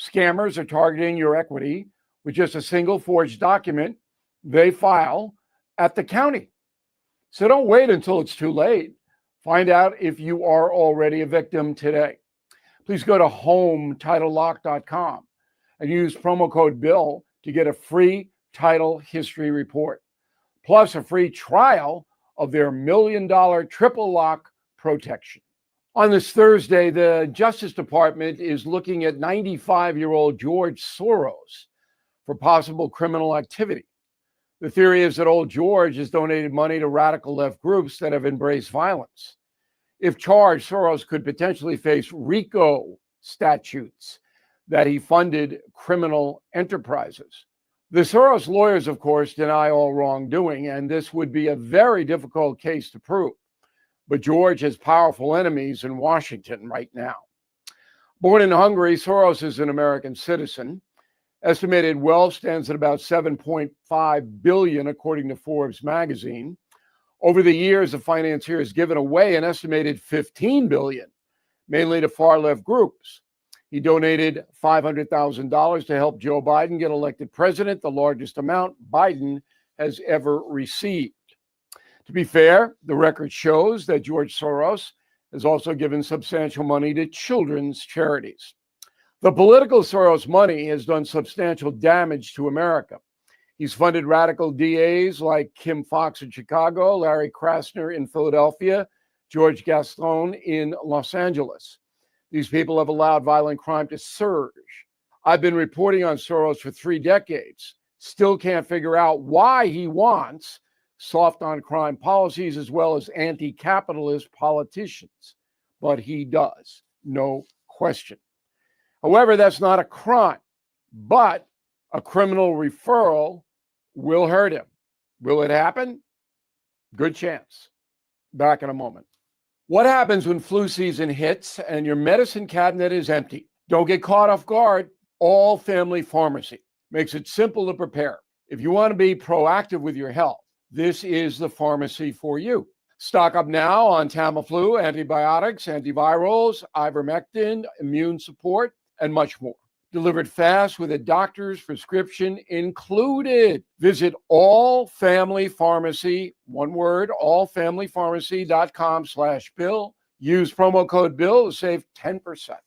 Scammers are targeting your equity with just a single forged document they file at the county. So don't wait until it's too late. Find out if you are already a victim today. Please go to HomeTitleLock.com and use promo code BILL to get a free title history report, plus a free trial of their $1 million triple lock protection. On this Thursday, the Justice Department is looking at 95-year-old George Soros for possible criminal activity. The theory is that old George has donated money to radical left groups that have embraced violence. If charged, Soros could potentially face RICO statutes that he funded criminal enterprises. The Soros lawyers, of course, deny all wrongdoing, and this would be a very difficult case to prove. But George has powerful enemies in Washington right now. Born in Hungary, Soros is an American citizen. Estimated wealth stands at about $7.5 billion, according to Forbes magazine. Over the years, the financier has given away an estimated $15 billion, mainly to far-left groups. He donated $500,000 to help Joe Biden get elected president, the largest amount Biden has ever received. To be fair, the record shows that George Soros has also given substantial money to children's charities. The political Soros money has done substantial damage to America. He's funded radical DAs like Kim Foxx in Chicago, Larry Krasner in Philadelphia, George Gascon in Los Angeles. These people have allowed violent crime to surge. I've been reporting on Soros for 3 decades. Still can't figure out why he wants soft on crime policies as well as anti-capitalist politicians. But he does, no question. However, that's not a crime, but a criminal referral will hurt him. Will it happen? Good chance. Back in a moment. What happens when flu season hits and your medicine cabinet is empty? Don't get caught off guard. All Family Pharmacy makes it simple to prepare. If you want to be proactive with your health, this is the pharmacy for you. Stock up now on Tamiflu, antibiotics, antivirals, ivermectin, immune support, and much more. Delivered fast with a doctor's prescription included. Visit All Family Pharmacy, one word, allfamilypharmacy.com/Bill. Use promo code BILL to save 10%.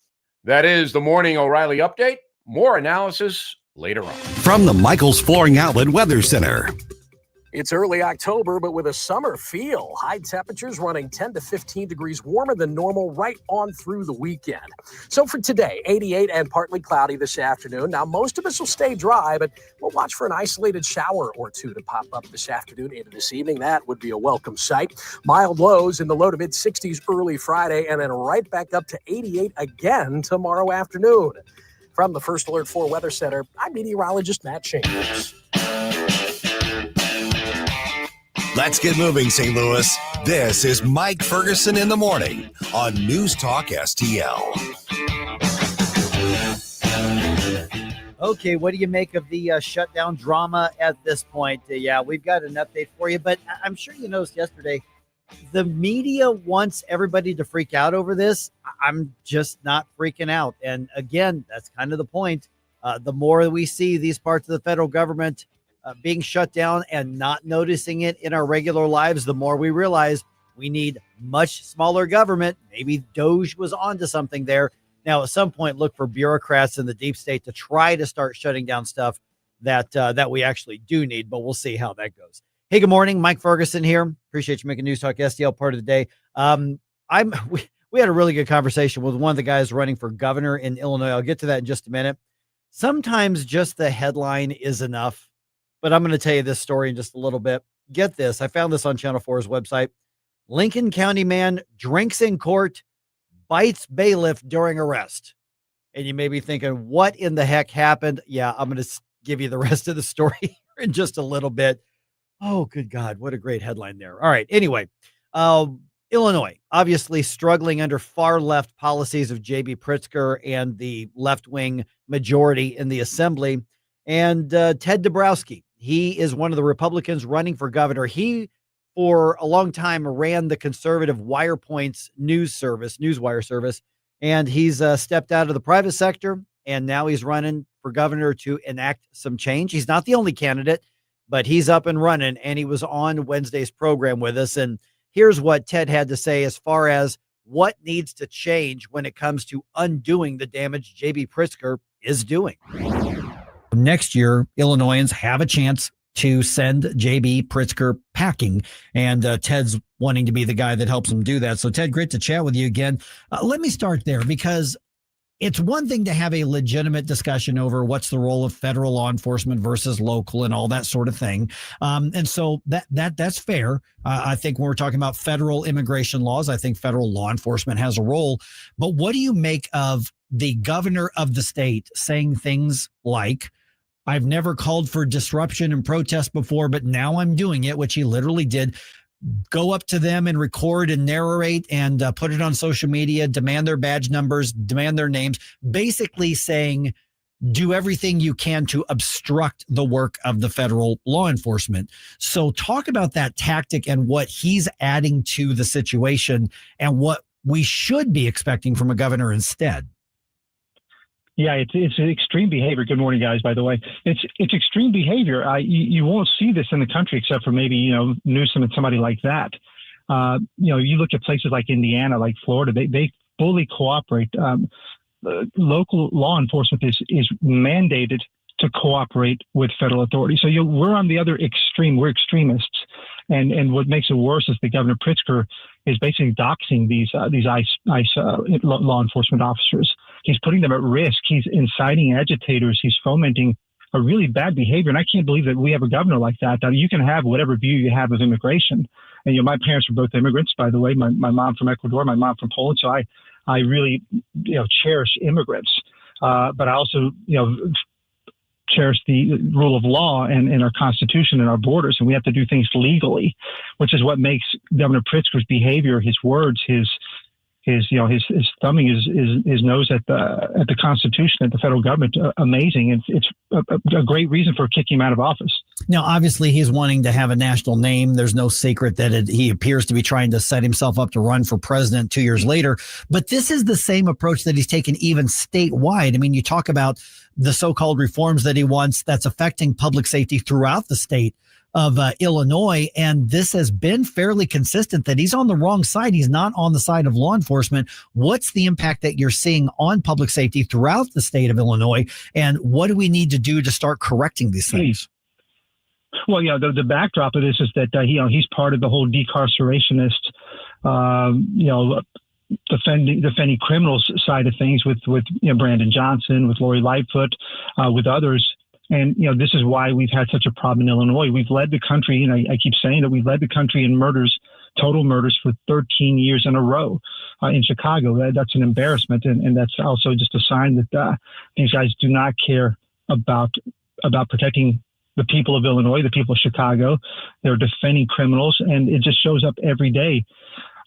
That is the Morning O'Reilly Update. More analysis later on. From the Michael's Flooring Outlet Weather Center. It's early October, but with a summer feel. High temperatures running 10 to 15 degrees warmer than normal right on through the weekend. So for today, 88 and partly cloudy this afternoon. Now, most of us will stay dry, but we'll watch for an isolated shower or two to pop up this afternoon into this evening. That would be a welcome sight. Mild lows in the low to mid 60s early Friday, and then right back up to 88 again tomorrow afternoon. From the First Alert 4 Weather Center, I'm meteorologist Matt Chambers. Let's get moving, St. Louis. This is Mike Ferguson in the morning on News Talk STL. Okay, what do you make of the shutdown drama at this point? Yeah, we've got an update for you, but I'm sure you noticed yesterday, the media wants everybody to freak out over this. I'm just not freaking out. And again, that's kind of the point. The more we see these parts of the federal government being shut down and not noticing it in our regular lives, the more we realize we need much smaller government. Maybe Doge was onto something there. Now, at some point, look for bureaucrats in the deep state to try to start shutting down stuff that we actually do need, but we'll see how that goes. Hey, good morning. Mike Ferguson here. Appreciate you making News Talk STL part of the day. We had a really good conversation with one of the guys running for governor in Illinois. I'll get to that in just a minute. Sometimes just the headline is enough. But I'm going to tell you this story in just a little bit. Get this. I found this on Channel 4's website. Lincoln County man drinks in court, bites bailiff during arrest. And you may be thinking, what in the heck happened? Yeah, I'm going to give you the rest of the story in just a little bit. Oh, good God. What a great headline there. All right. Anyway, Illinois, obviously struggling under far left policies of J.B. Pritzker and the left-wing majority in the assembly. And Ted Dabrowski. He is one of the Republicans running for governor. He, for a long time, ran the conservative Wirepoint's newswire service, and he's stepped out of the private sector, and now he's running for governor to enact some change. He's not the only candidate, but he's up and running, and he was on Wednesday's program with us. And here's what Ted had to say as far as what needs to change when it comes to undoing the damage J.B. Pritzker is doing. Next year, Illinoisans have a chance to send J.B. Pritzker packing, and Ted's wanting to be the guy that helps him do that. So, Ted, great to chat with you again. Let me start there, because it's one thing to have a legitimate discussion over what's the role of federal law enforcement versus local and all that sort of thing. And so that's fair. I think when we're talking about federal immigration laws, I think federal law enforcement has a role. But what do you make of the governor of the state saying things like, I've never called for disruption and protest before, but now I'm doing it, which he literally did. Go up to them and record and narrate and put it on social media, demand their badge numbers, demand their names, basically saying, do everything you can to obstruct the work of the federal law enforcement. So talk about that tactic and what he's adding to the situation and what we should be expecting from a governor instead. Yeah, it's extreme behavior. Good morning, guys, by the way. It's extreme behavior. You won't see this in the country except for maybe, Newsom and somebody like that. You look at places like Indiana, like Florida, they fully cooperate. Local law enforcement is mandated to cooperate with federal authorities. So we're on the other extreme. We're extremists. And what makes it worse is that Governor Pritzker is basically doxing these ICE law enforcement officers. He's putting them at risk. He's inciting agitators. He's fomenting a really bad behavior. And I can't believe that we have a governor like that. Now, you can have whatever view you have of immigration. And my parents were both immigrants, by the way. My mom from Ecuador, my mom from Poland. So I really cherish immigrants. But I also cherish the rule of law and our Constitution and our borders, and we have to do things legally, which is what makes Governor Pritzker's behavior, his words, his thumbing his nose at the Constitution, at the federal government, amazing. It's a great reason for kicking him out of office. Now, obviously, he's wanting to have a national name. There's no secret that he appears to be trying to set himself up to run for president 2 years later. But this is the same approach that he's taken even statewide. I mean, you talk about the so-called reforms that he wants that's affecting public safety throughout the state of Illinois. And this has been fairly consistent that he's on the wrong side. He's not on the side of law enforcement. What's the impact that you're seeing on public safety throughout the state of Illinois? And what do we need to do to start correcting these things? Well, the backdrop of this is that, he's part of the whole decarcerationist, defending criminals side of things with Brandon Johnson, with Lori Lightfoot, with others. And, this is why we've had such a problem in Illinois. We've led the country, and I keep saying that we've led the country in murders, total murders, for 13 years in a row in Chicago. That's an embarrassment. And that's also just a sign that these guys do not care about protecting the people of Illinois, the people of Chicago. They're defending criminals, and it just shows up every day.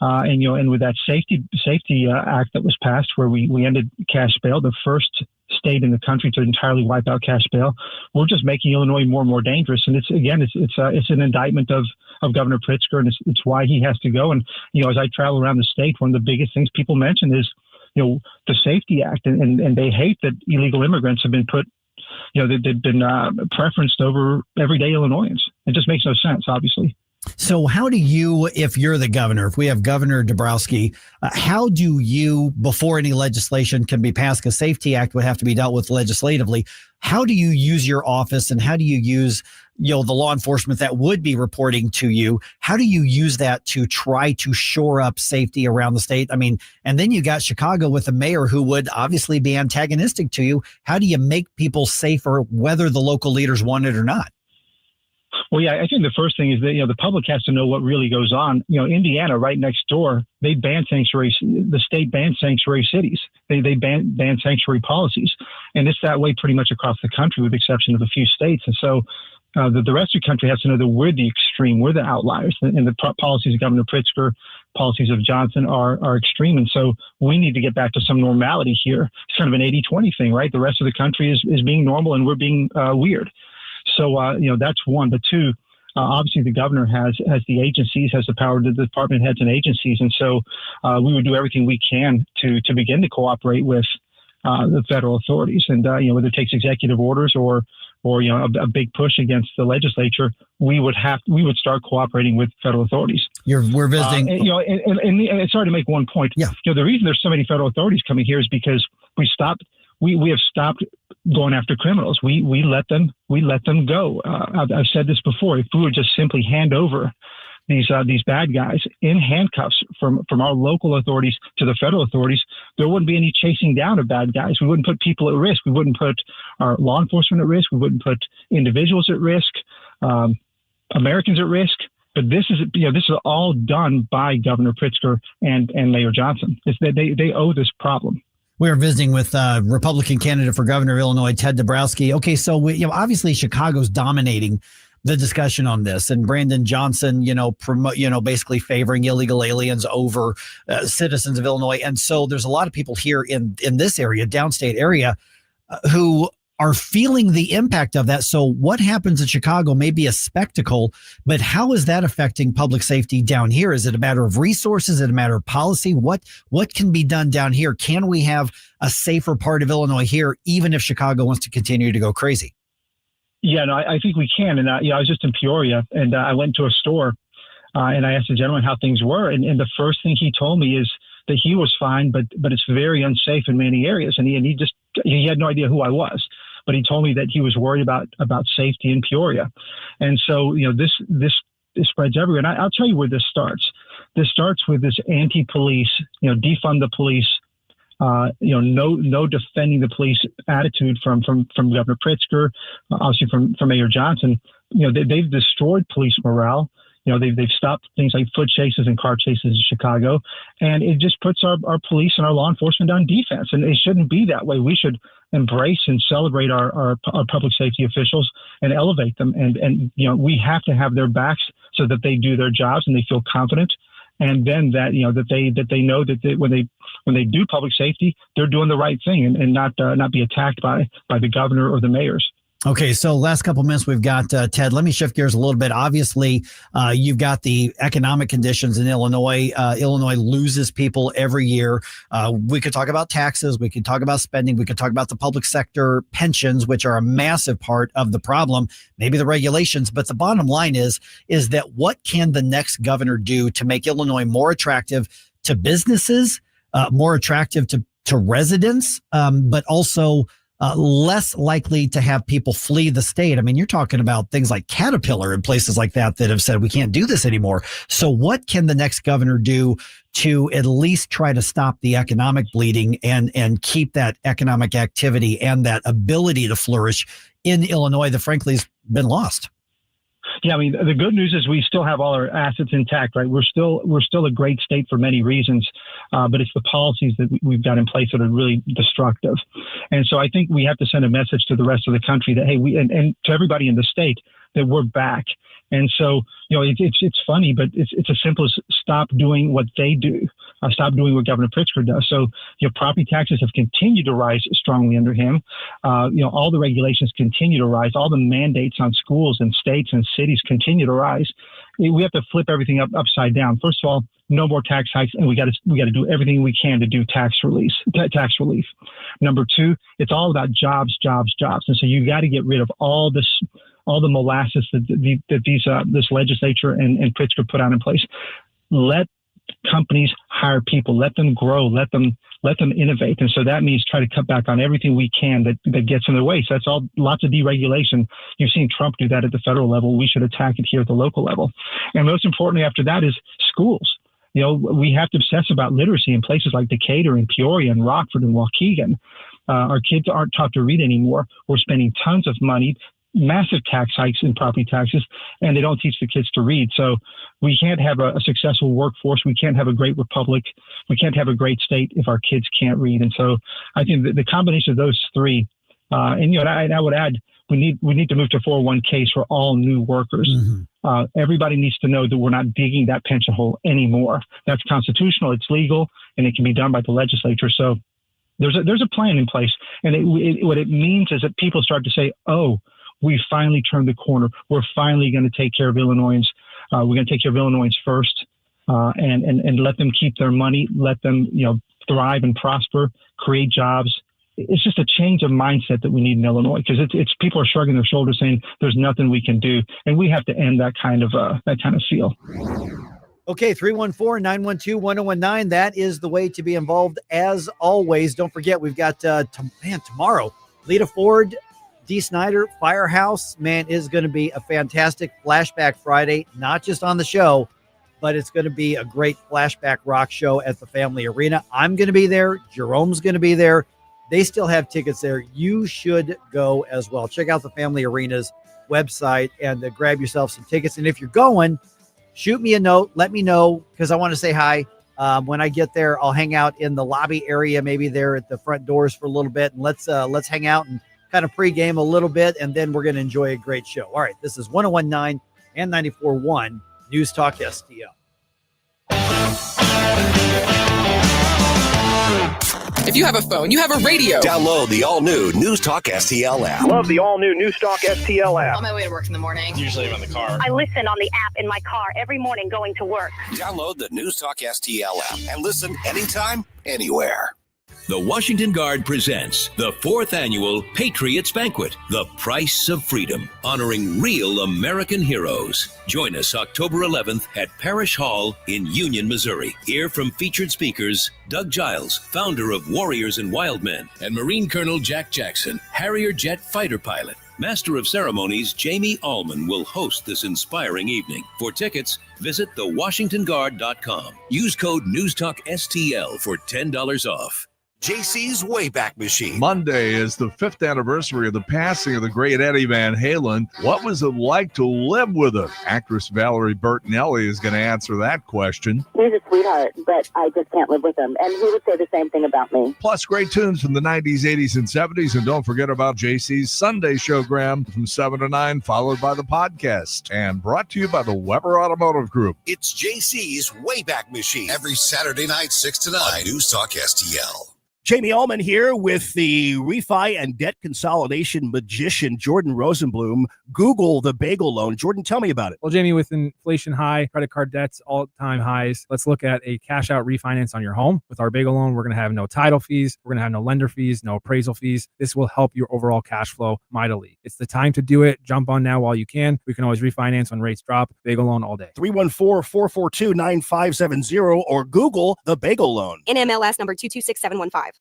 And with that safety act that was passed, where we ended cash bail, the first state in the country to entirely wipe out cash bail, we're just making Illinois more and more dangerous. And it's an indictment of Governor Pritzker, and it's why he has to go. And as I travel around the state, one of the biggest things people mention is the Safety Act, and they hate that illegal immigrants have been put. They've been preferenced over everyday Illinoisans. It just makes no sense, obviously. So how do you, if you're the governor, if we have Governor Dabrowski, how do you, before any legislation can be passed, because Safety Act would have to be dealt with legislatively, how do you use your office and how do you use, the law enforcement that would be reporting to you? How do you use that to try to shore up safety around the state? I mean, and then you got Chicago with a mayor who would obviously be antagonistic to you. How do you make people safer, whether the local leaders want it or not? Well, yeah, I think the first thing is that, the public has to know what really goes on. Indiana, right next door, they banned sanctuary. The state banned sanctuary cities. They banned sanctuary policies. And it's that way pretty much across the country, with the exception of a few states. And so the rest of the country has to know that we're the extreme, we're the outliers. And the policies of Governor Pritzker, policies of Johnson are extreme. And so we need to get back to some normality here. It's kind of an 80-20 thing, right? The rest of the country is being normal and we're being weird. So, that's one. But two, obviously the governor has the agencies, has the power to the department heads and agencies. And so we would do everything we can to begin to cooperate with the federal authorities. And whether it takes executive orders or a big push against the legislature, we would start cooperating with federal authorities. We're visiting. And sorry to make one point. Yeah. The reason there's so many federal authorities coming here is because we have stopped going after criminals. We let them go. I've said this before. If we would just simply hand over these bad guys in handcuffs from our local authorities to the federal authorities, there wouldn't be any chasing down of bad guys. We wouldn't put people at risk. We wouldn't put our law enforcement at risk. We wouldn't put individuals at risk, Americans at risk. But this is all done by Governor Pritzker and Mayor Johnson. They owe this problem. We are visiting with Republican candidate for governor of Illinois, Ted Dabrowski. Okay, so obviously Chicago's dominating the discussion on this, and Brandon Johnson, basically favoring illegal aliens over citizens of Illinois. And so there's a lot of people here in this area, downstate area, who are feeling the impact of that. So what happens in Chicago may be a spectacle, but how is that affecting public safety down here? Is it a matter of resources? Is it a matter of policy? What can be done down here? Can we have a safer part of Illinois here, even if Chicago wants to continue to go crazy? Yeah, no, I think we can. And I was just in Peoria, and I went to a store, and I asked the gentleman how things were. And the first thing he told me is that he was fine, but it's very unsafe in many areas. And he had no idea who I was, but he told me that he was worried about safety in Peoria. And so, this spreads everywhere. And I'll tell you where this starts. This starts with this anti-police, defund the police, no defending the police attitude from Governor Pritzker, obviously from Mayor Johnson. They've destroyed police morale. They've stopped things like foot chases and car chases in Chicago, and it just puts our police and our law enforcement on defense. And it shouldn't be that way. We should embrace and celebrate our public safety officials and elevate them. And we have to have their backs so that they do their jobs and they feel confident. And then that they know that when they do public safety, they're doing the right thing and not be attacked by the governor or the mayors. Okay, so last couple minutes we've got Ted. Let me shift gears a little bit. Obviously, you've got the economic conditions in Illinois. Illinois loses people every year. We could talk about taxes. We could talk about spending. We could talk about the public sector pensions, which are a massive part of the problem. Maybe the regulations, but the bottom line is that what can the next governor do to make Illinois more attractive to businesses, more attractive to residents, but also less likely to have people flee the state? I mean, you're talking about things like Caterpillar and places like that have said we can't do this anymore. So what can the next governor do to at least try to stop the economic bleeding and keep that economic activity and that ability to flourish in Illinois that frankly has been lost? Yeah, I mean, the good news is we still have all our assets intact, right? We're still a great state for many reasons, but it's the policies that we've got in place that are really destructive. And so I think we have to send a message to the rest of the country that, hey, and to everybody in the state that we're back. And so, it's funny, but it's as simple as stop doing what they do. Stop doing what Governor Pritzker does. So, property taxes have continued to rise strongly under him. All the regulations continue to rise. All the mandates on schools and states and cities continue to rise. We have to flip everything upside down. First of all, no more tax hikes, and we got to do everything we can to do tax relief. Number two, it's all about jobs. And so you got to get rid of all the molasses that this legislature and Pritzker put out in place. Let companies hire people, let them grow, let them innovate. And so that means try to cut back on everything we can that gets in their way. So that's all, lots of deregulation. You've seen Trump do that at the federal level. We should attack it here at the local level. And most importantly, after that is schools. We have to obsess about literacy in places like Decatur and Peoria and Rockford and Waukegan. Our kids aren't taught to read anymore. We're spending tons of money, massive tax hikes in property taxes, and they don't teach the kids to read. So we can't have a successful workforce. We can't have a great republic. We can't have a great state if our kids can't read. And so I think the combination of those three, and I would add, we need to move to 401ks for all new workers. Mm-hmm. Everybody needs to know that we're not digging that pension hole anymore. That's constitutional. It's legal, and it can be done by the legislature. So there's a plan in place, and what it means is that people start to say, "Oh, we finally turned the corner. We're finally going to take care of Illinoisans. We're going to take care of Illinoisans first, and let them keep their money, let them thrive and prosper, create jobs, it's just a change of mindset that we need in Illinois, because it's people are shrugging their shoulders saying there's nothing we can do, and we have to end that kind of feel. Okay, 314-912-1019. That is the way to be involved as always. Don't forget, we've got tomorrow, Lita Ford, Dee Snider, Firehouse. Man, is going to be a fantastic Flashback Friday, not just on the show, but it's going to be a great flashback rock show at the Family Arena. I'm going to be there. Jerome's going to be there. They still have tickets there. You should go as well. Check out the Family Arena's website and grab yourself some tickets. And if you're going, shoot me a note. Let me know, because I want to say hi. When I get there, I'll hang out in the lobby area, maybe there at the front doors for a little bit. And let's hang out and kind of pregame a little bit, and then we're going to enjoy a great show. All right, this is 101.9 and 94.1 News Talk STL. If you have a phone, you have a radio. Download the all-new News Talk STL app. Love the all-new NewsTalk STL app. On my way to work in the morning. Usually I'm in the car. I listen on the app in my car every morning going to work. Download the News Talk STL app and listen anytime, anywhere. The Washington Guard presents the 4th annual Patriots Banquet, The Price of Freedom, honoring real American heroes. Join us October 11th at Parish Hall in Union, Missouri. Hear from featured speakers Doug Giles, founder of Warriors and Wild Men, and Marine Colonel Jack Jackson, Harrier jet fighter pilot. Master of Ceremonies Jamie Allman will host this inspiring evening. For tickets, visit thewashingtonguard.com. Use code NewsTalkSTL for $10 off. JC's Wayback Machine. Monday is the 5th anniversary of the passing of the great Eddie Van Halen. What was it like to live with him? Actress Valerie Bertinelli is going to answer that question. He's a sweetheart, but I just can't live with him. And he would say the same thing about me. Plus great tunes from the 90s, 80s, and 70s. And don't forget about JC's Sunday showgram from 7 to 9, followed by the podcast. And brought to you by the Weber Automotive Group. It's JC's Wayback Machine. Every Saturday night, 6 to 9. On News Talk STL. Jamie Allman here with the refi and debt consolidation magician, Jordan Rosenblum. Google the bagel loan. Jordan, tell me about it. Well, Jamie, with inflation high, credit card debts all-time highs, let's look at a cash-out refinance on your home. With our bagel loan, we're going to have no title fees. We're going to have no lender fees, no appraisal fees. This will help your overall cash flow mightily. It's the time to do it. Jump on now while you can. We can always refinance when rates drop. Bagel loan all day. 314-442-9570 or Google the bagel loan. NMLS number 226715.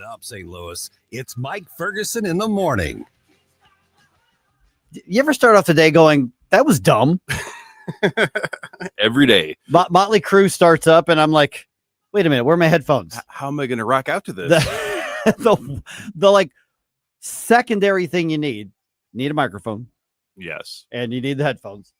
Up St. Louis, it's Mike Ferguson in the morning. You ever start off the day going, that was dumb? Every day. Motley Crue starts up and I'm like, wait a minute, where are my headphones? How am I going to rock out to this? The like secondary thing you need a microphone. Yes. And you need the headphones.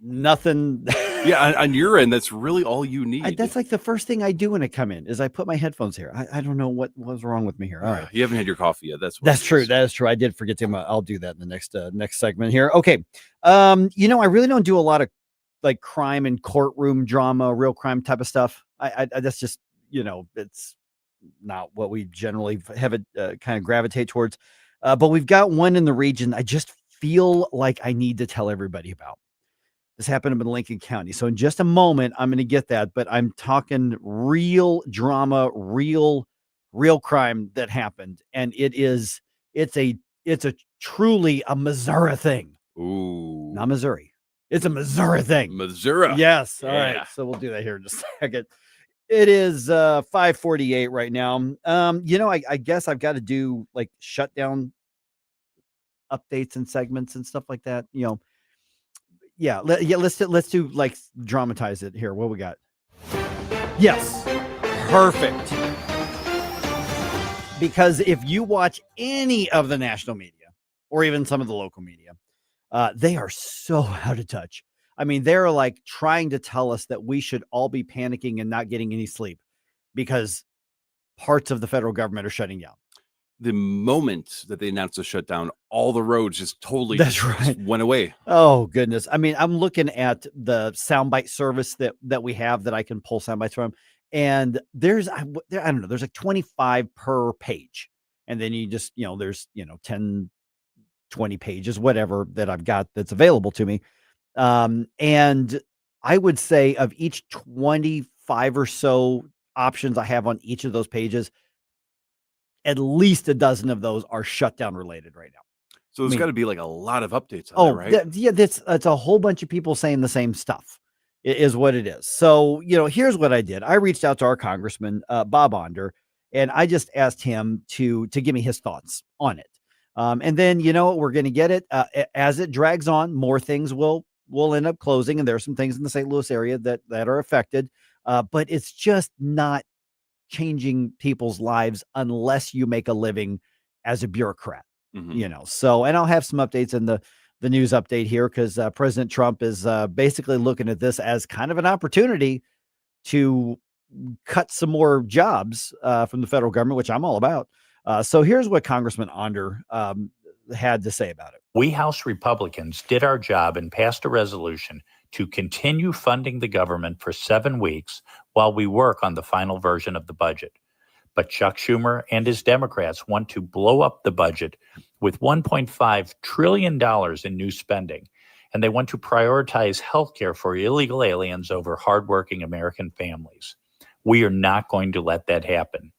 Nothing. Yeah, on your end, that's really all you need. That's like the first thing I do when I come in is I put my headphones here. I don't know what was wrong with me here. All right. You haven't had your coffee yet. That's true. That is true. I did forget to. I'll do that in the next segment here. Okay. I really don't do a lot of like crime and courtroom drama, real crime type of stuff. I that's just, it's not what we generally have it kind of gravitate towards. But we've got one in the region I just feel like I need to tell everybody about. This happened up in Lincoln County. So in just a moment, I'm going to get that, but I'm talking real drama, real crime that happened. And it's a truly a Missouri thing. Ooh. Not Missouri. It's a Missouri thing. Missouri. Yes. Yeah. All right. So we'll do that here in just a second. It is 5:48 right now. I guess I've got to do like shutdown updates and segments and stuff like that. Let's do like dramatize it here. What we got? Yes. Perfect. Because if you watch any of the national media, or even some of the local media, they are so out of touch. I mean, they're like trying to tell us that we should all be panicking and not getting any sleep because parts of the federal government are shutting down. The moment that they announced the shutdown, all the roads just totally That's just right. went away. Oh, goodness. I mean, I'm looking at the soundbite service that we have that I can pull soundbites from. And I don't know, there's like 25 per page. And then you just, there's, 10, 20 pages, whatever that I've got that's available to me. And I would say of each 25 or so options I have on each of those pages, at least a dozen of those are shutdown related right now. So there's got to be like a lot of updates on that, right? That's a whole bunch of people saying the same stuff is what it is. So, here's what I did. I reached out to our congressman, Bob Onder, and I just asked him to give me his thoughts on it. And then, we're going to get it as it drags on. More things will end up closing. And there are some things in the St. Louis area that are affected. But it's just not changing people's lives unless you make a living as a bureaucrat, So, and I'll have some updates in the news update here because President Trump is basically looking at this as kind of an opportunity to cut some more jobs from the federal government, which I'm all about. So here's what Congressman Onder had to say about it. We House Republicans did our job and passed a resolution to continue funding the government for 7 weeks while we work on the final version of the budget. But Chuck Schumer and his Democrats want to blow up the budget with $1.5 trillion in new spending, and they want to prioritize health care for illegal aliens over hardworking American families. We are not going to let that happen.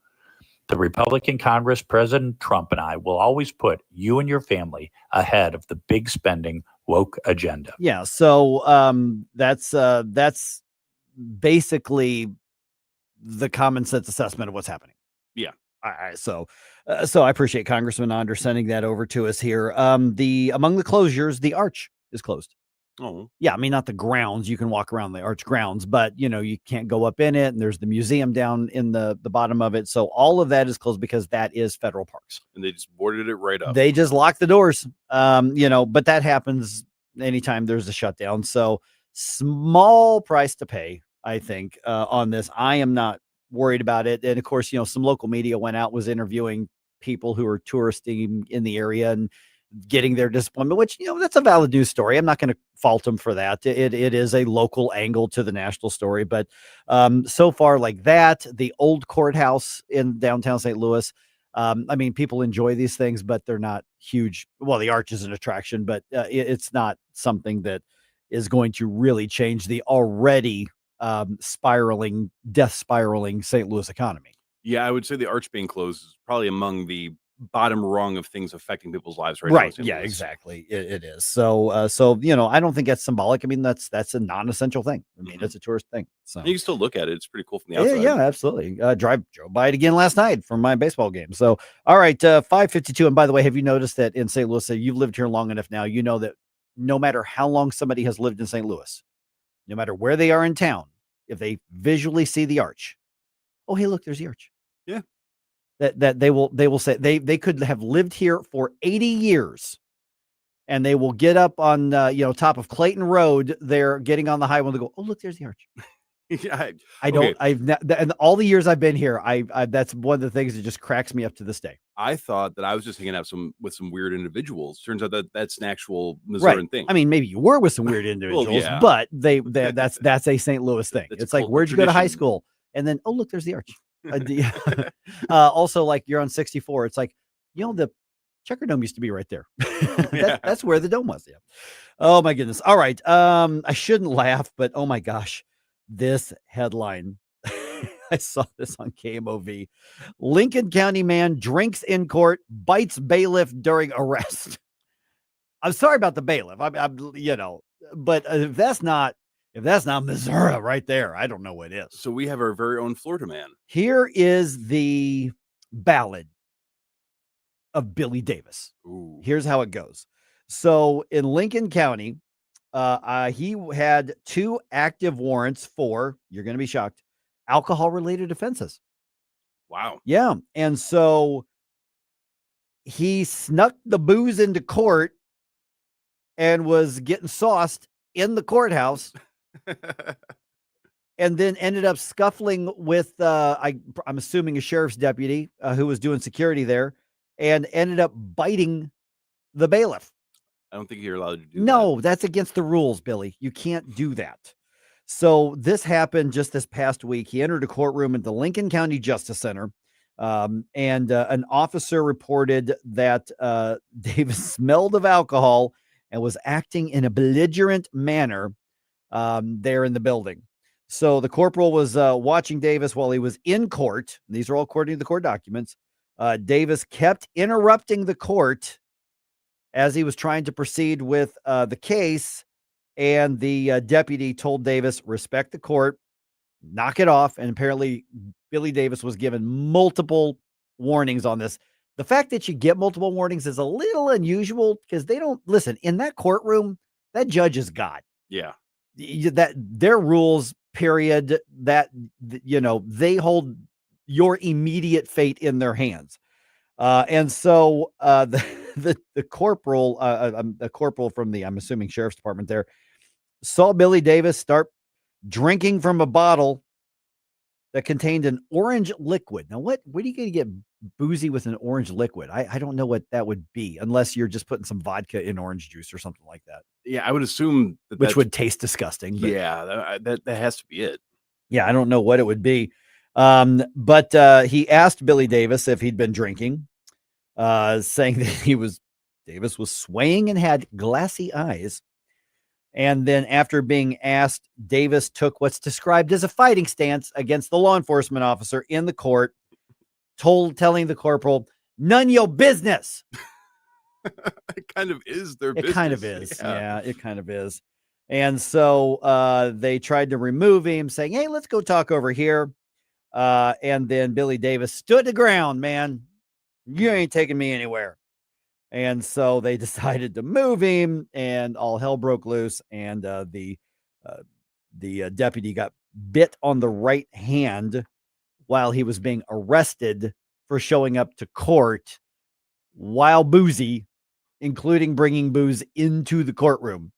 The Republican Congress, President Trump, and I will always put you and your family ahead of the big spending woke agenda. Yeah. So that's basically the common sense assessment of what's happening. Yeah. All right. So I appreciate Congressman Onder sending that over to us here. Among the closures, the Arch is closed. Oh, yeah. I mean, not the grounds. You can walk around the Arch grounds, but you can't go up in it. And there's the museum down in the bottom of it. So all of that is closed because that is federal parks. And they just boarded it right up. They just locked the doors. But that happens anytime there's a shutdown. So small price to pay, I think, on this. I am not worried about it. And of course, some local media went out, was interviewing people who are touristing in the area and getting their disappointment, which, that's a valid news story. I'm not going to fault them for that. It is a local angle to the national story, but so far like that, the old courthouse in downtown St. Louis, I mean, people enjoy these things, but they're not huge. Well, the Arch is an attraction, but it's not something that is going to really change the already death spiraling St. Louis economy. Yeah, I would say the Arch being closed is probably among the bottom rung of things affecting people's lives now. Right. Yeah, exactly. It is. So, I don't think that's symbolic. I mean, that's a non-essential thing. I mean, it's a tourist thing. So you can still look at it. It's pretty cool from the outside. Yeah, absolutely. Drove by it again last night for my baseball game. So, all right, 5:52. And by the way, have you noticed that in St. Louis, you've lived here long enough now, you know that no matter how long somebody has lived in St. Louis, no matter where they are in town, if they visually see the Arch, oh, hey, look, there's the Arch. Yeah. That they will say they could have lived here for 80 years and they will get up on top of Clayton Road. They're getting on the highway and they go, oh, look, there's the Arch. Yeah, and all the years I've been here, I that's one of the things that just cracks me up to this day. I thought that I was just hanging out with some weird individuals. Turns out that that's an actual Missouri thing. I mean, maybe you were with some weird individuals, but that's a St. Louis thing. It's like, where'd you go to high school? And then, oh, look, there's the Arch. Also, like you're on 64. It's like, the Checker Dome used to be right there. That's where the dome was. Yeah. Oh my goodness. All right. I shouldn't laugh, but oh my gosh, this headline. I saw this on KMOV. Lincoln County man drinks in court, bites bailiff during arrest. I'm sorry about the bailiff. But if that's not Missouri right there, I don't know what is. So we have our very own Florida man. Here is the ballad of Billy Davis. Ooh. Here's how it goes. So in Lincoln County, he had 2 active warrants for, you're going to be shocked, alcohol-related offenses. Wow. Yeah. And so he snuck the booze into court and was getting sauced in the courthouse. And then ended up scuffling with, I'm assuming, a sheriff's deputy who was doing security there, and ended up biting the bailiff. I don't think you're allowed to do that. No, that's against the rules, Billy. You can't do that. So this happened just this past week. He entered a courtroom at the Lincoln County Justice Center, and an officer reported that Davis smelled of alcohol and was acting in a belligerent manner there in the building. So the corporal was watching Davis while he was in court. These are all according to the court documents. Davis kept interrupting the court as he was trying to proceed with the case. And the deputy told Davis, respect the court, knock it off. And apparently Billy Davis was given multiple warnings on this. The fact that you get multiple warnings is a little unusual because they don't listen in that courtroom. That judge is God. Yeah. That their rules, period, that, they hold your immediate fate in their hands. And so the corporal, a corporal from the, I'm assuming, sheriff's department there, saw Billy Davis start drinking from a bottle that contained an orange liquid. Now, what are you going to get boozy with an orange liquid? I don't know what that would be, unless you're just putting some vodka in orange juice or something like that. Yeah, I would assume which would taste disgusting. But yeah, that has to be it. Yeah, I don't know what it would be. But he asked Billy Davis if he'd been drinking, saying that Davis was swaying and had glassy eyes. And then after being asked, Davis took what's described as a fighting stance against the law enforcement officer in the court, telling the corporal, none your business. It kind of is their business. It kind of is. Yeah, it kind of is. And so they tried to remove him, saying, hey, let's go talk over here. And then Billy Davis stood the ground, man. You ain't taking me anywhere. And so they decided to move him, and all hell broke loose. And the deputy got bit on the right hand while he was being arrested for showing up to court while boozy, including bringing booze into the courtroom.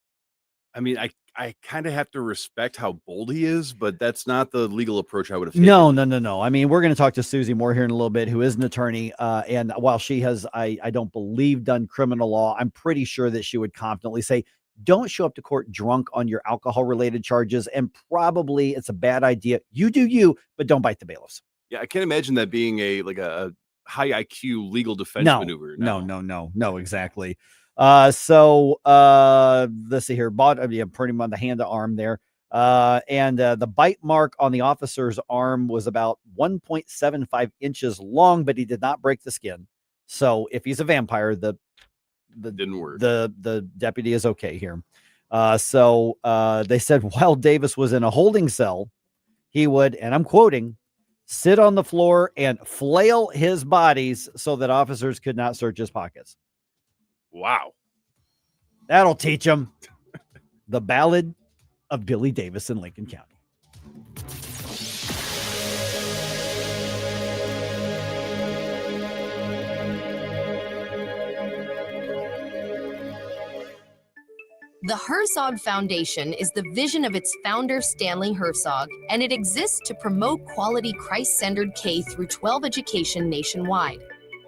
I mean, I kind of have to respect how bold he is, but that's not the legal approach I would have taken. No. I mean, we're going to talk to Susie more here in a little bit, who is an attorney. And while she has, I don't believe, done criminal law, I'm pretty sure that she would confidently say, don't show up to court drunk on your alcohol related charges. And probably it's a bad idea. You do you, but don't bite the bailiffs. Yeah, I can't imagine that being a high IQ legal defense maneuver. No, exactly. So let's see here. Pretty much the hand to arm there. And the bite mark on the officer's arm was about 1.75 inches long, but he did not break the skin. So if he's a vampire, the didn't work. The deputy is okay here. So they said while Davis was in a holding cell, he would, and I'm quoting, sit on the floor and flail his bodies so that officers could not search his pockets. Wow. That'll teach him. The Ballad of Billy Davis in Lincoln County. The Herzog Foundation is the vision of its founder, Stanley Herzog, and it exists to promote quality Christ-centered K-12 education nationwide.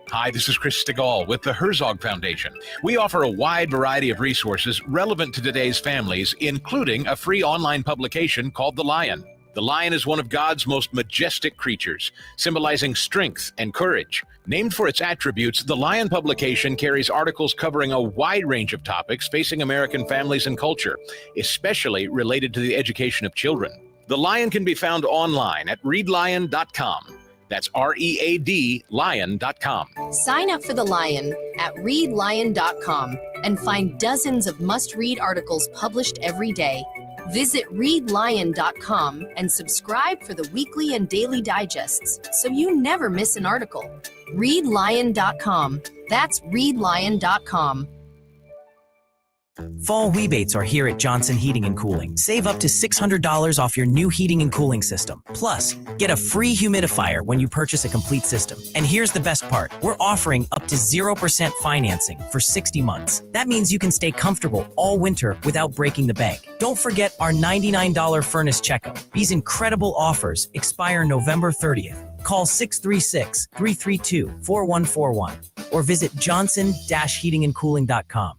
Hi, this is Chris Stegall with the Herzog Foundation. We offer a wide variety of resources relevant to today's families, including a free online publication called The Lion. The lion is one of God's most majestic creatures, symbolizing strength and courage. Named for its attributes, the Lion publication carries articles covering a wide range of topics facing American families and culture, especially related to the education of children. The Lion can be found online at readlion.com. That's READ lion.com. Sign up for The Lion at readlion.com and find dozens of must-read articles published every day. Visit readlion.com and subscribe for the weekly and daily digests so you never miss an article. Readlion.com. That's readlion.com. Fall rebates are here at Johnson Heating and Cooling. Save up to $600 off your new heating and cooling system. Plus, get a free humidifier when you purchase a complete system. And here's the best part. We're offering up to 0% financing for 60 months. That means you can stay comfortable all winter without breaking the bank. Don't forget our $99 furnace checkup. These incredible offers expire November 30th. Call 636-332-4141 or visit johnson-heatingandcooling.com.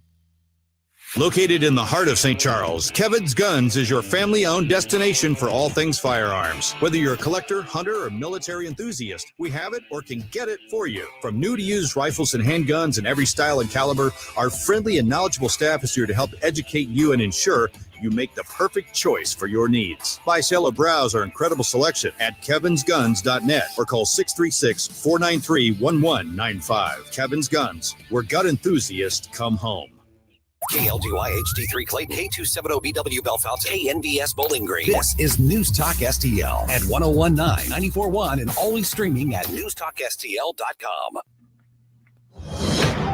Located in the heart of St. Charles, Kevin's Guns is your family-owned destination for all things firearms. Whether you're a collector, hunter, or military enthusiast, we have it or can get it for you. From new to used rifles and handguns in every style and caliber, our friendly and knowledgeable staff is here to help educate you and ensure you make the perfect choice for your needs. Buy, sell, or browse our incredible selection at kevinsguns.net or call 636-493-1195. Kevin's Guns, where gun enthusiasts come home. KLDY HD3 Clayton, K270BW Belfast, KNVS Bowling Green. This is News Talk STL at 1019, 94.1, and always streaming at NewsTalkSTL.com.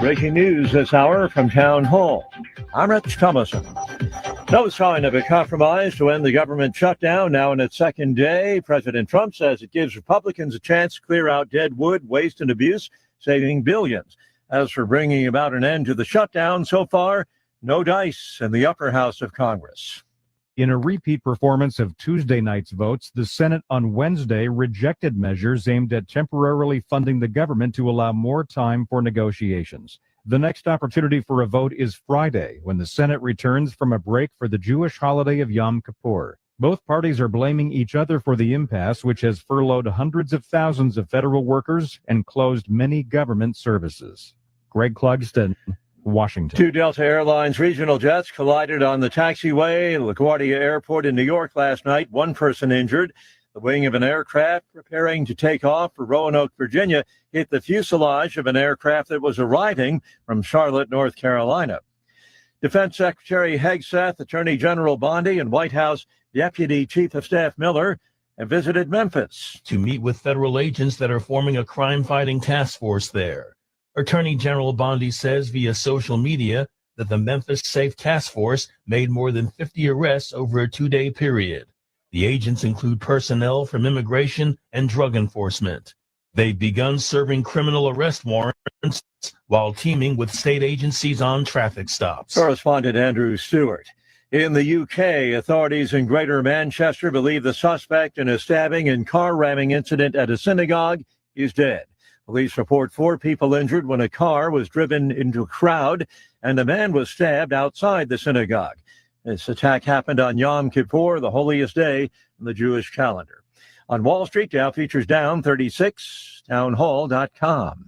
Breaking news this hour from Town Hall. I'm Rich Thomason. No sign of a compromise to end the government shutdown now in its second day. President Trump says it gives Republicans a chance to clear out dead wood, waste, and abuse, saving billions. As for bringing about an end to the shutdown, so far, no dice in the upper house of Congress. In a repeat performance of Tuesday night's votes, the Senate on Wednesday rejected measures aimed at temporarily funding the government to allow more time for negotiations. The next opportunity for a vote is Friday, when the Senate returns from a break for the Jewish holiday of Yom Kippur. Both parties are blaming each other for the impasse, which has furloughed hundreds of thousands of federal workers and closed many government services. Greg Clugston, Washington. Two Delta Airlines regional jets collided on the taxiway at LaGuardia Airport in New York last night. One person injured. The wing of an aircraft preparing to take off for Roanoke, Virginia, hit the fuselage of an aircraft that was arriving from Charlotte, North Carolina. Defense Secretary Hegseth, Attorney General Bondi, and White House Deputy Chief of Staff Miller have visited Memphis to meet with federal agents that are forming a crime-fighting task force there. Attorney General Bondi says via social media that the Memphis Safe Task Force made more than 50 arrests over a 2-day period. The agents include personnel from immigration and drug enforcement. They've begun serving criminal arrest warrants while teaming with state agencies on traffic stops. Correspondent Andrew Stewart. In the UK, authorities in Greater Manchester believe the suspect in a stabbing and car ramming incident at a synagogue is dead. Police report 4 people injured when a car was driven into a crowd and a man was stabbed outside the synagogue. This attack happened on Yom Kippur, the holiest day in the Jewish calendar. On Wall Street, Dow futures down 36, townhall.com.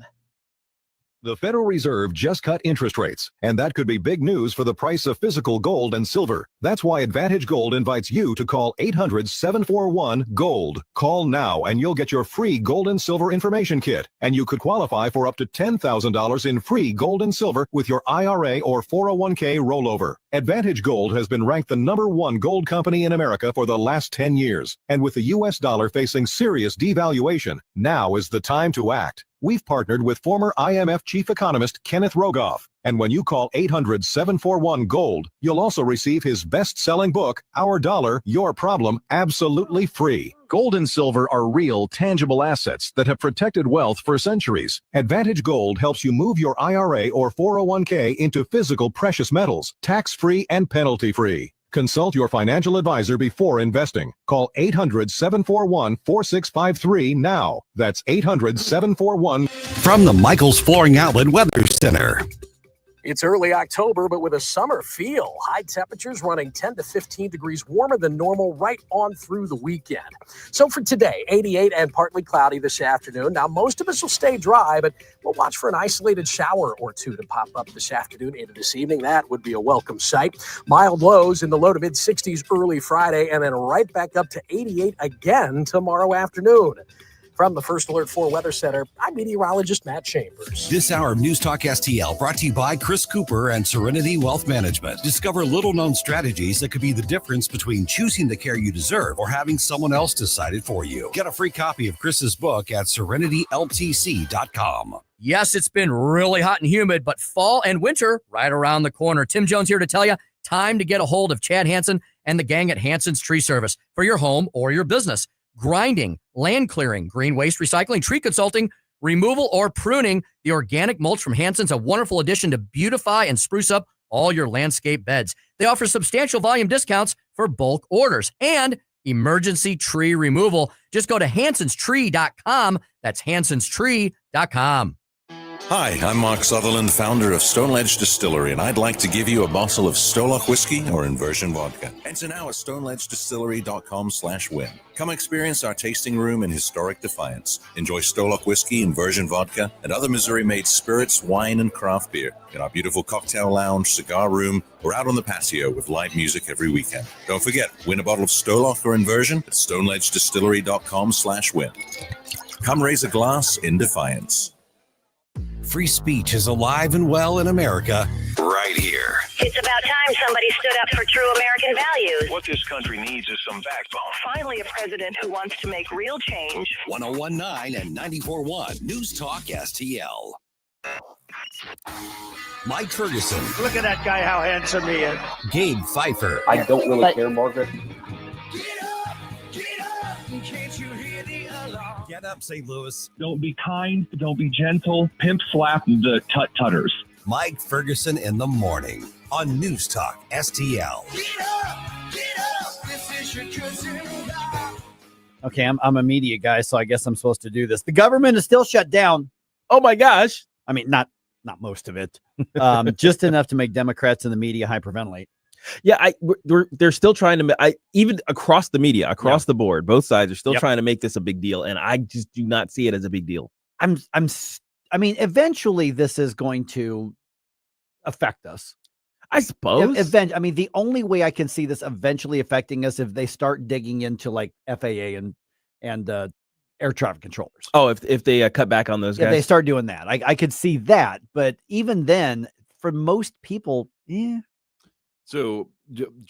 The Federal Reserve just cut interest rates, and that could be big news for the price of physical gold and silver. That's why Advantage Gold invites you to call 800-741-GOLD. Call now and you'll get your free gold and silver information kit, and you could qualify for up to $10,000 in free gold and silver with your IRA or 401k rollover. Advantage Gold has been ranked the #1 gold company in America for the last 10 years. And with the U.S. dollar facing serious devaluation, now is the time to act. We've partnered with former IMF chief economist Kenneth Rogoff. And when you call 800-741-GOLD, you'll also receive his best-selling book, Our Dollar, Your Problem, absolutely free. Gold and silver are real, tangible assets that have protected wealth for centuries. Advantage Gold helps you move your IRA or 401k into physical precious metals, tax-free and penalty-free. Consult your financial advisor before investing. Call 800-741-4653 now. That's 800-741. From the Michaels Flooring Outlet Weather Center. It's early October, but with a summer feel. High temperatures running 10 to 15 degrees warmer than normal right on through the weekend. So for today, 88 and partly cloudy this afternoon. Now, most of us will stay dry, but we'll watch for an isolated shower or two to pop up this afternoon into this evening. That would be a welcome sight. Mild lows in the low to mid-60s early Friday, and then right back up to 88 again tomorrow afternoon. From the First Alert 4 Weather Center, I'm meteorologist Matt Chambers. This hour of News Talk STL brought to you by Chris Cooper and Serenity Wealth Management. Discover little-known strategies that could be the difference between choosing the care you deserve or having someone else decide it for you. Get a free copy of Chris's book at serenityltc.com. Yes, it's been really hot and humid, but fall and winter right around the corner. Tim Jones here to tell you, time to get a hold of Chad Hansen and the gang at Hansen's Tree Service for your home or your business. Grinding, land clearing, green waste recycling, tree consulting, removal, or pruning. The organic mulch from Hansen's a wonderful addition to beautify and spruce up all your landscape beds. They offer substantial volume discounts for bulk orders and emergency tree removal. Just go to hansenstree.com. That's hansenstree.com. Hi, I'm Mark Sutherland, founder of Stone Ledge Distillery, and I'd like to give you a bottle of Stolock whiskey or inversion vodka. Enter now at stoneledgedistillery.com/win. Come experience our tasting room in historic Defiance. Enjoy Stolock whiskey, inversion vodka, and other Missouri-made spirits, wine, and craft beer in our beautiful cocktail lounge, cigar room, or out on the patio with live music every weekend. Don't forget, win a bottle of Stolock or inversion at stoneledgedistillery.com/win. Come raise a glass in Defiance. Free speech is alive and well in America right here. It's about time somebody stood up for true American values. What this country needs is some backbone. Finally, a president who wants to make real change. 1019 and 94.1 News Talk STL. Mike Ferguson. Look at that guy, how handsome he is. Gabe Phifer. I don't really care, Margaret. Get up, St. Louis. Don't be kind. Don't be gentle. Pimp slap the tut-tutters. Mike Ferguson in the morning on News Talk STL. Okay, I'm a media guy, so I guess I'm supposed to do this. The government is still shut down. Oh my gosh. I mean, not most of it. Just enough to make Democrats and the media hyperventilate. Yeah, they're still trying to. Even across the media, across the board, both sides are still trying to make this a big deal, and I just do not see it as a big deal. I mean, eventually this is going to affect us, I suppose. I mean, the only way I can see this eventually affecting us if they start digging into like FAA and air traffic controllers. Oh, if they cut back on those guys, if they start doing that, I could see that. But even then, for most people, yeah. So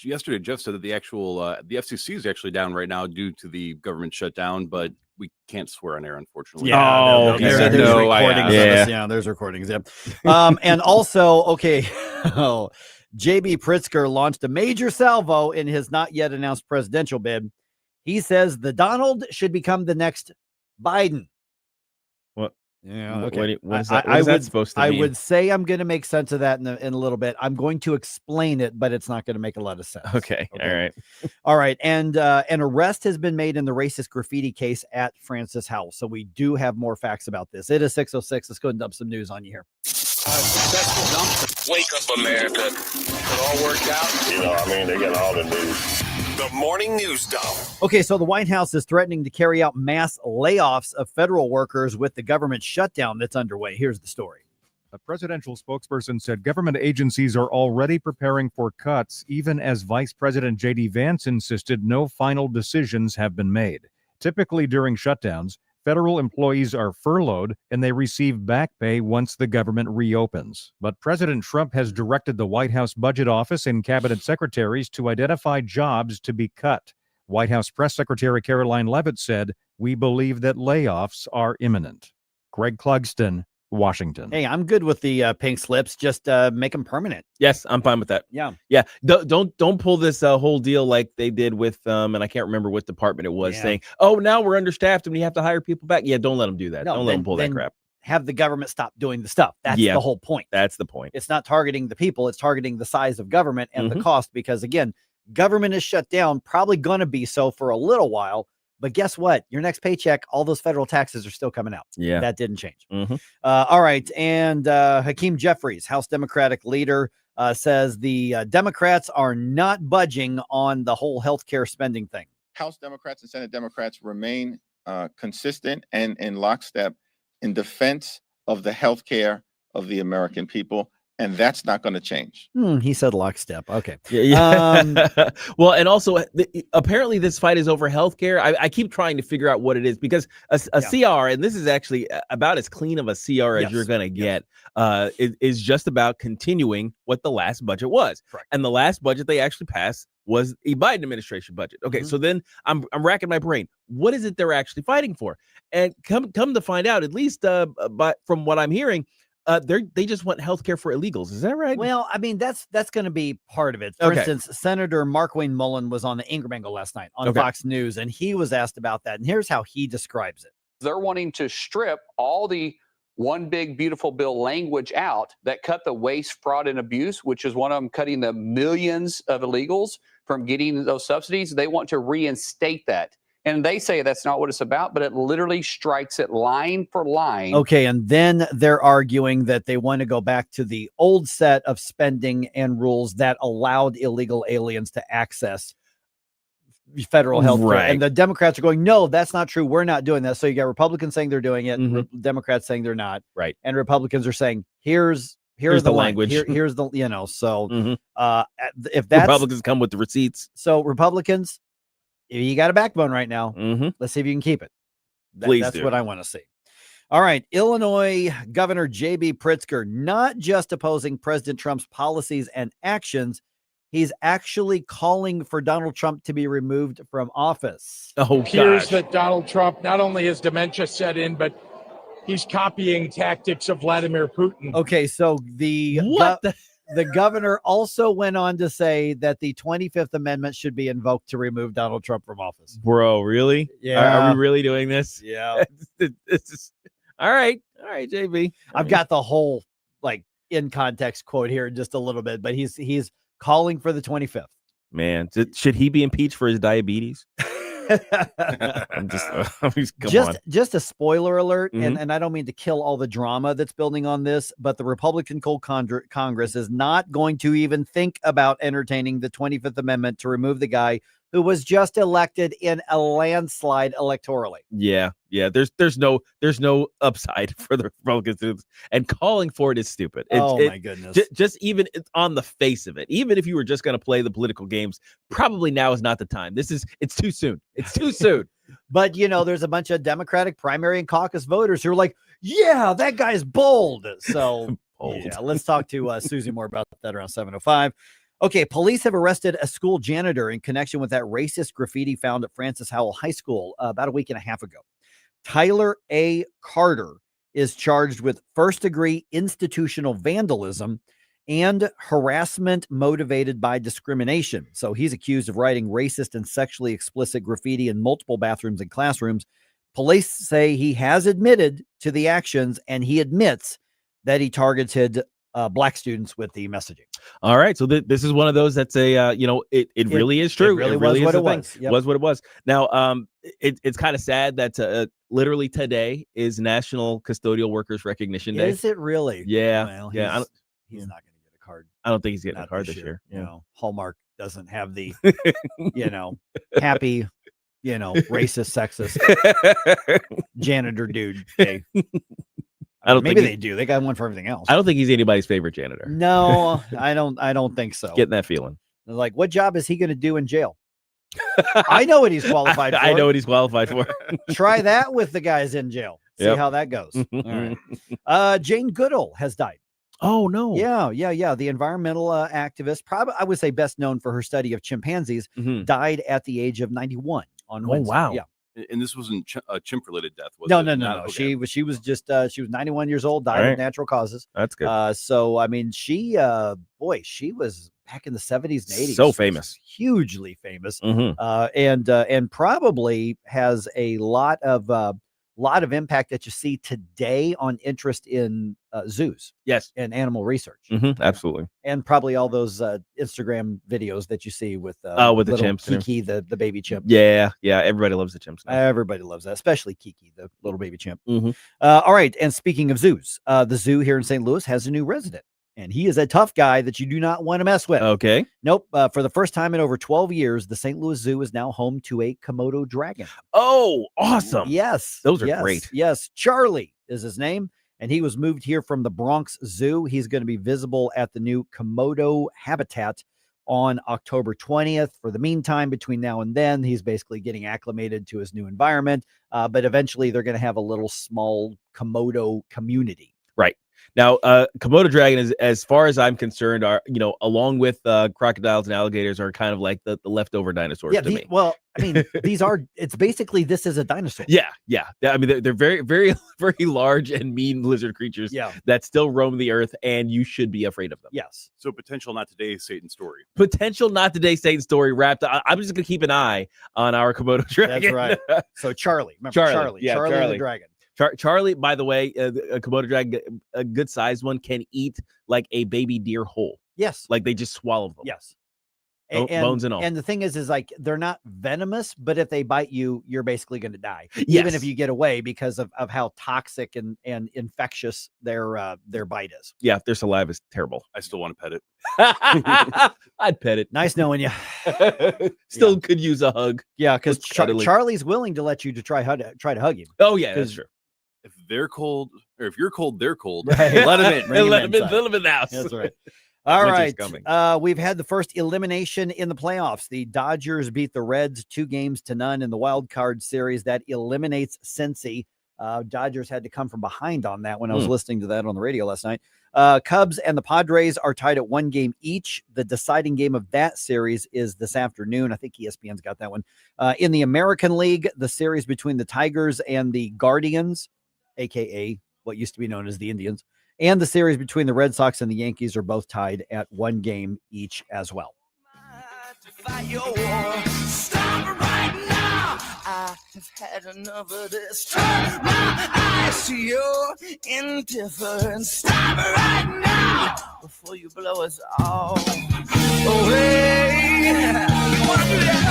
yesterday, Jeff said that the FCC is actually down right now due to the government shutdown, but we can't swear on air, unfortunately. Yeah, there's recordings. Yeah, there's recordings. Yeah. And also, okay, JB Pritzker launched a major salvo in his not yet announced presidential bid. He says the Donald should become the next Biden. What? Yeah. Okay. What is that supposed to mean? I would say I'm going to make sense of that in a little bit. I'm going to explain it, but it's not going to make a lot of sense. Okay. All right. All right. And an arrest has been made in the racist graffiti case at Francis House. So we do have more facts about this. It is 6:06. Let's go and dump some news on you here. Wake up, America. It all worked out. They got all the news. The morning news dump. Okay, so the White House is threatening to carry out mass layoffs of federal workers with the government shutdown that's underway. Here's the story. A presidential spokesperson said government agencies are already preparing for cuts, even as Vice President J.D. Vance insisted no final decisions have been made. Typically during shutdowns, federal employees are furloughed and they receive back pay once the government reopens. But President Trump has directed the White House Budget Office and cabinet secretaries to identify jobs to be cut. White House Press Secretary Caroline Leavitt said, "We believe that layoffs are imminent." Greg Clugston, Washington. Hey, I'm good with the pink slips. Just make them permanent. Yes, I'm fine with that. Yeah. Yeah. Don't pull this whole deal like they did with and I can't remember what department it was saying, oh, now we're understaffed and we have to hire people back. Yeah, don't let them do that. No, don't let them pull that crap. Have the government stop doing the stuff. That's the whole point. That's the point. It's not targeting the people. It's targeting the size of government and the cost, because again, government is shut down, probably going to be so for a little while. But guess what? Your next paycheck, all those federal taxes are still coming out. Yeah. That didn't change. All right. And Hakeem Jeffries, House Democratic leader, says the Democrats are not budging on the whole healthcare spending thing. House Democrats and Senate Democrats remain consistent and in lockstep in defense of the healthcare of the American people And that's not going to change. He said lockstep. Okay. Yeah. Well, and also apparently this fight is over healthcare. I keep trying to figure out what it is because a CR, and this is actually about as clean of a CR as you're going to get, is just about continuing what the last budget was. Correct. And the last budget they actually passed was a Biden administration budget. Okay, so then I'm racking my brain. What is it they're actually fighting for? And come to find out, at least but from what I'm hearing, they just want healthcare for illegals. Is that right? Well, I mean, that's going to be part of it. For instance, Senator Mark Wayne Mullen was on the Ingram Angle last night on Fox News, and he was asked about that. And here's how he describes it. They're wanting to strip all the one big beautiful bill language out that cut the waste, fraud, and abuse, which is one of them cutting the millions of illegals from getting those subsidies. They want to reinstate that. And they say that's not what it's about, but it literally strikes it line for line. Okay, and then they're arguing that they want to go back to the old set of spending and rules that allowed illegal aliens to access federal health care. Right. And the Democrats are going, no, that's not true. We're not doing that. So you got Republicans saying they're doing it, Democrats saying they're not. Right. And Republicans are saying, here's the language. Here's the, so if that's Republicans come with the receipts. So Republicans, you got a backbone right now. Let's see if you can keep it. Please that's do. what I want to see. All right. Illinois Governor J.B. Pritzker, not just opposing President Trump's policies and actions, he's actually calling for Donald Trump to be removed from office. Oh, it appears that Donald Trump, not only has dementia set in, but he's copying tactics of Vladimir Putin. Okay. So the governor also went on to say that the 25th Amendment should be invoked to remove Donald Trump from office. Bro, really? Yeah. Are we really doing this? Yeah. All right, JB. I've got the whole in context quote here in just a little bit, but he's calling for the 25th. Man, should he be impeached for his diabetes? I'm just a spoiler alert, and I don't mean to kill all the drama that's building on this, but the Republican Congress is not going to even think about entertaining the 25th Amendment to remove the guy who was just elected in a landslide electorally. Yeah. There's no upside for the Republicans, and calling for it is stupid. My goodness! Just even on the face of it, even if you were just going to play the political games, probably now is not the time. It's too soon. It's too soon. But there's a bunch of Democratic primary and caucus voters who are like, "Yeah, that guy's bold." So yeah, let's talk to Susie more about that around 7:05. Okay, police have arrested a school janitor in connection with that racist graffiti found at Francis Howell High School about a week and a half ago. Tyler A. Carter is charged with first-degree institutional vandalism and harassment motivated by discrimination. So he's accused of writing racist and sexually explicit graffiti in multiple bathrooms and classrooms. Police say he has admitted to the actions, and he admits that he targeted Black students with the messaging. All right, so this is one of those that's a it really is true. It really was what it was. Yep. Was what it was. Now it's kind of sad that literally today is National Custodial Workers Recognition Day. Is it really? Yeah. Well, he's not going to get a card. I don't think he's getting a card this year. Hallmark doesn't have the happy racist, sexist janitor dude day. I don't Maybe think they do. They got one for everything else. I don't think he's anybody's favorite janitor. No, I don't think so. Getting that feeling. Like, what job is he going to do in jail? I know what he's qualified for. I know what he's qualified for. Try that with the guys in jail. See how that goes. All right. Jane Goodall has died. Oh, no. Yeah. The environmental activist, probably I would say best known for her study of chimpanzees, died at the age of 91 on Wednesday. Wow. Yeah. And this wasn't a chimp-related death, was No. it? Okay. She was just she was 91 years old, died of natural causes. That's good. So I mean, she was back in the 70s and 80s. So famous. Hugely famous. And probably has a lot of impact that you see today on interest in zoos. Yes. And animal research. Absolutely. And probably all those Instagram videos that you see with the chimps, Kiki, the baby chimp. Yeah. Everybody loves the chimps now. Everybody loves that, especially Kiki, the little baby chimp. All right. And speaking of zoos, the zoo here in St. Louis has a new resident. And he is a tough guy that you do not want to mess with. Okay. Nope. For the first time in over 12 years, the St. Louis Zoo is now home to a Komodo dragon. Oh, awesome. Yes. Those are great. Yes. Charlie is his name. and he was moved here from the Bronx Zoo. He's going to be visible at the new Komodo habitat on October 20th. For the meantime, between now and then, he's basically getting acclimated to his new environment. But eventually they're going to have a little small Komodo community. Right. Now, Komodo dragon is, as far as I'm concerned, are, along with crocodiles and alligators, are kind of like the leftover dinosaurs to me. Well, I mean, it's basically, this is a dinosaur. Yeah. I mean, they're very, very, very large and mean lizard creatures that still roam the earth, and you should be afraid of them. Yes. So potential not today Satan story. Potential not today Satan story wrapped up. I'm just going to keep an eye on our Komodo dragon. That's right. So Charlie, remember Charlie the dragon. Charlie, by the way, a Komodo dragon, a good sized one, can eat like a baby deer whole. Yes. Like they just swallow them. Yes. Bones and all. And the thing is like, they're not venomous, but if they bite you, you're basically going to die. Even if you get away, because of how toxic and infectious their bite is. Yeah, their saliva is terrible. I still want to pet it. I'd pet it. Nice knowing you. Still could use a hug. Yeah, because Charlie's willing to let you to try to hug him. Oh yeah, that's true. If they're cold, or if you're cold, they're cold. Right. Let them in. Let them in the house. That's right. All right. We've had the first elimination in the playoffs. The Dodgers beat the Reds 2-0 in the wild card series. That eliminates Cincy. Dodgers had to come from behind on that when I was listening to that on the radio last night. Cubs and the Padres are tied at 1 game each. The deciding game of that series is this afternoon. I think ESPN's got that one. In the American League, the series between the Tigers and the Guardians, a.k.a. what used to be known as the Indians, and the series between the Red Sox and the Yankees are both tied at 1 game each as well. Stop right now. I have had enough of this. Turn my eyes to your indifference. Stop right now before you blow us all away. You want to do that?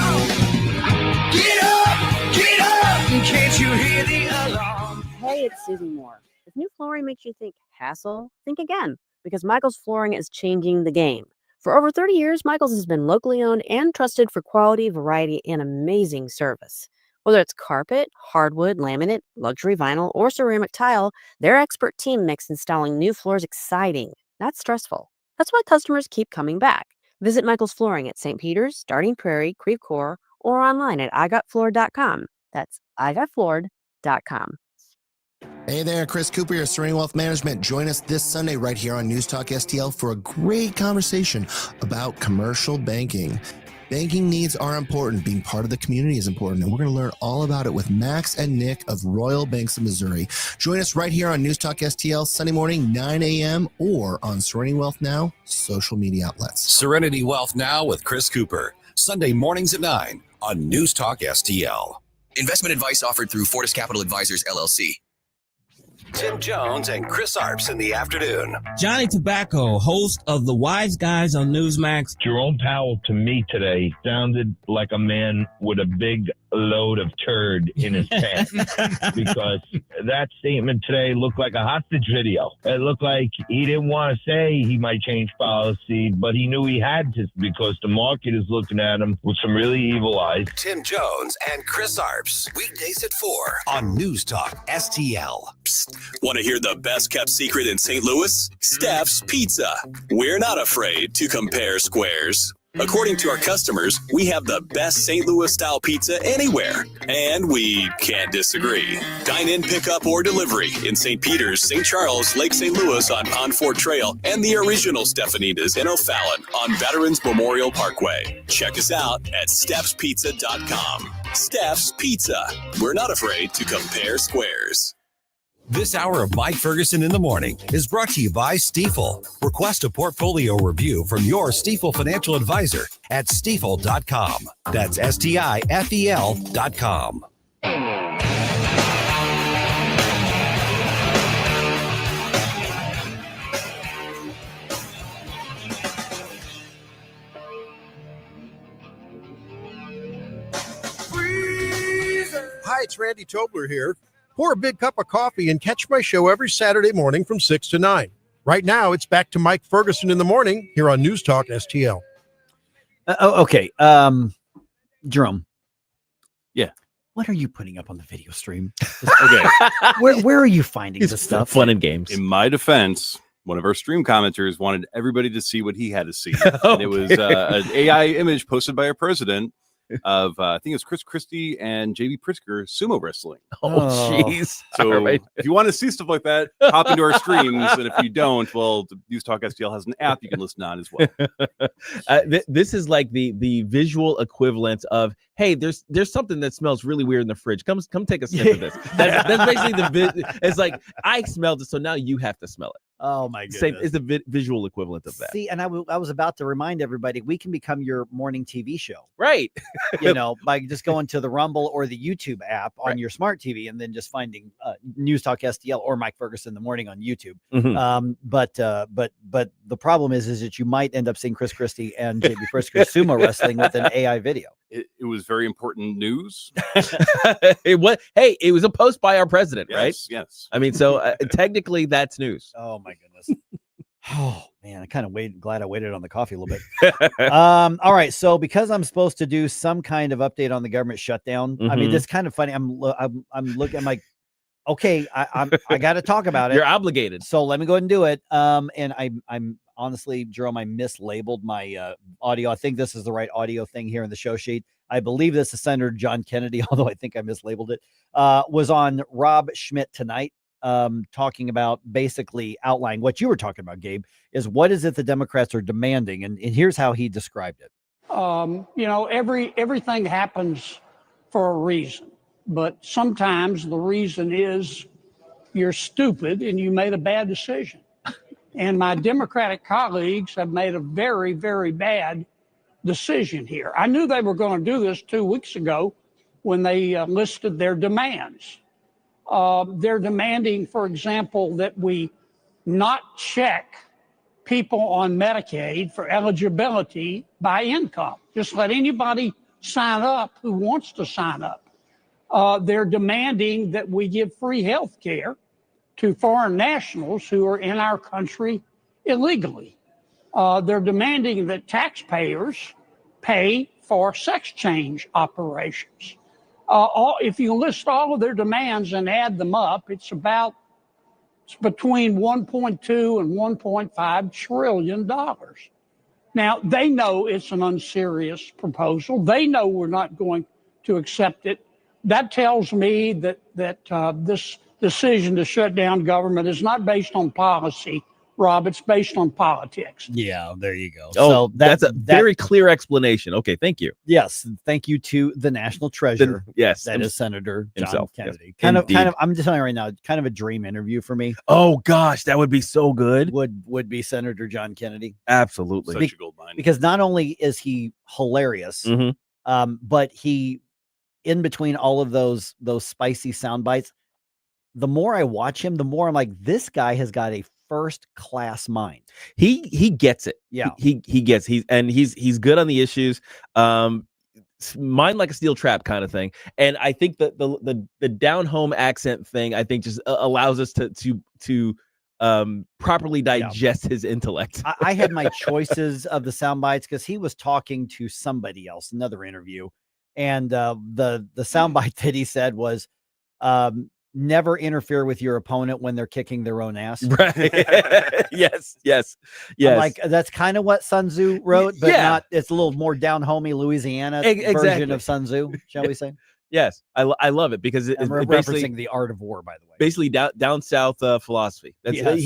Get up, can't you hear the alarm? Hey, it's Susie Moore. If new flooring makes you think hassle, think again, because Michael's Flooring is changing the game. For over 30 years, Michael's has been locally owned and trusted for quality, variety, and amazing service. Whether it's carpet, hardwood, laminate, luxury vinyl, or ceramic tile, their expert team makes installing new floors exciting, not stressful. That's why customers keep coming back. Visit Michael's Flooring at St. Peter's, Starting Prairie, Creve Coeur, or online at igotfloored.com. That's igotfloored.com. Hey there, Chris Cooper, your Serene Wealth Management. Join us this Sunday right here on News Talk STL for a great conversation about commercial banking. Banking needs are important. Being part of the community is important, and we're going to learn all about it with Max and Nick of Royal Banks of Missouri. Join us right here on News Talk STL Sunday morning, 9 a.m. or on Serenity Wealth Now social media outlets. Serenity Wealth Now with Chris Cooper, Sunday mornings at 9 on News Talk STL. Investment advice offered through Fortis Capital Advisors, LLC. Tim Jones and Chris Arps in the afternoon. Johnny Tobacco, host of The Wise Guys on Newsmax. Jerome Powell to me today sounded like a man with a big load of turd in his pants because that statement today looked like a hostage video. It looked like he didn't want to say he might change policy, but he knew he had to because the market is looking at him with some really evil eyes. Tim Jones and Chris Arps, weekdays at 4 on News Talk STL. Psst. Want to hear the best kept secret in St. Louis? Stef's Pizza. We're not afraid to compare squares. According to our customers, we have the best St. Louis style pizza anywhere, and we can't disagree. Dine in, pick up, or delivery in St. Peter's, St. Charles, Lake St. Louis on Pond Fort Trail, and the original Stefanitas in O'Fallon on Veterans Memorial Parkway. Check us out at stefspizza.com. Stef's Pizza. We're not afraid to compare squares. This hour of Mike Ferguson in the Morning is brought to you by Stifel. Request a portfolio review from your Stifel financial advisor at stifel.com. That's STIFEL.com. Hi, it's Randy Tobler here. Pour a big cup of coffee and catch my show every Saturday morning from 6 to 9. Right now, it's back to Mike Ferguson in the Morning here on News Talk STL. Okay. Jerome. Yeah. what are you putting up on the video stream? Okay. Where are you finding this stuff? Fun and games. In my defense, one of our stream commenters wanted everybody to see what he had to see. And it was an AI image posted by our president of, I think it's Chris Christie and JB Pritzker sumo wrestling. Oh, jeez. So Right. if you want to see stuff like that, hop into our streams. And if you don't, well, the News Talk STL has an app you can listen on as well. This is like the visual equivalent of, hey, there's something that smells really weird in the fridge. Come take a sniff of this. That's basically it's like, I smelled it, so now you have to smell it. Oh my goodness. Same is the visual equivalent of that. See, and I was about to remind everybody, we can become your morning TV show. Right. By just going to the Rumble or the YouTube app on your smart TV and then just finding News Talk STL or Mike Ferguson in the morning on YouTube. Mhm. But the problem is that you might end up seeing Chris Christie and JB Pritzker sumo wrestling with an AI video. It was very important news. It was a post by our president, right? Yes. I mean, so technically that's news. Oh my goodness. Oh man, I kind of glad I waited on the coffee a little bit. All right, so because I'm supposed to do some kind of update on the government shutdown, I mean, Mhm. this kind of funny. I'm looking. I'm like, okay, I got to talk about it. You're obligated. So let me go ahead and do it. And I'm honestly, Jerome, I mislabeled my audio. I think this is the right audio thing here in the show sheet. I believe this is Senator John Kennedy, although I think I mislabeled it. Was on Rob Schmidt tonight, talking about basically outlining what you were talking about, Gabe, is what is it the Democrats are demanding, and here's how he described it. Everything happens for a reason, but sometimes the reason is you're stupid and you made a bad decision. And my Democratic colleagues have made a very, very bad decision here. I knew they were going to do this 2 weeks ago when they listed their demands. They're demanding, for example, that we not check people on Medicaid for eligibility by income. Just let anybody sign up who wants to sign up. They're demanding that we give free health care to foreign nationals who are in our country illegally. They're demanding that taxpayers pay for sex change operations. If you list all of their demands and add them up, it's between 1.2 and 1.5 trillion dollars. Now, they know it's an unserious proposal. They know we're not going to accept it. That tells me that this decision to shut down government is not based on policy, Rob. It's based on politics. Yeah, there you go. Oh, So that's a very clear explanation. Okay, thank you. Yes, thank you to the national treasure. Yes, that is Senator John himself, yes. Kennedy. Kind of. Indeed. I'm just telling you right now, kind of a dream interview for me. Oh gosh, that would be so good. Would be Senator John Kennedy. Absolutely. Such a gold mine. Because not only is he hilarious, but he, in between all of those spicy sound bites, the more I watch him, the more I'm like, this guy has got a first class mind. He gets it. Yeah. He gets he's good on the issues. Mind like a steel trap kind of thing. And I think that the down home accent thing, I think, just allows us to properly digest his intellect. I had my choices of the sound bites because he was talking to somebody else, another interview, and the sound bite that he said was, never interfere with your opponent when they're kicking their own ass. Right. yes. I'm like, that's kind of what Sun Tzu wrote, but not, it's a little more down homey Louisiana version of Sun Tzu, shall we say? Yes. I love it because it's we're basically referencing The Art of War, by the way. Basically down south philosophy. That's Yes.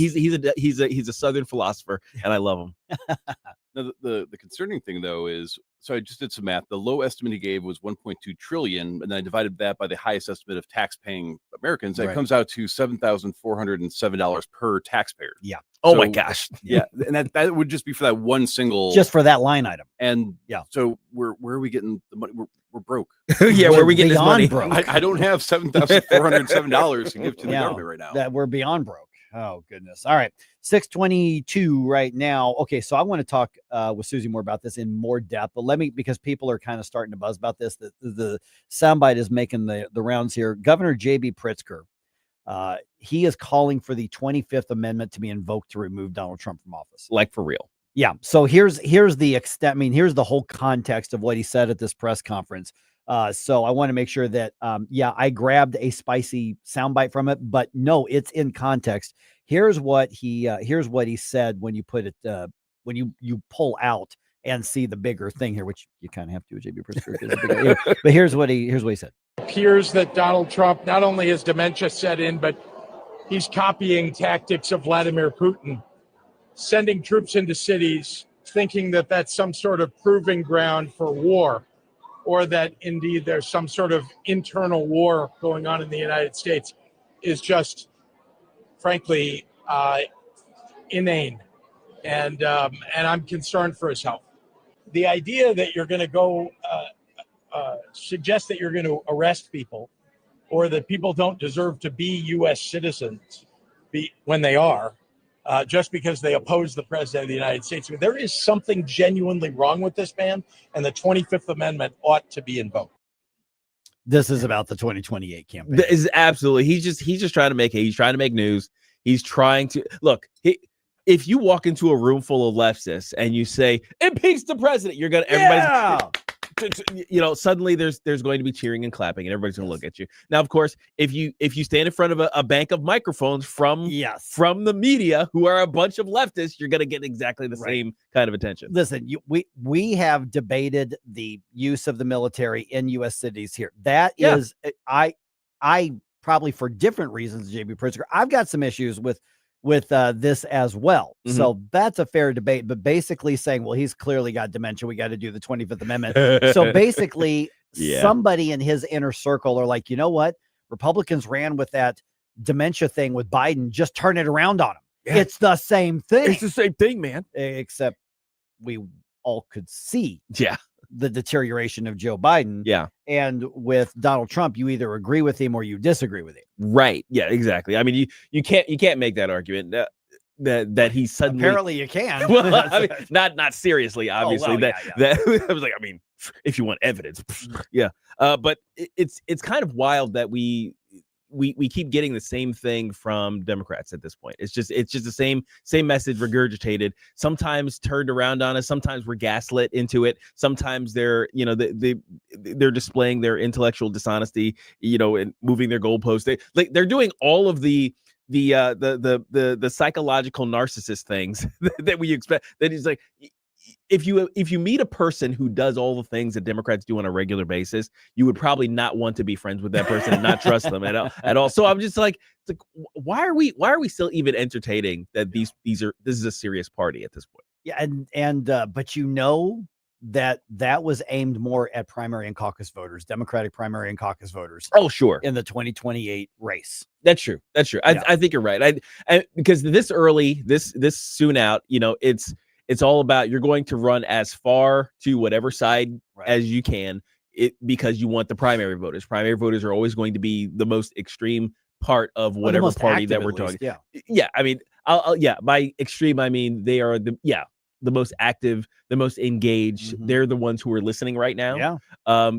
he's a southern philosopher, and I love him. Now, the concerning thing, though, is, so I just did some math. The low estimate he gave was 1.2 trillion, and then I divided that by the highest estimate of tax-paying Americans. That Right. comes out to $7,407 per taxpayer. Yeah. Oh my gosh. Yeah, and that would just be for that one single, Just for that line item. And yeah, so where are we getting the money? We're broke. Yeah, where are we getting this money? Broke. I don't have $7,407 to give to the government right now. That we're beyond broke. Oh goodness. All right. 6:22 right now. Okay. So I want to talk with Susie more about this in more depth, but because people are kind of starting to buzz about this, the soundbite is making the rounds here. Governor JB Pritzker, he is calling for the 25th Amendment to be invoked to remove Donald Trump from office. Like for real. Yeah. So here's the extent. I mean, here's the whole context of what he said at this press conference. So I want to make sure that, I grabbed a spicy soundbite from it, but no, it's in context. Here's what he said when you put it, when you pull out and see the bigger thing here, which you kind of have to, JB Pritzker. But here's what he said. It appears that Donald Trump, not only has dementia set in, but he's copying tactics of Vladimir Putin, sending troops into cities, thinking that that's some sort of proving ground for war, or that indeed there's some sort of internal war going on in the United States, is just, frankly, inane. And I'm concerned for his health. The idea that you're going to go suggest that you're going to arrest people, or that people don't deserve to be U.S. citizens when they are, just because they oppose the president of the United States. I mean, there is something genuinely wrong with this man, and the 25th Amendment ought to be invoked. This is about the 2028 campaign. This is absolutely. He's just trying to make news. He's trying to look. If you walk into a room full of leftists and you say impeach the president, you're gonna suddenly there's going to be cheering and clapping, and everybody's going to look at you. Now, of course, if you stand in front of a bank of microphones from the media, who are a bunch of leftists, you're going to get exactly the same kind of attention. Listen, we have debated the use of the military in U.S. cities here. That is, I probably for different reasons, JB Pritzker, I've got some issues with this as well. Mm-hmm. So that's a fair debate, but basically saying, well, he's clearly got dementia, we got to do the 25th Amendment. So basically somebody in his inner circle are like, you know what? Republicans ran with that dementia thing with Biden, just turn it around on him. Yeah. It's the same thing. It's the same thing, man. Except we all could see the deterioration of Joe Biden. Yeah. And with Donald Trump, you either agree with him or you disagree with him. Right. Yeah, exactly. I mean, you can't make that argument that he's suddenly. Apparently you can. Well, I mean, not seriously, obviously. That I was like, I mean, if you want evidence, yeah. But it's kind of wild that we keep getting the same thing from Democrats at this point. It's just the same message regurgitated, sometimes turned around on us. Sometimes we're gaslit into it. Sometimes they're displaying their intellectual dishonesty, and moving their goalposts. They're doing all of the psychological narcissist things that we expect. That is like, if you meet a person who does all the things that Democrats do on a regular basis, you would probably not want to be friends with that person and not trust them at all. So I'm just like, why are we still even entertaining that this is a serious party at this point? Yeah, but that was aimed more at primary and caucus voters, Democratic primary and caucus voters. Oh, sure. In the 2028 race. That's true. I think you're right. Because this early, this soon out, it's all about, you're going to run as far to whatever side as you can, because you want the primary voters. Primary voters are always going to be the most extreme part of whatever party that we're talking. Yeah. I mean, by extreme, I mean they are the most active, the most engaged. Mm-hmm. They're the ones who are listening right now. Yeah.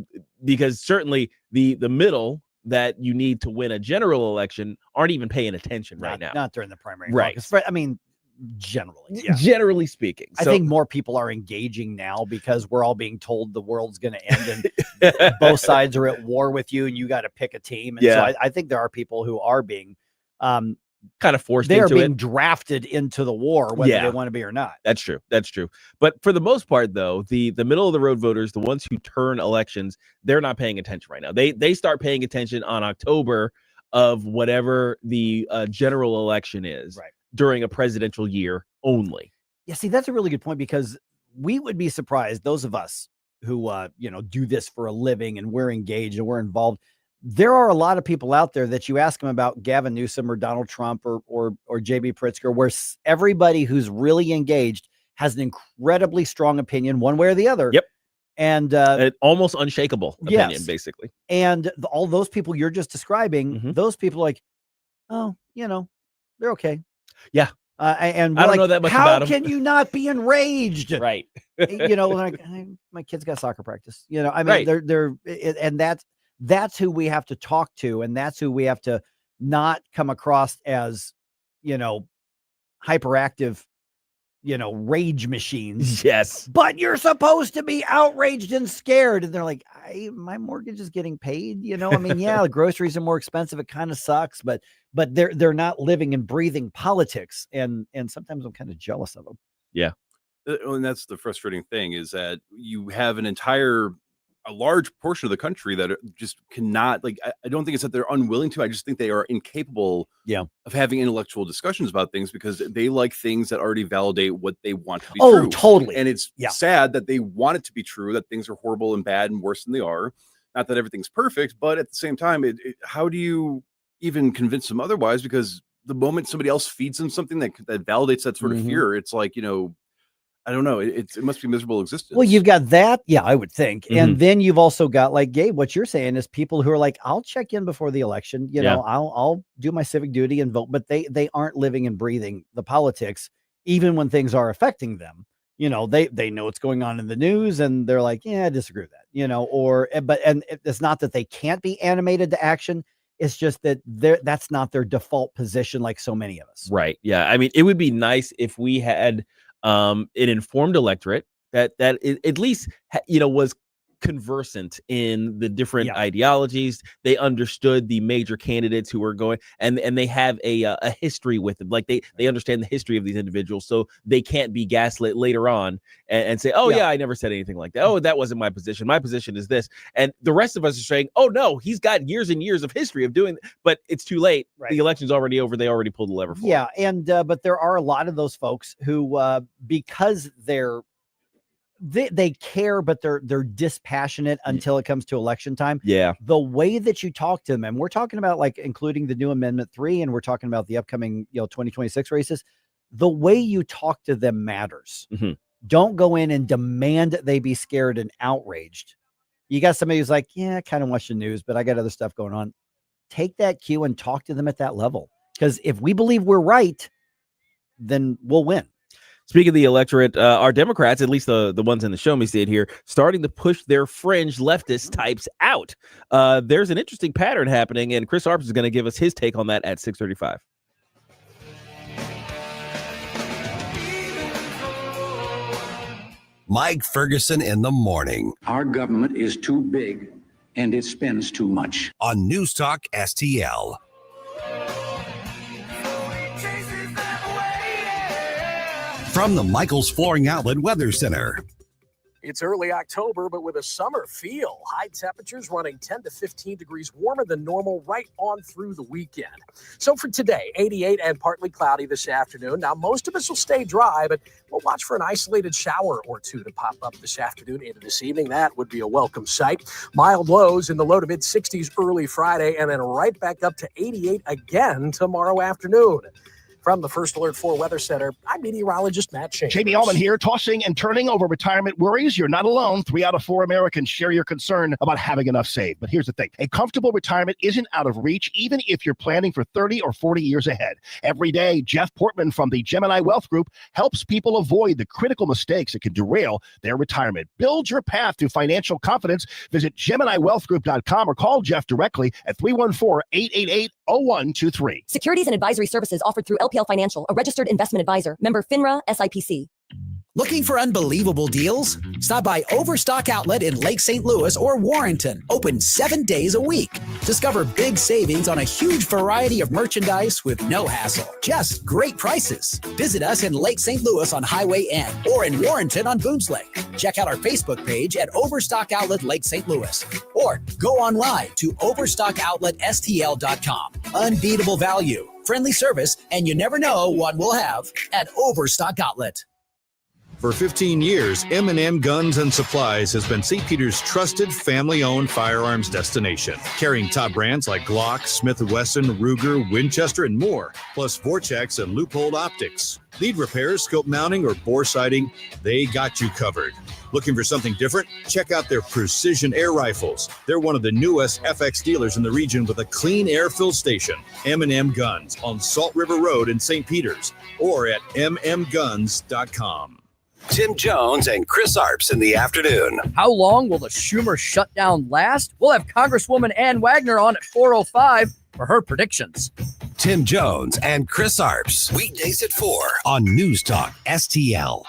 Because certainly the middle that you need to win a general election aren't even paying attention right now. Not during the primary. Right. Caucus. I mean, generally speaking, I think more people are engaging now because we're all being told the world's going to end and both sides are at war with you and you got to pick a team. And so I think there are people who are being kind of forced into it. They're being drafted into the war, whether they want to be or not. That's true. But for the most part, though, the middle of the road voters, the ones who turn elections, they're not paying attention right now. They start paying attention on October of whatever the general election is. Right. During a presidential year only. Yeah, see, that's a really good point, because we would be surprised, those of us who do this for a living and we're engaged and we're involved. There are a lot of people out there that you ask them about Gavin Newsom or Donald Trump or JB Pritzker, where everybody who's really engaged has an incredibly strong opinion one way or the other. Yep. And an almost unshakable opinion, basically. And all those people you're just describing, those people are like, oh, they're okay. Yeah. And I don't know that much about them. How can you not be enraged? Right. Like, my kid's got soccer practice. I mean, and that's who we have to talk to. And that's who we have to not come across as, hyperactive, rage machines. Yes. But you're supposed to be outraged and scared. And they're like, my mortgage is getting paid. I mean, yeah, the groceries are more expensive. It kind of sucks, but they're not living and breathing politics. And sometimes I'm kind of jealous of them. Yeah. And that's the frustrating thing, is that you have a large portion of the country that just cannot, I don't think it's that they're unwilling to. I just think they are incapable of having intellectual discussions about things, because they like things that already validate what they want to be true. Oh, totally. And it's sad that they want it to be true, that things are horrible and bad and worse than they are. Not that everything's perfect, but at the same time, how do you even convince them otherwise? Because the moment somebody else feeds them something that validates that sort of fear, it's like, I don't know. It must be miserable existence. Well, you've got that. Yeah, I would think. And then you've also got, like, Gabe, what you're saying is people who are like, I'll check in before the election. I'll do my civic duty and vote, but they aren't living and breathing the politics, even when things are affecting them. They know what's going on in the news, and they're like, yeah, I disagree with that, and it's not that they can't be animated to action. It's just that that's not their default position, like so many of us. Right. Yeah. I mean, it would be nice if we had an informed electorate that at least was conversant in the different ideologies. They understood the major candidates who were going, and they have a history with them. Like they understand the history of these individuals, so they can't be gaslit later on and say, oh yeah, I never said anything like that. Oh, that wasn't my position. My position is this. And the rest of us are saying, oh no, he's got years and years of history of doing, but it's too late. Right. The election's already over. They already pulled the lever for it. And but there are a lot of those folks who because they care, but they're dispassionate until it comes to election time. Yeah. The way that you talk to them, and we're talking about like including the new Amendment 3, and we're talking about the upcoming 2026 races, the way you talk to them matters. Don't go in and demand that they be scared and outraged. You got somebody who's like, yeah, I kind of watch the news, but I got other stuff going on. Take that cue and talk to them at that level. Because if we believe we're right, then we'll win. Speaking of the electorate, our Democrats, at least the ones in the show me state here, starting to push their fringe leftist types out. There's an interesting pattern happening, and Chris Arps is going to give us his take on that at 6:35. Mike Ferguson in the morning. Our government is too big and it spends too much. On News Talk STL. From the Michaels Flooring Outlet Weather Center. It's early October, but with a summer feel. High temperatures running 10 to 15 degrees warmer than normal right on through the weekend. So for today, 88 and partly cloudy this afternoon. Now, most of us will stay dry, but we'll watch for an isolated shower or two to pop up this afternoon into this evening. That would be a welcome sight. Mild lows in the low to mid 60s early Friday, and then right back up to 88 again tomorrow afternoon. From the First Alert 4 Weather Center, I'm meteorologist Matt Chambers. Jamie Allman here, tossing and turning over retirement worries. You're not alone. 3 out of 4 Americans share your concern about having enough saved. But here's the thing. A comfortable retirement isn't out of reach, even if you're planning for 30 or 40 years ahead. Every day, Jeff Portman from the Gemini Wealth Group helps people avoid the critical mistakes that can derail their retirement. Build your path to financial confidence. Visit GeminiWealthGroup.com or call Jeff directly at 314-888-0123. Securities and advisory services offered through LPL Financial, a registered investment advisor, member FINRA SIPC. Looking for unbelievable deals? Stop by Overstock Outlet in Lake St. Louis or Warrenton. Open 7 days a week. Discover big savings on a huge variety of merchandise with no hassle. Just great prices. Visit us in Lake St. Louis on Highway N or in Warrenton on Boones Lake. Check out our Facebook page at Overstock Outlet Lake St. Louis or go online to OverstockOutletSTL.com. Unbeatable value, friendly service, and you never know what we'll have at Overstock Outlet. For 15 years, M&M Guns and Supplies has been St. Peter's trusted family-owned firearms destination, carrying top brands like Glock, Smith & Wesson, Ruger, Winchester, and more, plus Vortex and Loophole Optics. Need repairs, scope mounting, or bore sighting? They got you covered. Looking for something different? Check out their precision air rifles. They're one of the newest FX dealers in the region with a clean air fill station. M&M Guns on Salt River Road in St. Peters or at mmguns.com. Tim Jones and Chris Arps in the afternoon. How long will the Schumer shutdown last? We'll have Congresswoman Ann Wagner on at 4:05 for her predictions. Tim Jones and Chris Arps. Weekdays at 4 on News Talk STL.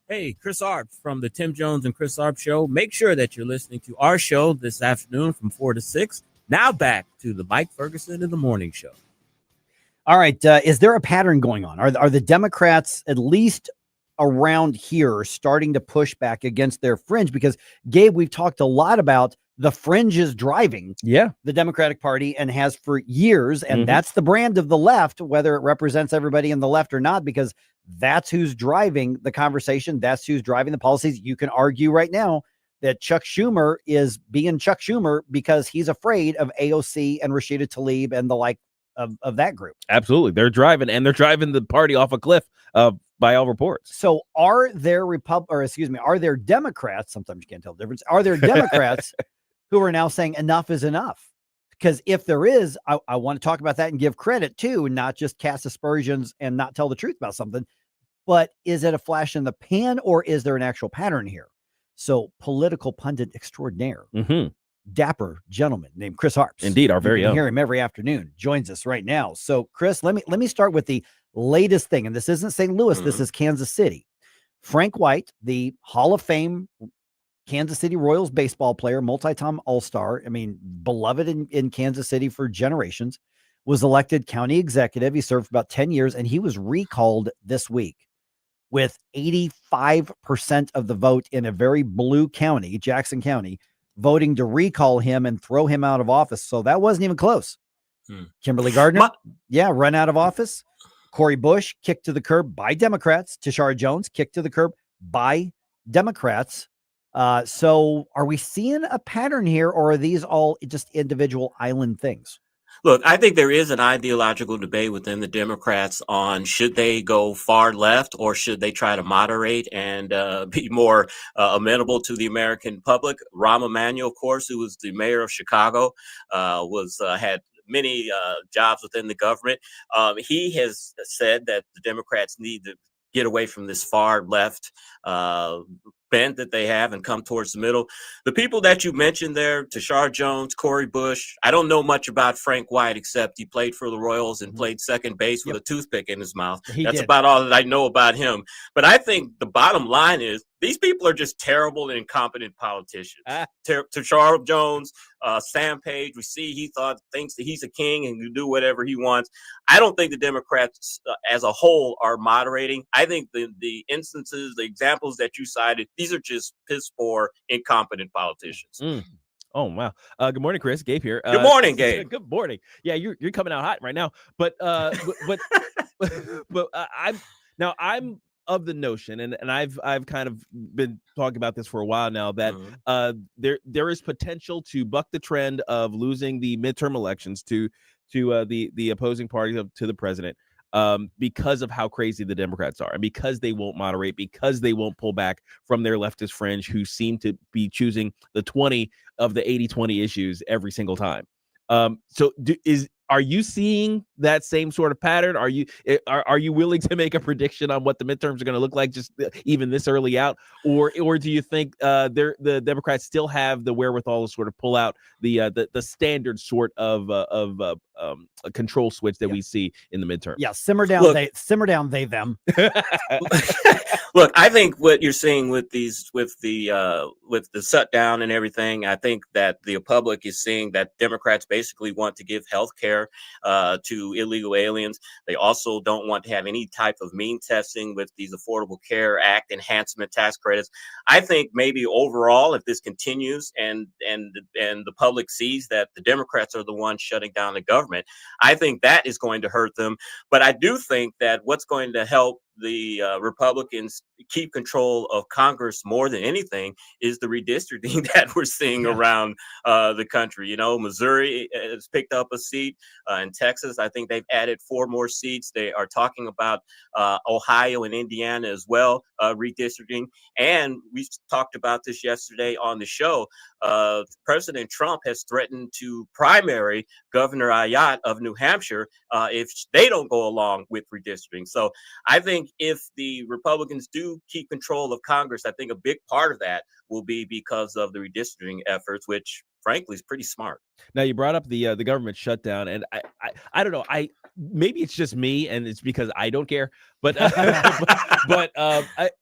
Hey, Chris Arps from the Tim Jones and Chris Arps Show. Make sure that you're listening to our show this afternoon from 4 to 6. Now back to the Mike Ferguson in the Morning Show. All right. Is there a pattern going on? Are the Democrats, at least around here, starting to push back against their fringe? Because, Gabe, we've talked a lot about the fringe is driving the Democratic Party and has for years. And that's the brand of the left, whether it represents everybody in the left or not, because that's who's driving the conversation. That's who's driving the policies. You can argue right now that Chuck Schumer is being Chuck Schumer because he's afraid of AOC and Rashida Tlaib and the like of that group. Absolutely. They're driving the party off a cliff by all reports. So are there are there Democrats, sometimes you can't tell the difference, are there Democrats who are now saying enough is enough? Because if there is, I want to talk about that and give credit too, and not just cast aspersions and not tell the truth about something. But is it a flash in the pan, or is there an actual pattern here? So political pundit extraordinaire, dapper gentleman named Chris Arps. Indeed, our very you can own. hear him every afternoon. Joins us right now. So Chris, let me start with the latest thing, and this isn't St. Louis. This is Kansas City. Frank White, the Hall of Fame Kansas City Royals baseball player, multi-time All-Star, beloved in Kansas City for generations, was elected county executive. He served for about 10 years, and he was recalled this week with 85% of the vote in a very blue county, Jackson County, voting to recall him and throw him out of office. So that wasn't even close. Kimberly Gardner, run out of office. Cori Bush, kicked to the curb by Democrats. Tashara Jones, kicked to the curb by Democrats. So are we seeing a pattern here, or are these all just individual island things? Look, I think there is an ideological debate within the Democrats on should they go far left or should they try to moderate and be more amenable to the American public. Rahm Emanuel, of course, who was the mayor of Chicago, had many jobs within the government. He has said that the Democrats need to get away from this far left bent that they have and come towards the middle. The people that you mentioned there, Tashara Jones, Cori Bush, I don't know much about Frank White except he played for the Royals and played second base with a toothpick in his mouth. That's about all that I know about him. But I think the bottom line is these people are just terrible and incompetent politicians. Tashara Jones, Sam Page, we see thinks that he's a king and can do whatever he wants. I don't think the Democrats as a whole are moderating. I think the instances, the examples that you cited, these are just piss poor, incompetent politicians. Oh, wow. Good morning, Chris. Gabe here. Good morning, Gabe. Good morning. Yeah, you're coming out hot right now. But I'm of the notion, and I've kind of been talking about this for a while now, that there is potential to buck the trend of losing the midterm elections to the opposing party to the president. Because of how crazy the Democrats are, and because they won't moderate, because they won't pull back from their leftist fringe, who seem to be choosing the 20 of the 80-20 issues every single time. Are you seeing that same sort of pattern? Are you willing to make a prediction on what the midterms are going to look like, just even this early out, or do you think the Democrats still have the wherewithal to sort of pull out the standard sort of a control switch that we see in the midterm? Yeah, simmer down. Look, simmer down. They them. Look, I think what you're seeing with the shutdown and everything, I think that the public is seeing that Democrats basically want to give health care to illegal aliens. They also don't want to have any type of mean testing with these Affordable Care Act enhancement tax credits. I think maybe overall, if this continues and the public sees that the Democrats are the ones shutting down the government, I think that is going to hurt them. But I do think that what's going to help the Republicans keep control of Congress more than anything is the redistricting that we're seeing around the country. You know, Missouri has picked up a seat. In Texas, I think they've added 4 more seats. They are talking about Ohio and Indiana as well, redistricting. And we talked about this yesterday on the show. President Trump has threatened to primary Governor Ayotte of New Hampshire if they don't go along with redistricting. So I think if the Republicans do keep control of Congress, I think a big part of that will be because of the redistricting efforts, which frankly is pretty smart. Now you brought up the government shutdown, and I don't know. Maybe it's just me, and it's because I don't care. But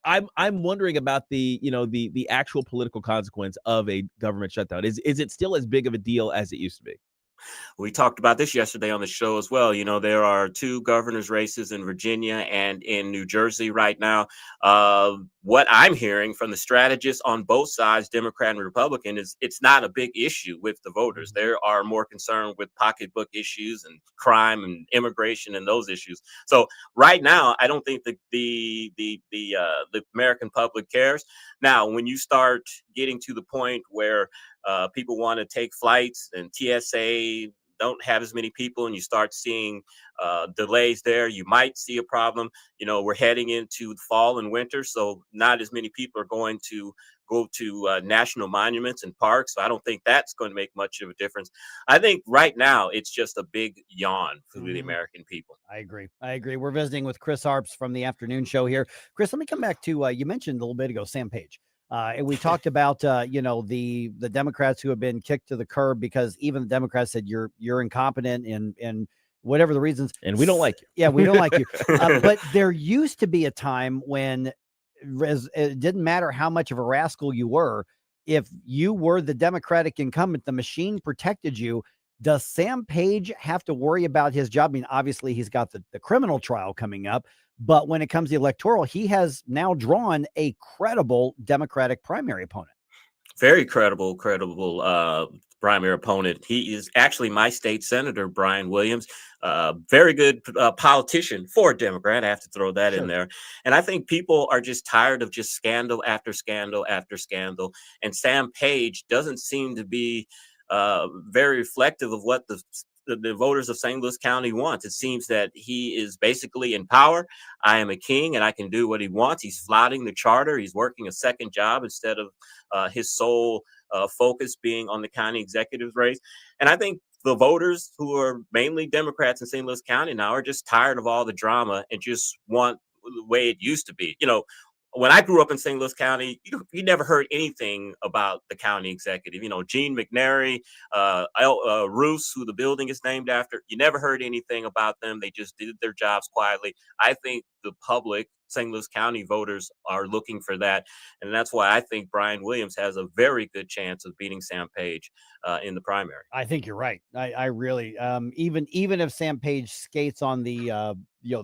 I'm wondering about the actual political consequence of a government shutdown. Is it still as big of a deal as it used to be? We talked about this yesterday on the show as well. You know, there are 2 governor's races in Virginia and in New Jersey right now. What I'm hearing from the strategists on both sides, Democrat and Republican, is it's not a big issue with the voters. They are more concerned with pocketbook issues and crime and immigration and those issues. So right now, I don't think the American public cares. Now, when you start getting to the point where people want to take flights and TSA don't have as many people and you start seeing delays there, you might see a problem. You know, we're heading into fall and winter, so not as many people are going to go to national monuments and parks. So I don't think that's going to make much of a difference. I think right now it's just a big yawn for the American people. I agree. We're visiting with Chris Arps from the afternoon show here. Chris, let me come back to, you mentioned a little bit ago, Sam Page. And we talked about, the Democrats who have been kicked to the curb because even the Democrats said you're incompetent and whatever the reasons. And we don't like you. Yeah, we don't like you. But there used to be a time when it didn't matter how much of a rascal you were. If you were the Democratic incumbent, the machine protected you. Does Sam Page have to worry about his job? I mean, obviously he's got the criminal trial coming up. But when it comes to electoral, he has now drawn a credible Democratic primary opponent. Very credible primary opponent. He is actually my state senator, Brian Williams. Very good politician for a Democrat. I have to throw that in there. And I think people are just tired of just scandal after scandal after scandal. And Sam Page doesn't seem to be very reflective of what the voters of St. Louis County wants. It seems that he is basically in power. I am a king and I can do what he wants. He's flouting the charter. He's working a second job instead of his sole focus being on the county executive race. And I think the voters who are mainly Democrats in St. Louis County now are just tired of all the drama and just want the way it used to be. You know, when I grew up in St. Louis County, you never heard anything about the county executive. You know, Gene McNary, Roos, who the building is named after, you never heard anything about them. They just did their jobs quietly. I think the public, St. Louis County voters, are looking for that. And that's why I think Brian Williams has a very good chance of beating Sam Page in the primary. I think you're right. I really, even if Sam Page skates on the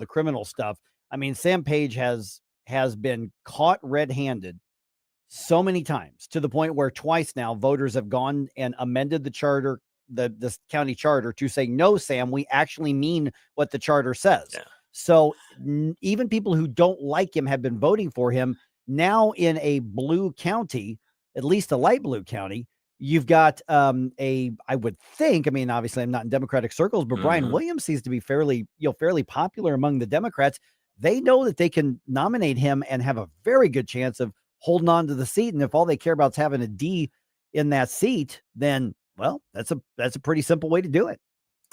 criminal stuff, I mean, Sam Page has been caught red-handed so many times to the point where twice now voters have gone and amended the charter, the county charter, to say, no, Sam, we actually mean what the charter says. Yeah. So even people who don't like him have been voting for him. Now in a blue county, at least a light blue county, you've got I would think, I mean, obviously I'm not in Democratic circles, but Brian Williams seems to be fairly popular among the Democrats. They know that they can nominate him and have a very good chance of holding on to the seat. And if all they care about is having a D in that seat, then, well, that's a pretty simple way to do it.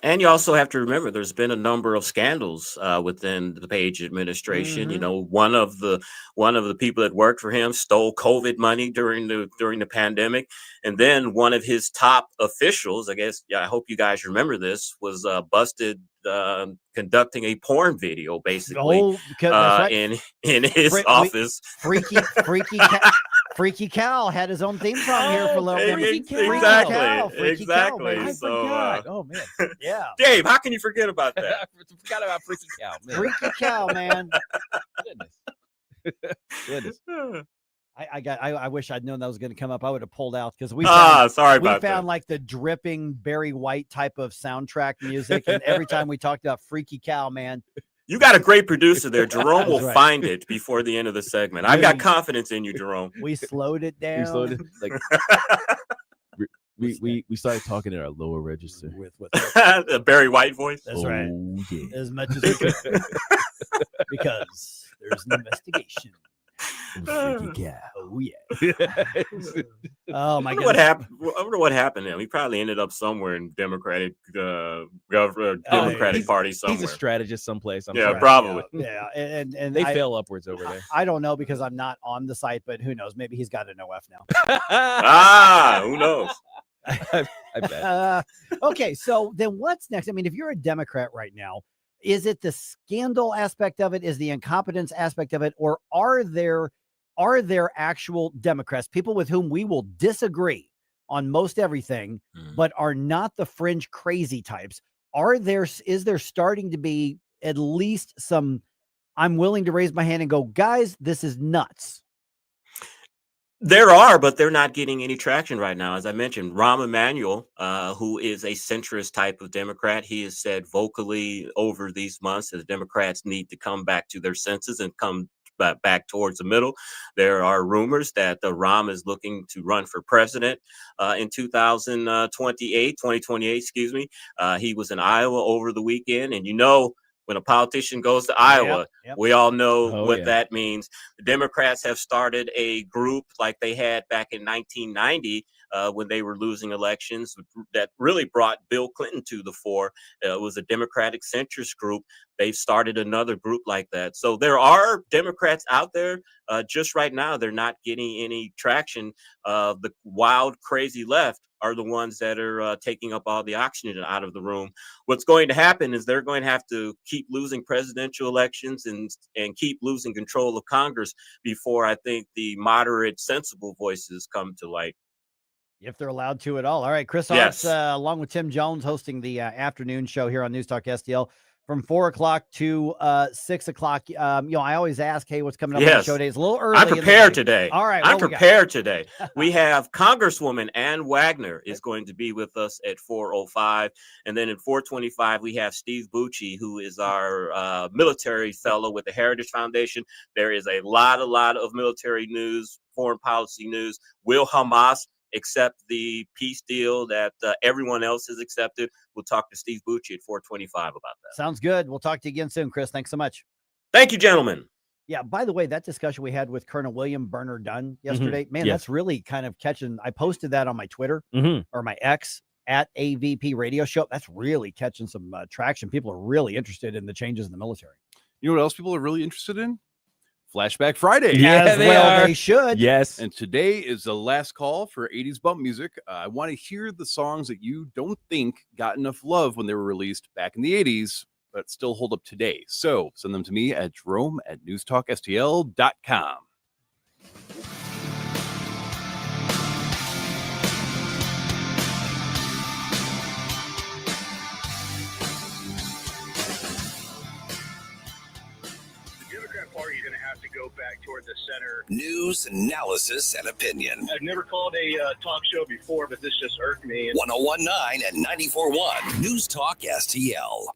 And you also have to remember there's been a number of scandals within the Page administration. You know, one of the people that worked for him stole COVID money during the pandemic, and then one of his top officials, I guess, I hope you guys remember this, was busted conducting a porn video, basically, right. in his office. Freaky Cal had his own theme song here for a little bit. Exactly. Oh man, yeah. Gabe, how can you forget about that? I forgot about Freaky Cal. Man. Freaky Cal, man. Goodness. I wish I'd known that was going to come up. I would have pulled out because we found like the dripping Barry White type of soundtrack music, and every time we talked about Freaky Cal, man, You got a great producer there. Jerome will right. find it before the end of the segment. I've got confidence in you, Jerome. We slowed it down. We slowed it like we started talking in our lower register with the Barry White voice. That's right. Yeah. As much as we could. Because there's an investigation. Oh yeah. Oh my I god. what happened? I wonder what happened to him. He probably ended up somewhere in Democratic Democratic Party somewhere. He's a strategist someplace. I'm Yeah, sure. probably. Yeah, and They I- fail upwards over there. I don't know because I'm not on the site, but who knows? Maybe he's got an OF now. Who knows? I bet. Okay, so then what's next? I mean, if you're a Democrat right now, is it the scandal aspect of it? Is the incompetence aspect of it? Or are there actual Democrats, people with whom we will disagree on most everything, but are not the fringe crazy types? Is there starting to be at least some, I'm willing to raise my hand and go, guys, this is nuts? There are, but they're not getting any traction right now. As I mentioned, Rahm Emanuel, who is a centrist type of Democrat, he has said vocally over these months that Democrats need to come back to their senses and come back towards the middle. There are rumors that Rahm is looking to run for president in 2028, excuse me. He was in Iowa over the weekend, and when a politician goes to Iowa, we all know what that means. The Democrats have started a group like they had back in 1990 when they were losing elections that really brought Bill Clinton to the fore. It was a Democratic centrist group. They've started another group like that. So there are Democrats out there. Just right now, they're not getting any traction. The wild, crazy left are the ones that are taking up all the oxygen out of the room. What's going to happen is they're going to have to keep losing presidential elections and keep losing control of Congress before I think the moderate, sensible voices come to light. If they're allowed to at all. All right, Chris Yes. Arps, along with Tim Jones, hosting the afternoon show here on News Talk STL from 4 o'clock to 6 o'clock. I always ask, hey, what's coming up on the show day? It's a little early. I'm prepared today. All right. I'm prepared today. We have Congresswoman Ann Wagner is going to be with us at 4:05. And then at 4:25, we have Steve Bucci, who is our military fellow with the Heritage Foundation. There is a lot of military news, foreign policy news. Will Hamas accept the peace deal that everyone else has accepted? We'll talk to Steve Bucci at 4:25 about that. Sounds good. We'll talk to you again soon, Chris. Thanks so much. Thank you, gentlemen. Yeah, by the way, that discussion we had with Colonel William Burner Dunn yesterday, man, Yes. that's really kind of catching. I posted that on my Twitter or my X at AVP Radio Show. That's really catching some traction. People are really interested in the changes in the military. You know what else people are really interested in? Flashback Friday. Yeah, they should. Yes. And today is the last call for 80s bump music. I want to hear the songs that you don't think got enough love when they were released back in the 80s, but still hold up today. So send them to me at Jerome at NewsTalkSTL.com. Party's going to have to go back toward the center. News, analysis, and opinion. I've never called a talk show before, but this just irked me. 1019 and 94.1 News Talk STL.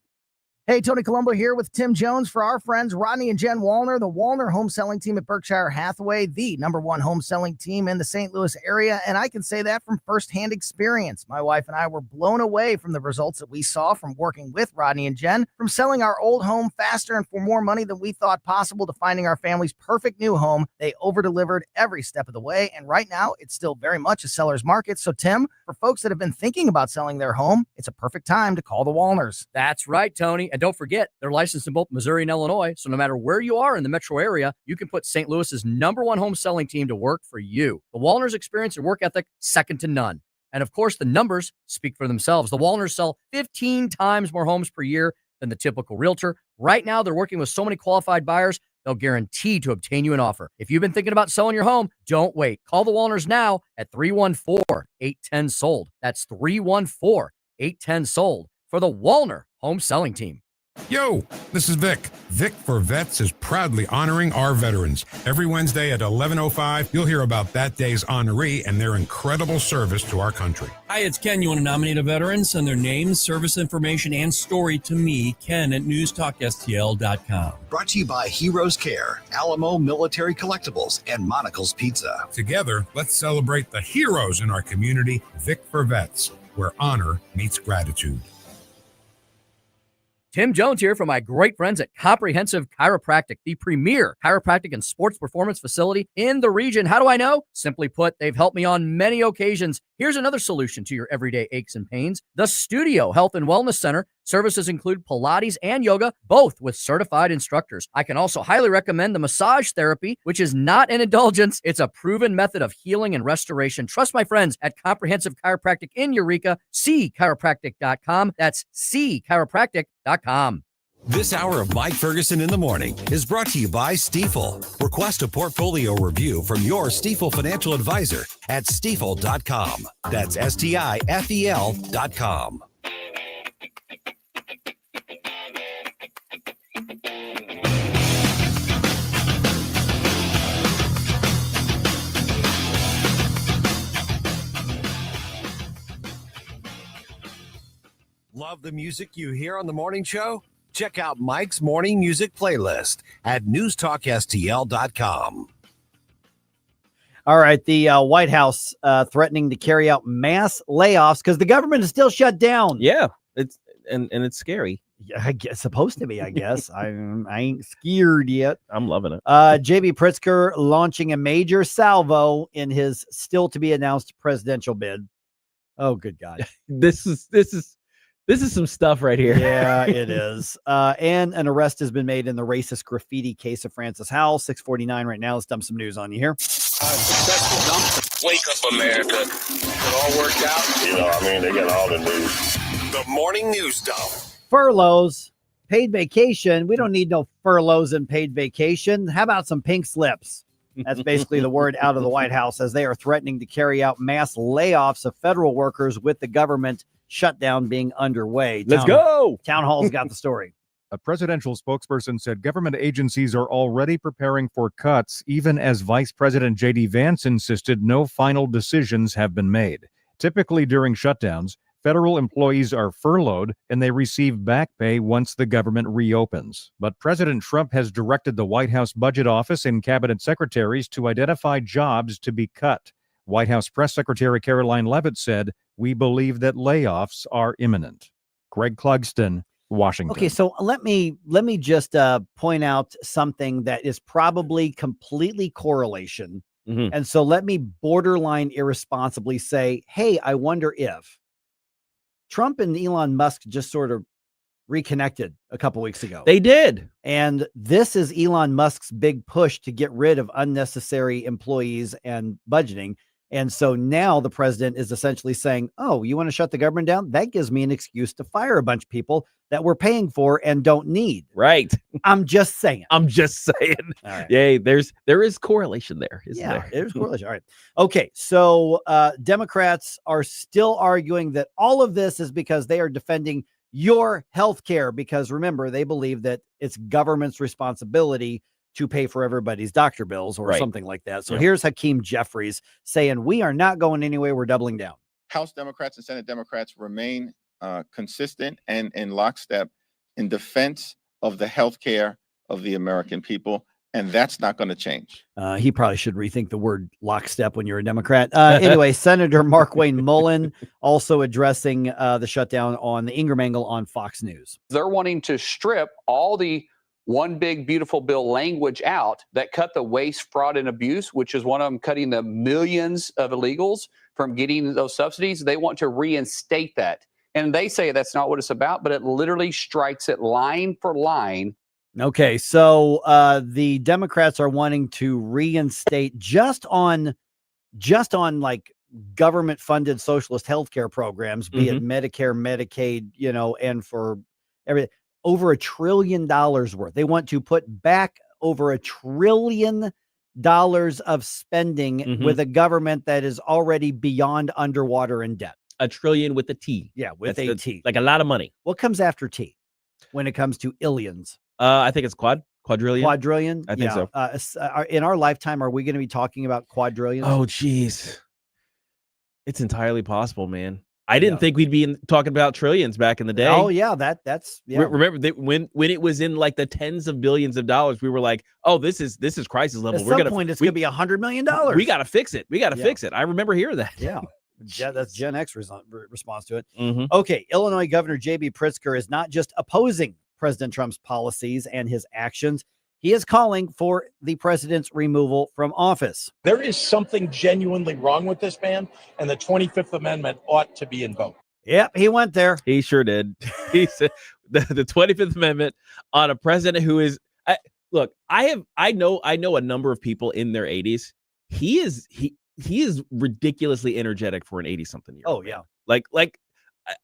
Hey, Tony Colombo here with Tim Jones for our friends Rodney and Jen Wallner, the Wallner home selling team at Berkshire Hathaway, the #1 home selling team in the St. Louis area. And I can say that from firsthand experience. My wife and I were blown away from the results that we saw from working with Rodney and Jen, from selling our old home faster and for more money than we thought possible to finding our family's perfect new home. They over-delivered every step of the way. And right now, it's still very much a seller's market. So, Tim, for folks that have been thinking about selling their home, it's a perfect time to call the Wallners. That's right, Tony. And don't forget, they're licensed in both Missouri and Illinois. So no matter where you are in the metro area, you can put St. Louis's #1 home selling team to work for you. The Wallners' experience and work ethic, second to none. And of course, the numbers speak for themselves. The Wallners sell 15 times more homes per year than the typical realtor. Right now, they're working with so many qualified buyers, they'll guarantee to obtain you an offer. If you've been thinking about selling your home, don't wait. Call the Wallners now at 314-810-SOLD. That's 314-810-SOLD for the Wallner home selling team. Yo, this is Vic. Vic for Vets is proudly honoring our veterans. Every Wednesday at 11:05, you'll hear about that day's honoree and their incredible service to our country. Hi, it's Ken. You want to nominate a veteran? Send their name, service information, and story to me, Ken, at NewsTalkSTL.com. Brought to you by Heroes Care, Alamo Military Collectibles, and Monocle's Pizza. Together, let's celebrate the heroes in our community. Vic for Vets, where honor meets gratitude. Tim Jones here from my great friends at Comprehensive Chiropractic, the premier chiropractic and sports performance facility in the region. How do I know? Simply put, they've helped me on many occasions. Here's another solution to your everyday aches and pains. The Studio Health and Wellness Center. Services include Pilates and yoga, both with certified instructors. I can also highly recommend the massage therapy, which is not an indulgence. It's a proven method of healing and restoration. Trust my friends at Comprehensive Chiropractic in Eureka, cchiropractic.com. That's cchiropractic.com. This hour of Mike Ferguson in the Morning is brought to you by Stifel. Request a portfolio review from your Stifel financial advisor at stifel.com. That's STIFEL.com. Love the music you hear on the morning show? Check out Mike's morning music playlist at NewsTalkSTL.com. All right, the White House threatening to carry out mass layoffs because the government is still shut down. Yeah, it's it's scary. Yeah, I guess supposed to be. I guess I ain't scared yet. I'm loving it. JB Pritzker launching a major salvo in his still to be announced presidential bid. Oh, good God! This is some stuff right here. Yeah, it is. And an arrest has been made in the racist graffiti case of Francis Howell. 6:49 right now. Let's dump some news on you here. Wake up, America. It all worked out. They got all the news. The morning news dump. Furloughs, paid vacation. We don't need no furloughs and paid vacation. How about some pink slips? That's basically the word out of the White House as they are threatening to carry out mass layoffs of federal workers with the government shutdown being underway. Let's go. Town Hall's got the story. A presidential spokesperson said government agencies are already preparing for cuts, even as Vice President J.D. Vance insisted no final decisions have been made. Typically during shutdowns, federal employees are furloughed and they receive back pay once the government reopens. But President Trump has directed the White House Budget Office and cabinet secretaries to identify jobs to be cut. White House Press Secretary Caroline Leavitt said, "We believe that layoffs are imminent." Greg Clugston, Washington. Okay, so let me just point out something that is probably completely correlation. And so let me borderline irresponsibly say, hey, I wonder if Trump and Elon Musk just sort of reconnected a couple weeks ago. They did. And this is Elon Musk's big push to get rid of unnecessary employees and budgeting. And so now the president is essentially saying, oh, you want to shut the government down? That gives me an excuse to fire a bunch of people that we're paying for and don't need. Right. I'm just saying. All right. Yay, there is correlation there, isn't there? There's correlation. All right. Okay. So Democrats are still arguing that all of this is because they are defending your health care, because remember, they believe that it's government's responsibility to pay for everybody's doctor bills or something like that. So here's Hakeem Jeffries saying, we are not going anywhere. We're doubling down. House Democrats and Senate Democrats remain consistent and in lockstep in defense of the health care of the American people. And that's not going to change. He probably should rethink the word lockstep when you're a Democrat. Anyway, Senator Mark Wayne Mullen also addressing the shutdown on the Ingram angle on Fox News. They're wanting to strip all the one big beautiful bill language out that cut the waste, fraud, and abuse, which is one of them cutting the millions of illegals from getting those subsidies. They want to reinstate that. And they say that's not what it's about, but it literally strikes it line for line. Okay, so the Democrats are wanting to reinstate just on like government funded socialist healthcare programs, be it Medicare, Medicaid, and for everything. Over $1 trillion worth. They want to put back over $1 trillion of spending with a government that is already beyond underwater in debt. $1 trillion with a T. Yeah, with a T. Like a lot of money. What comes after T? when it comes to illions? I think it's quadrillion. Quadrillion? I think so. In our lifetime, are we going to be talking about quadrillions? Oh, geez. It's entirely possible, man. I didn't think we'd be talking about trillions back in the day. Oh, yeah. That's Remember that when it was in like the tens of billions of dollars, we were like, oh, this is crisis level. At some point, it's going to be $100 million. We got to fix it. We got to fix it. I remember hearing that. Yeah. That's Gen X response to it. Mm-hmm. Okay. Illinois Governor J.B. Pritzker is not just opposing President Trump's policies and his actions. He is calling for the president's removal from office. There is something genuinely wrong with this man, and the 25th Amendment ought to be invoked. Yep, he went there. He sure did. He said the 25th Amendment on a president who is look, I know a number of people in their 80s. He is ridiculously energetic for an 80-something year. Oh, yeah. Like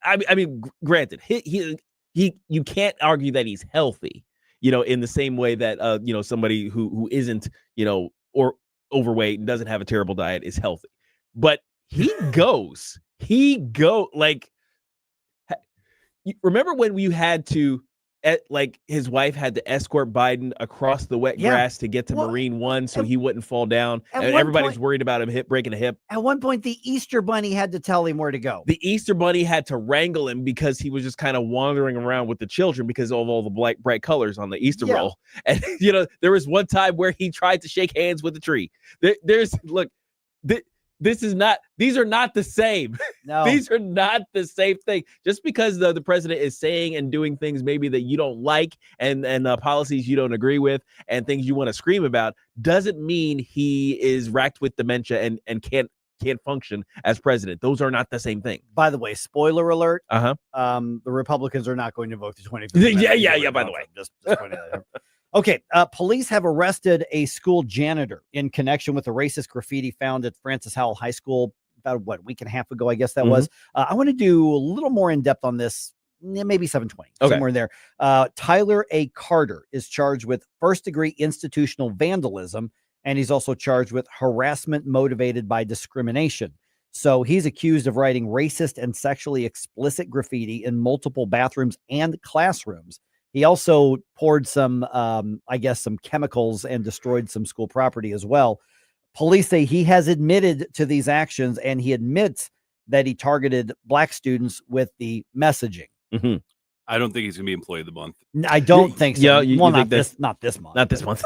I mean, granted, he you can't argue that he's healthy, in the same way that somebody who isn't, or overweight and doesn't have a terrible diet is healthy. But he like, remember when you had to his wife had to escort Biden across the wet grass to get to Marine One so he wouldn't fall down, and everybody's worried about him breaking a hip. At one point, the Easter Bunny had to tell him where to go. The Easter Bunny had to wrangle him because he was just kind of wandering around with the children because of all the bright colors on the Easter roll. And there was one time where he tried to shake hands with the tree. These are not the same. No. These are not the same thing. Just because the president is saying and doing things maybe that you don't like and policies you don't agree with and things you want to scream about doesn't mean he is racked with dementia and can't function as president. Those are not the same thing. By the way, spoiler alert. The Republicans are not going to vote the 25th. Yeah. By the way, just pointing that out. Okay, police have arrested a school janitor in connection with the racist graffiti found at Francis Howell High School about a week and a half ago, I guess that was. I want to do a little more in depth on this, maybe 7:20, somewhere in there. Tyler A. Carter is charged with first-degree institutional vandalism, and he's also charged with harassment motivated by discrimination. So he's accused of writing racist and sexually explicit graffiti in multiple bathrooms and classrooms. He also poured some chemicals and destroyed some school property as well. Police say he has admitted to these actions, and he admits that he targeted black students with the messaging. Mm-hmm. I don't think he's going to be employee of the month. I don't think so. Yeah, not this month. Not this month.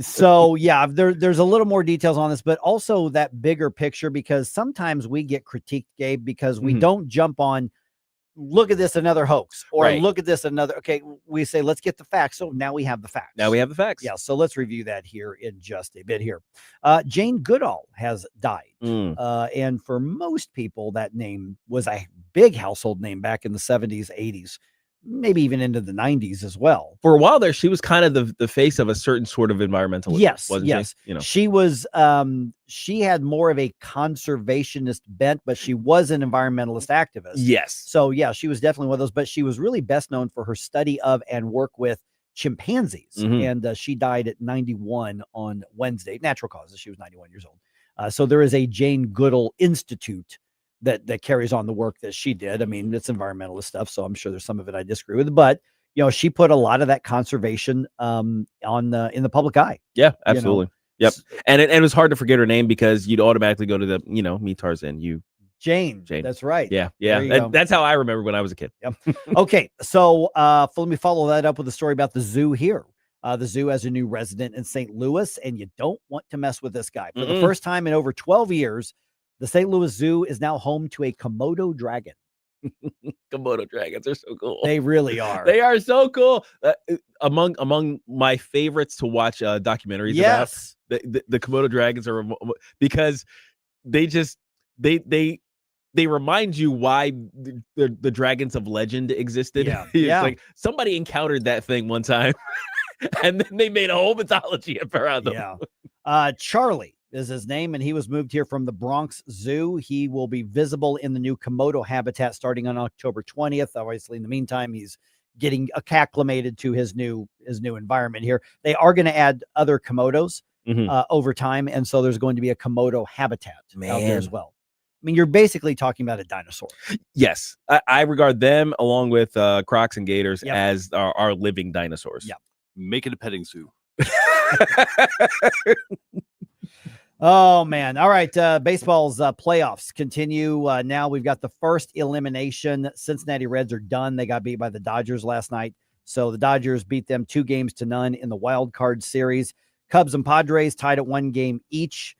So yeah, there's a little more details on this, but also that bigger picture, because sometimes we get critiqued, Gabe, because we don't jump on, look at this, another hoax, or look at this, another. Okay, we say, let's get the facts. So now we have the facts. Yeah. So let's review that here in just a bit here. Jane Goodall has died. And for most people, that name was a big household name back in the 70s, 80s, maybe even into the 90s as well. For a while there, she was kind of the face of a certain sort of environmentalism. Yes, wasn't she? She was. She had more of a conservationist bent, but she was an environmentalist activist. Yes. So yeah, she was definitely one of those. But she was really best known for her study of and work with chimpanzees. And she died at 91 on Wednesday. Natural causes. She was 91 years old. So there is a Jane Goodall Institute that carries on the work that she did. I mean, it's environmentalist stuff, so I'm sure there's some of it I disagree with, but she put a lot of that conservation in the public eye. Yeah, absolutely. Yep. And it was hard to forget her name because you'd automatically go to the, me Tarzan, Jane. That's right. Yeah. That's how I remember when I was a kid. Yep. Okay. So let me follow that up with a story about the zoo here. The zoo has a new resident in St. Louis, and you don't want to mess with this guy. For the first time in over 12 years, the St. Louis Zoo is now home to a Komodo dragon. Komodo dragons are so cool. They really are. They are so cool. Among my favorites to watch documentaries about, the Komodo dragons are, because they remind you why the dragons of legend existed. Yeah. Like somebody encountered that thing one time and then they made a whole mythology around them. Yeah. Charlie is his name, and he was moved here from the Bronx Zoo. He will be visible in the new Komodo habitat starting on October 20th. Obviously, in the meantime, he's getting acclimated to his new environment here. They are going to add other Komodos over time, and so there's going to be a Komodo habitat out there as well. mean, you're basically talking about a dinosaur. Yes, I regard them along with Crocs and Gators as our living dinosaurs. Yep. Make it a petting zoo. Oh, man. All right. Baseball's playoffs continue. Now we've got the first elimination. Cincinnati Reds are done. They got beat by the Dodgers last night. So the Dodgers beat them 2-0 in the wild card series. Cubs and Padres tied at 1 game each.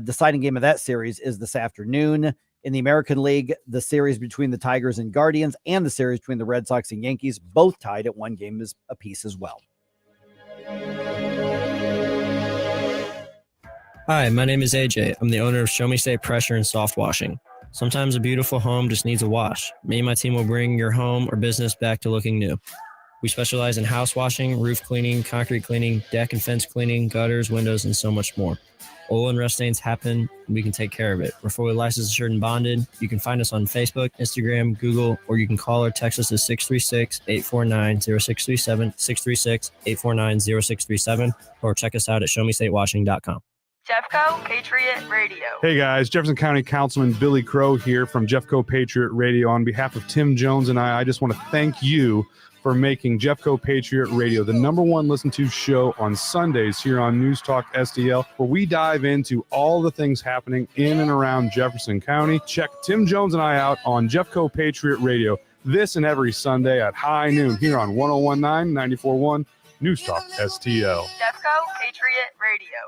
Deciding game of that series is this afternoon. In the American League, the series between the Tigers and Guardians and the series between the Red Sox and Yankees both tied at 1 game apiece as well. Hi, my name is AJ. I'm the owner of Show Me State Pressure and Soft Washing. Sometimes a beautiful home just needs a wash. Me and my team will bring your home or business back to looking new. We specialize in house washing, roof cleaning, concrete cleaning, deck and fence cleaning, gutters, windows, and so much more. Oil and rust stains happen, and we can take care of it. We're fully licensed, insured, and bonded. You can find us on Facebook, Instagram, Google, or you can call or text us at 636-849-0637, 636-849-0637, or check us out at showmestatewashing.com. Jeffco Patriot Radio. Hey guys, Jefferson County Councilman Billy Crow here from Jeffco Patriot Radio. On behalf of Tim Jones and I just want to thank you for making Jeffco Patriot Radio the #1 listened to show on Sundays here on News Talk STL, where we dive into all the things happening in and around Jefferson County. Check Tim Jones and I out on Jeffco Patriot Radio this and every Sunday at high noon here on 1019, 94.1 News Talk STL. Jeffco Patriot Radio.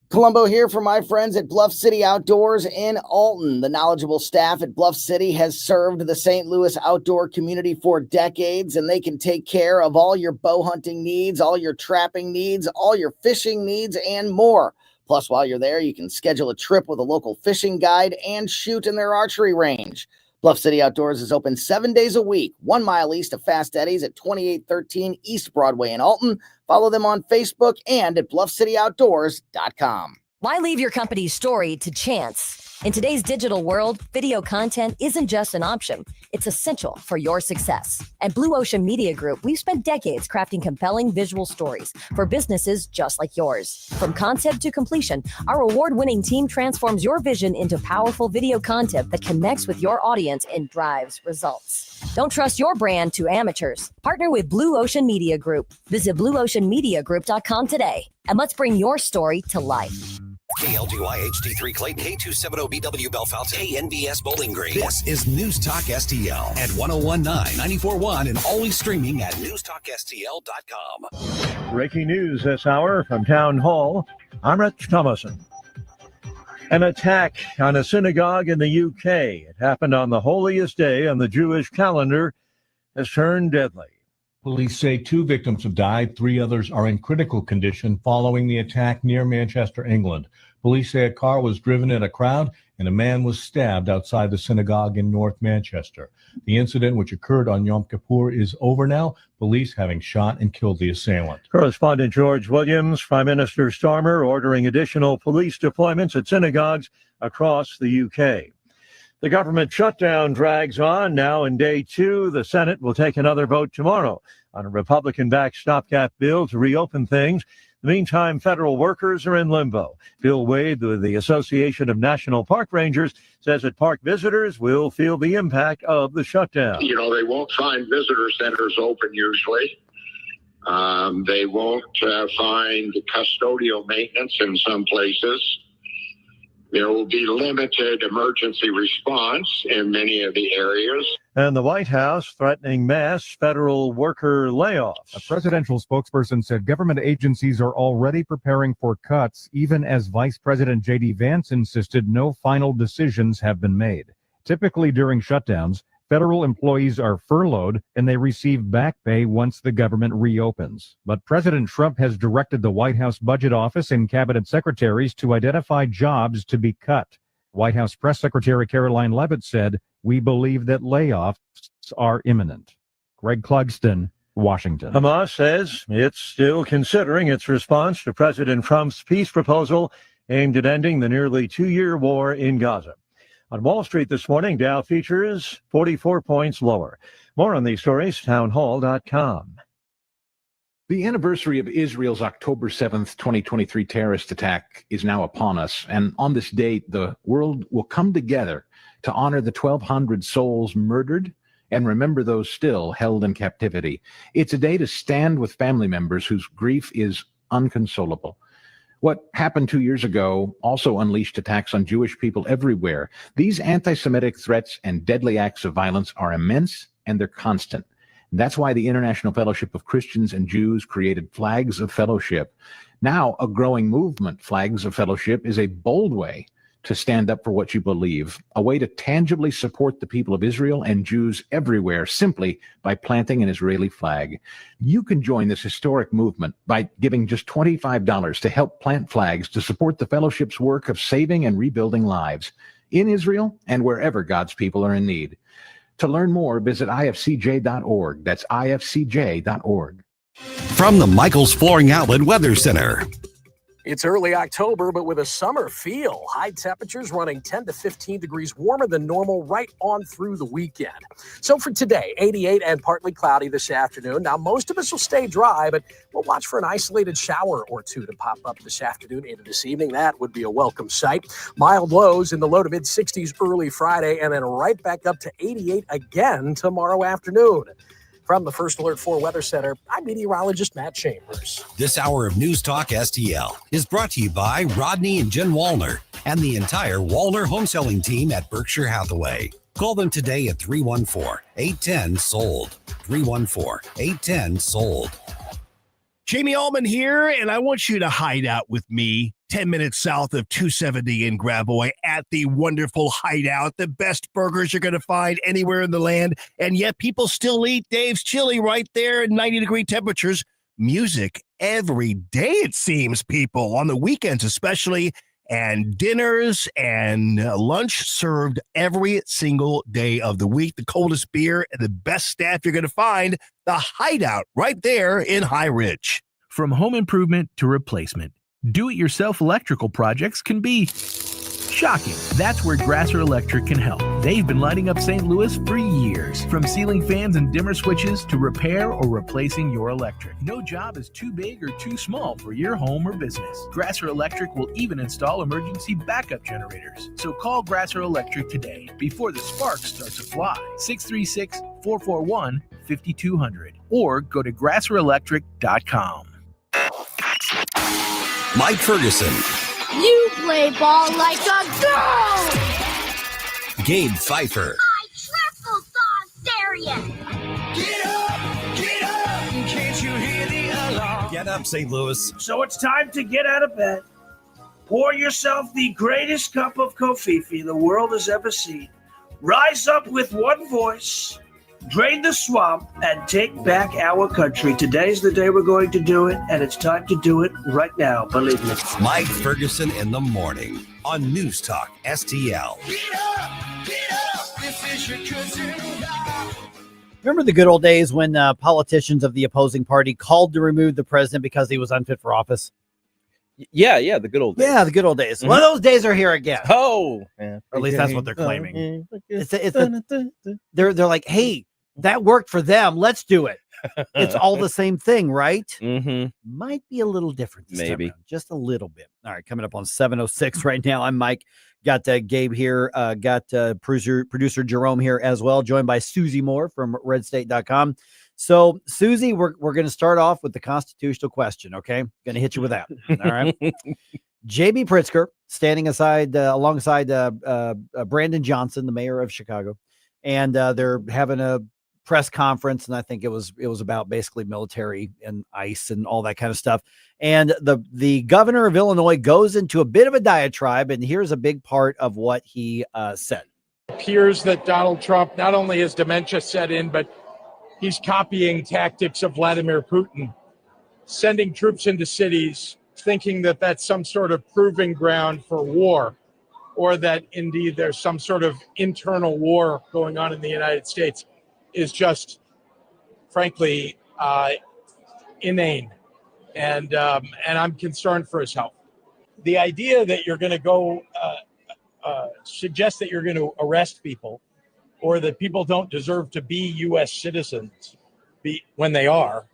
Columbo here for my friends at Bluff City Outdoors in Alton. The knowledgeable staff at Bluff City has served the St. Louis outdoor community for decades, and they can take care of all your bow hunting needs, all your trapping needs, all your fishing needs, and more. Plus, while you're there, you can schedule a trip with a local fishing guide and shoot in their archery range. Bluff City Outdoors is open 7 days a week, 1 mile east of Fast Eddie's at 2813 East Broadway in Alton. Follow them on Facebook and at bluffcityoutdoors.com. Why leave your company's story to chance? In today's digital world, video content isn't just an option. It's essential for your success. At Blue Ocean Media Group, we've spent decades crafting compelling visual stories for businesses just like yours. From concept to completion, our award-winning team transforms your vision into powerful video content that connects with your audience and drives results. Don't trust your brand to amateurs. Partner with Blue Ocean Media Group. Visit blueoceanmediagroup.com today, and let's bring your story to life. KLDY HD3 Clayton, K270BW Bellefontaine, KNVS Bowling Green. This is News Talk STL at 1019, 94.1, and always streaming at NewsTalkSTL.com. Breaking news this hour from Town Hall. I'm Rich Thomason. An attack on a synagogue in the UK. It happened on the holiest day on the Jewish calendar, has turned deadly. Police say 2 victims have died. 3 others are in critical condition following the attack near Manchester, England. Police say a car was driven in a crowd and a man was stabbed outside the synagogue in North Manchester. The incident, which occurred on Yom Kippur, is over now, police having shot and killed the assailant. Correspondent George Williams. Prime Minister Starmer ordering additional police deployments at synagogues across the UK. The government shutdown drags on. Now in day 2, the Senate will take another vote tomorrow on a Republican-backed stopgap bill to reopen things. In the meantime, federal workers are in limbo. Bill Wade, with the Association of National Park Rangers, says that park visitors will feel the impact of the shutdown. You know, they won't find visitor centers open usually. They won't find custodial maintenance in some places. There will be limited emergency response in many of the areas. And the White House threatening mass federal worker layoffs. A presidential spokesperson said government agencies are already preparing for cuts, even as Vice President J.D. Vance insisted no final decisions have been made. Typically during shutdowns, federal employees are furloughed and they receive back pay once the government reopens. But President Trump has directed the White House Budget Office and cabinet secretaries to identify jobs to be cut. White House Press Secretary Caroline Leavitt said, "We believe that layoffs are imminent." Greg Clugston, Washington. Hamas says it's still considering its response to President Trump's peace proposal aimed at ending the nearly 2-year war in Gaza. On Wall Street this morning, Dow features 44 points lower. More on these stories, townhall.com. The anniversary of Israel's October 7th, 2023 terrorist attack is now upon us. And on this date, the world will come together to honor the 1,200 souls murdered and remember those still held in captivity. It's a day to stand with family members whose grief is unconsolable. What happened 2 years ago also unleashed attacks on Jewish people everywhere. These anti-Semitic threats and deadly acts of violence are immense and they're constant. That's why the International Fellowship of Christians and Jews created Flags of Fellowship. Now, a growing movement, Flags of Fellowship, is a bold way to stand up for what you believe, a way to tangibly support the people of Israel and Jews everywhere simply by planting an Israeli flag. You can join this historic movement by giving just $25 to help plant flags to support the fellowship's work of saving and rebuilding lives in Israel and wherever God's people are in need. To learn more, visit ifcj.org. That's ifcj.org. From the Michaels Flooring Outlet Weather Center. It's early October, but with a summer feel. High temperatures running 10 to 15 degrees warmer than normal right on through the weekend. So for today, 88 and partly cloudy this afternoon. Now, most of us will stay dry, but we'll watch for an isolated shower or two to pop up this afternoon into this evening. That would be a welcome sight. Mild lows in the low to mid 60s early Friday, and then right back up to 88 again tomorrow afternoon. From the First Alert 4 Weather Center, I'm meteorologist Matt Chambers. This hour of News Talk STL is brought to you by Rodney and Jen Wallner and the entire Wallner home selling team at Berkshire Hathaway. Call them today at 314-810-SOLD. 314-810-SOLD. Jamie Allman here, and I want you to hide out with me 10 minutes south of 270 in Gravois at the wonderful Hideout, the best burgers you're going to find anywhere in the land, and yet people still eat Dave's Chili right there in 90-degree temperatures. Music every day, it seems, people, on the weekends especially, and dinners and lunch served every single day of the week. The coldest beer and the best staff you're going to find, the Hideout right there in High Ridge. From home improvement to replacement, do-it-yourself electrical projects can be shocking. That's where Grasser Electric can help. They've been lighting up St. Louis for years. From ceiling fans and dimmer switches to repair or replacing your electric. No job is too big or too small for your home or business. Grasser Electric will even install emergency backup generators. So call Grasser Electric today before the sparks start to fly. 636-441-5200 or go to grasserelectric.com. Mike Ferguson. You play ball like a girl! Gabe Phifer. I triple dog dare you! Get up! Can't you hear the alarm? Get up, St. Louis. So it's time to get out of bed. Pour yourself the greatest cup of Kofifi the world has ever seen. Rise up with one voice. Drain the swamp and take back our country. Today's the day we're going to do it, and it's time to do it right now, believe me. Mike Ferguson in the morning on News Talk STL. Get up! This is your cousin. Remember the good old days when politicians of the opposing party called to remove the president because he was unfit for office? Yeah, the good old days. Yeah, the good old days. Mm-hmm. Well, those days are here again. Oh, or at least that's what they're claiming. They're like, hey, that worked for them. Let's do it. It's all the same thing, right? Mm-hmm. Might be a little different this Maybe. time around, just a little bit. All right, coming up on 7:06 right now. I'm Mike. Got Gabe here. Got producer Jerome here as well, joined by Susie Moore from RedState.com. So, Susie, we're going to start off with the constitutional question, okay? Going to hit you with that. All right. J.B. Pritzker standing alongside Brandon Johnson, the mayor of Chicago, and they're having a press conference, and I think it was about basically military and ICE and all that kind of stuff. And the governor of Illinois goes into a bit of a diatribe, and here's a big part of what he said. It appears that Donald Trump, not only has dementia set in, but he's copying tactics of Vladimir Putin, sending troops into cities, thinking that that's some sort of proving ground for war, or that indeed there's some sort of internal war going on in the United States, is just, frankly, inane. And I'm concerned for his health. The idea that you're going to go suggest that you're going to arrest people, or that people don't deserve to be U.S. citizens when they are,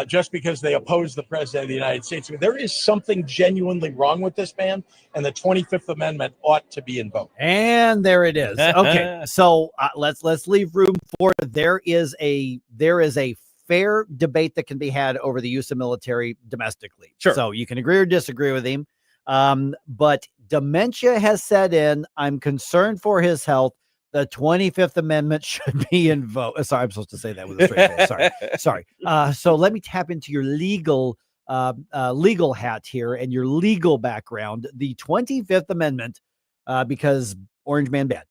just because they oppose the president of the United States. I mean, there is something genuinely wrong with this man, and the 25th Amendment ought to be invoked. And there it is. Okay, so let's leave room for there is a fair debate that can be had over the use of military domestically. Sure. So you can agree or disagree with him, but dementia has set in. I'm concerned for his health. The 25th Amendment should be invoked. Sorry, I'm supposed to say that with a straight face. Sorry. So let me tap into your legal hat here and your legal background. The 25th Amendment, because Orange Man bad.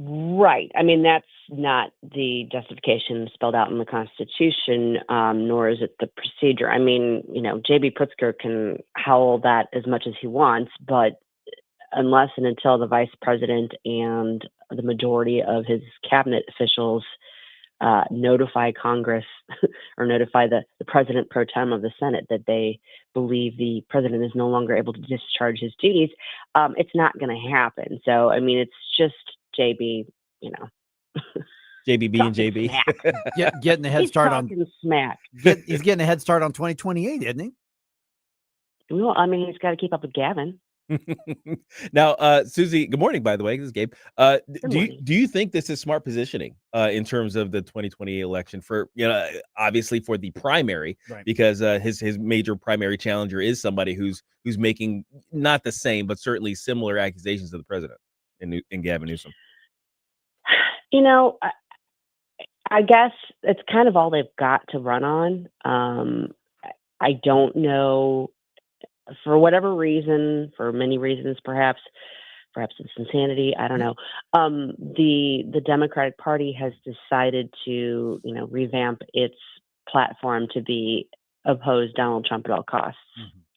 Right. I mean, that's not the justification spelled out in the Constitution, nor is it the procedure. I mean, J.B. Pritzker can howl that as much as he wants, but unless and until the vice president and the majority of his cabinet officials notify Congress or notify the president pro tem of the Senate that they believe the president is no longer able to discharge his duties, it's not going to happen. So, I mean, it's just JB, JBB and JB. Getting a head start on smack. He's getting a head start on 2028, isn't he? Well, I mean, he's got to keep up with Gavin. Now, Susie, good morning, by the way. This is Gabe. Do you think this is smart positioning in terms of the 2028 election for, obviously for the primary, right, because his major primary challenger is somebody who's making not the same, but certainly similar accusations to the president in Gavin Newsom? I guess it's kind of all they've got to run on. I don't know. For whatever reason, for many reasons, perhaps it's insanity. I don't know. The Democratic Party has decided to, revamp its platform to be oppose Donald Trump at all costs,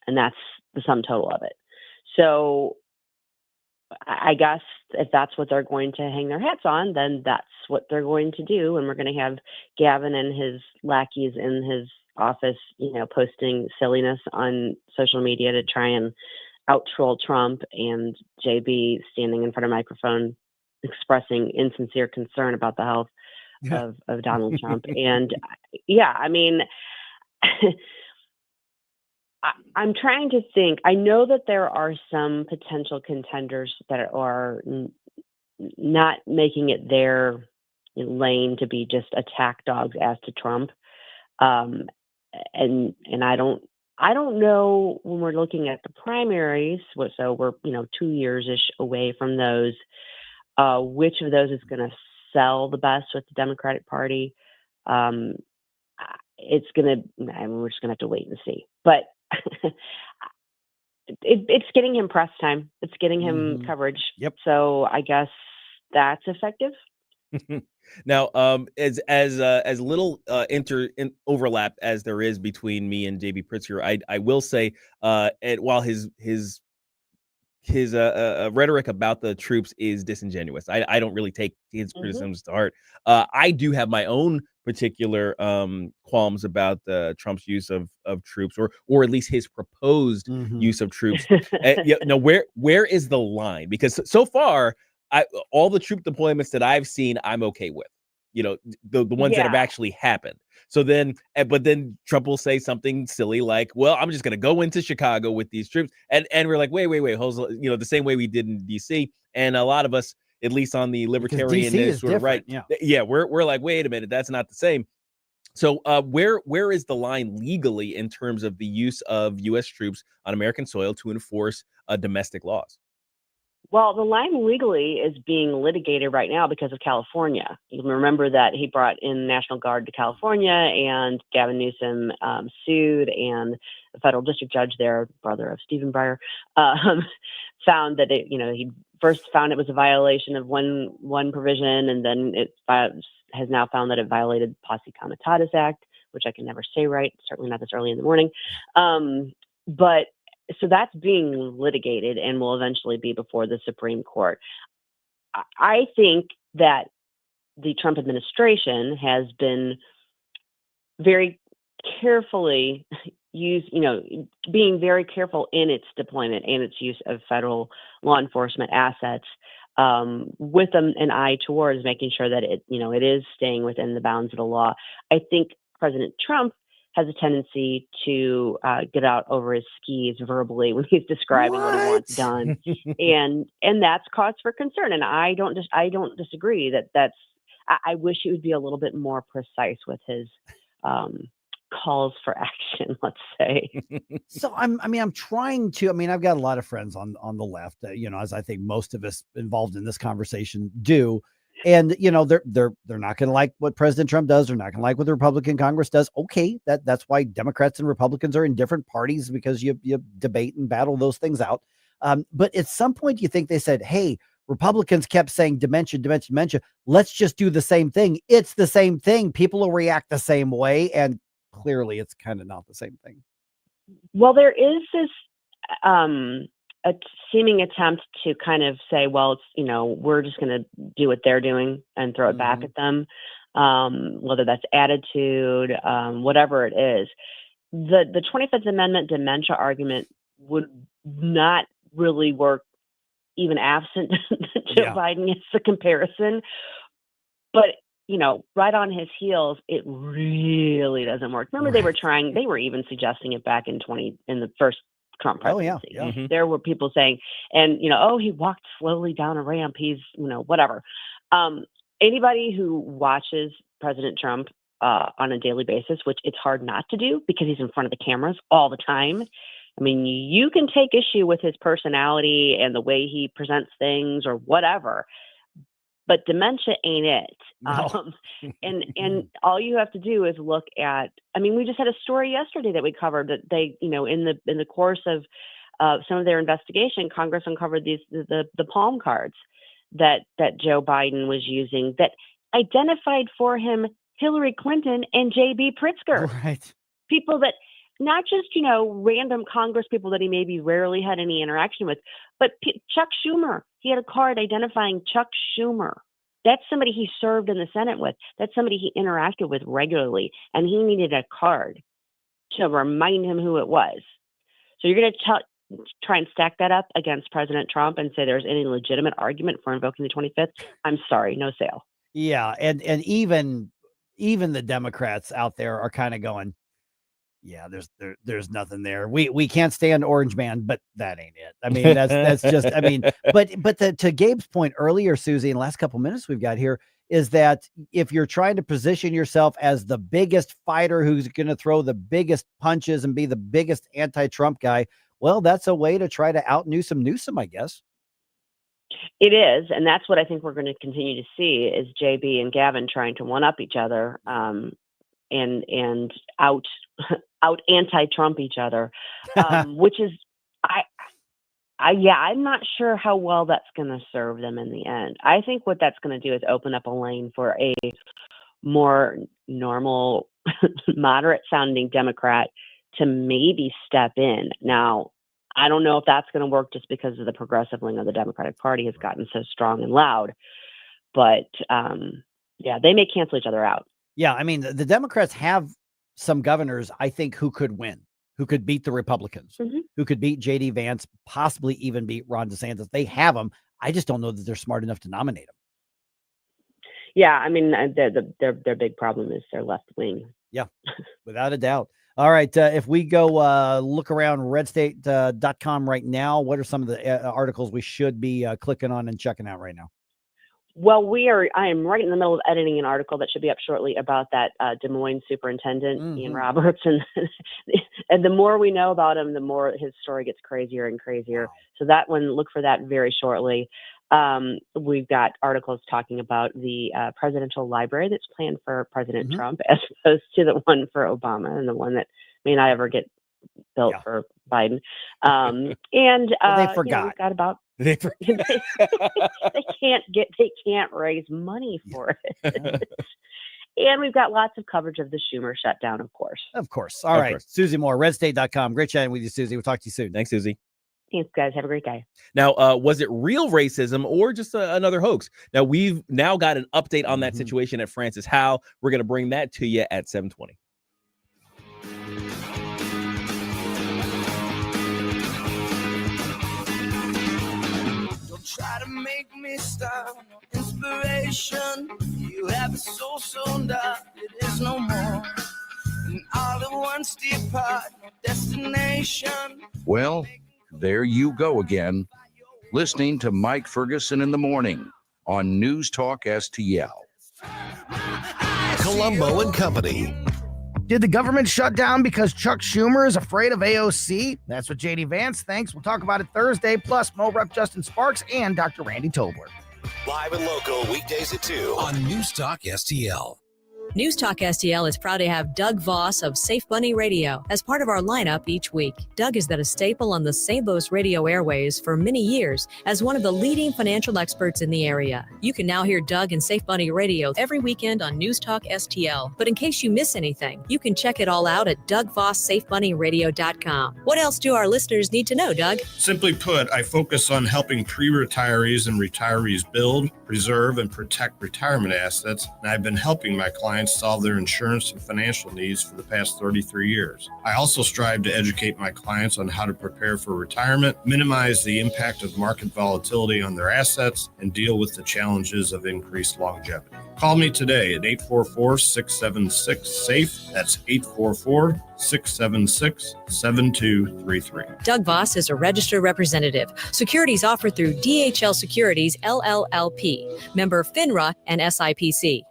and that's the sum total of it. So, I guess if that's what they're going to hang their hats on, then that's what they're going to do, and we're going to have Gavin and his lackeys in his office, posting silliness on social media to try and out-troll Trump, and JB standing in front of a microphone expressing insincere concern about the health of Donald Trump. And I mean, I'm trying to think. I know that there are some potential contenders that are not making it their lane to be just attack dogs as to Trump. And I don't know when we're looking at the primaries. So we're 2 years-ish away from those. Which of those is going to sell the best with the Democratic Party? It's going to. We're just going to have to wait and see. But it's getting him press time. It's getting him coverage. Yep. So I guess that's effective. Now, as little overlap as there is between me and JB Pritzker, I will say, and while his rhetoric about the troops is disingenuous, I don't really take his criticisms to heart. I do have my own particular qualms about Trump's use of troops, or at least his proposed use of troops. Now, where is the line? Because so far, all the troop deployments that I've seen, I'm okay with. The ones that have actually happened. So then, but then Trump will say something silly like, "Well, I'm just going to go into Chicago with these troops," and we're like, "Wait, the same way we did in DC." And a lot of us, at least on the libertarian sort of right, we're like, "Wait a minute, that's not the same." So, where is the line legally in terms of the use of U.S. troops on American soil to enforce domestic laws? Well, the line legally is being litigated right now because of California. You remember that he brought in National Guard to California, and Gavin Newsom sued, and the federal district judge there, brother of Stephen Breyer, found that he first found it was a violation of one provision, and then it has now found that it violated the Posse Comitatus Act, which I can never say right, certainly not this early in the morning. So that's being litigated and will eventually be before the Supreme Court. I think that the Trump administration has been very carefully being very careful in its deployment and its use of federal law enforcement assets with an eye towards making sure that it is staying within the bounds of the law. I think President Trump has a tendency to get out over his skis verbally when he's describing what he wants done, and that's cause for concern. And I don't disagree that's. I wish he would be a little bit more precise with his calls for action, let's say. So I'm trying to. I've got a lot of friends on the left, as I think most of us involved in this conversation do. And they're not going to like what President Trump does. They're not going to like what the Republican Congress does. Okay, that's why Democrats and Republicans are in different parties, because you debate and battle those things out. But at some point, you think they said, "Hey, Republicans kept saying dementia, dementia, dementia. Let's just do the same thing. It's the same thing. People will react the same way." And clearly, it's kind of not the same thing. Well, there is this a seeming attempt to kind of say, well, it's, we're just going to do what they're doing and throw it back at them, whether that's attitude, whatever it is. The 25th Amendment dementia argument would not really work even absent Joe Biden as a comparison. But, right on his heels, it really doesn't work. Remember, they were even suggesting it back in the first Trump presidency. Oh, yeah. There were people saying, and, he walked slowly down a ramp. He's, whatever. Anybody who watches President Trump on a daily basis, which it's hard not to do because he's in front of the cameras all the time. You can take issue with his personality and the way he presents things or whatever, but dementia ain't it. No. And all you have to do is look at, we just had a story yesterday that we covered that they, in the course of some of their investigation, Congress uncovered the palm cards that Joe Biden was using that identified for him Hillary Clinton and J.B. Pritzker. Right. People that, not just, random Congress people that he maybe rarely had any interaction with, but Chuck Schumer. He had a card identifying Chuck Schumer. That's somebody he served in the Senate with. That's somebody he interacted with regularly. And he needed a card to remind him who it was. So you're going to try and stack that up against President Trump and say there's any legitimate argument for invoking the 25th? I'm sorry, no sale. Yeah. And even the Democrats out there are kind of going, yeah, there's nothing there. We can't stand Orange Man, but that ain't it. That's just, but to Gabe's point earlier, Susie, in the last couple minutes we've got here, is that if you're trying to position yourself as the biggest fighter who's going to throw the biggest punches and be the biggest anti-Trump guy, well, that's a way to try to out Newsom, I guess. It is. And that's what I think we're going to continue to see is JB and Gavin trying to one up each other, and out anti-Trump each other, which is, I'm not sure how well that's going to serve them in the end. I think what that's going to do is open up a lane for a more normal, moderate sounding Democrat to maybe step in. Now, I don't know if that's going to work just because of the progressive wing of the Democratic Party has gotten so strong and loud, but they may cancel each other out. Yeah, the Democrats have some governors, I think, who could win, who could beat the Republicans, who could beat J.D. Vance, possibly even beat Ron DeSantis. They have them. I just don't know that they're smart enough to nominate them. Yeah, their big problem is their left wing. Yeah, without a doubt. All right, if we go look around RedState.com right now, what are some of the articles we should be clicking on and checking out right now? Well, I am right in the middle of editing an article that should be up shortly about that Des Moines superintendent, Ian Roberts. And the more we know about him, the more his story gets crazier and crazier. So that one, look for that very shortly. We've got articles talking about the presidential library that's planned for President Trump as opposed to the one for Obama and the one that may not ever get built for Biden. They forgot. We've got about they can't raise money for it. And we've got lots of coverage of the Schumer shutdown, of course. All right. Susie Moore, RedState.com. Great chatting with you, Susie. We'll talk to you soon. Thanks, Susie. Thanks, guys. Have a great day. Now, was it real racism or just another hoax? Now, we've now got an update on that situation at Francis Howe. We're going to bring that to you at 7:20. Try to make me no inspiration. You have a soul so dark, it is no more. And all at once depart, no destination. Well, there you go again, listening to Mike Ferguson in the morning on News Talk STL. Colombo and Company. Did the government shut down because Chuck Schumer is afraid of AOC? That's what JD Vance thinks. We'll talk about it Thursday, plus Mo Rep Justin Sparks and Dr. Randy Tobler. Live and local weekdays at 2 on News Talk STL. News Talk STL is proud to have Doug Voss of Safe Bunny Radio as part of our lineup each week. Doug has been a staple on the St. Louis radio airways for many years as one of the leading financial experts in the area. You can now hear Doug and Safe Bunny Radio every weekend on News Talk STL. But in case you miss anything, you can check it all out at DougVossSafeBunnyRadio.com. What else do our listeners need to know, Doug? Simply put, I focus on helping pre-retirees and retirees build, preserve, and protect retirement assets, and I've been helping my clients solve their insurance and financial needs for the past 33 years. I also strive to educate my clients on how to prepare for retirement, minimize the impact of market volatility on their assets, and deal with the challenges of increased longevity. Call me today at 844-676-SAFE. That's 844-676-7233. Doug Voss is a registered representative. Securities offered through DHL Securities, LLLP. Member FINRA and SIPC.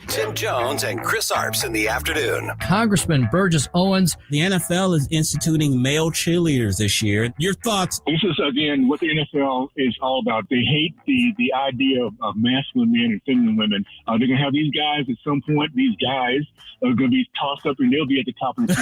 Tim Jones and Chris Arps in the afternoon. Congressman Burgess Owens, the NFL is instituting male cheerleaders this year. Your thoughts? This is, again, what the NFL is all about. They hate the idea of masculine men and feminine women. They're going to have these guys at some point. These guys are going to be tossed up and they'll be at the top of the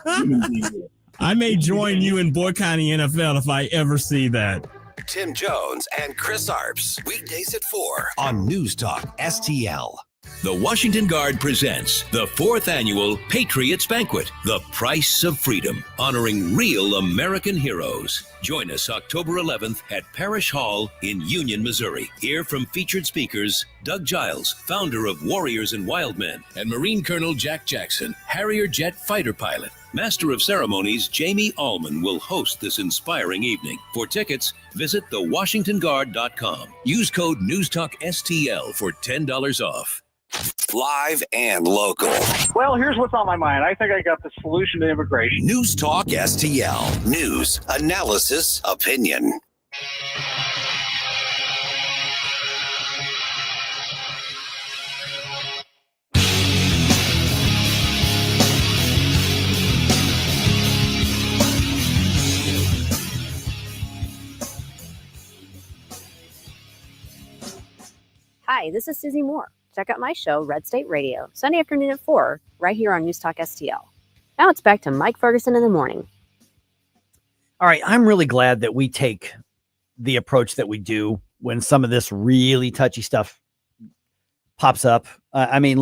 pyramid. I may join you in boycotting NFL if I ever see that. Tim Jones and Chris Arps, weekdays at 4 on News Talk STL. The Washington Guard presents the 4th annual Patriots Banquet, The Price of Freedom, honoring real American heroes. Join us October 11th at Parish Hall in Union, Missouri. Hear from featured speakers Doug Giles, founder of Warriors and Wild Men, and Marine Colonel Jack Jackson, Harrier jet fighter pilot. Master of Ceremonies Jamie Allman will host this inspiring evening. For tickets, visit thewashingtonguard.com. Use code NewsTalkSTL for $10 off. Live and local. Well, here's what's on my mind. I think I got the solution to immigration. News Talk STL. News, analysis, opinion. Hi, this is Susie Moore. Check out my show, RedState Radio, Sunday afternoon at 4, right here on News Talk STL. Now it's back to Mike Ferguson in the morning. All right, I'm really glad that we take the approach that we do when some of this really touchy stuff pops up. I mean,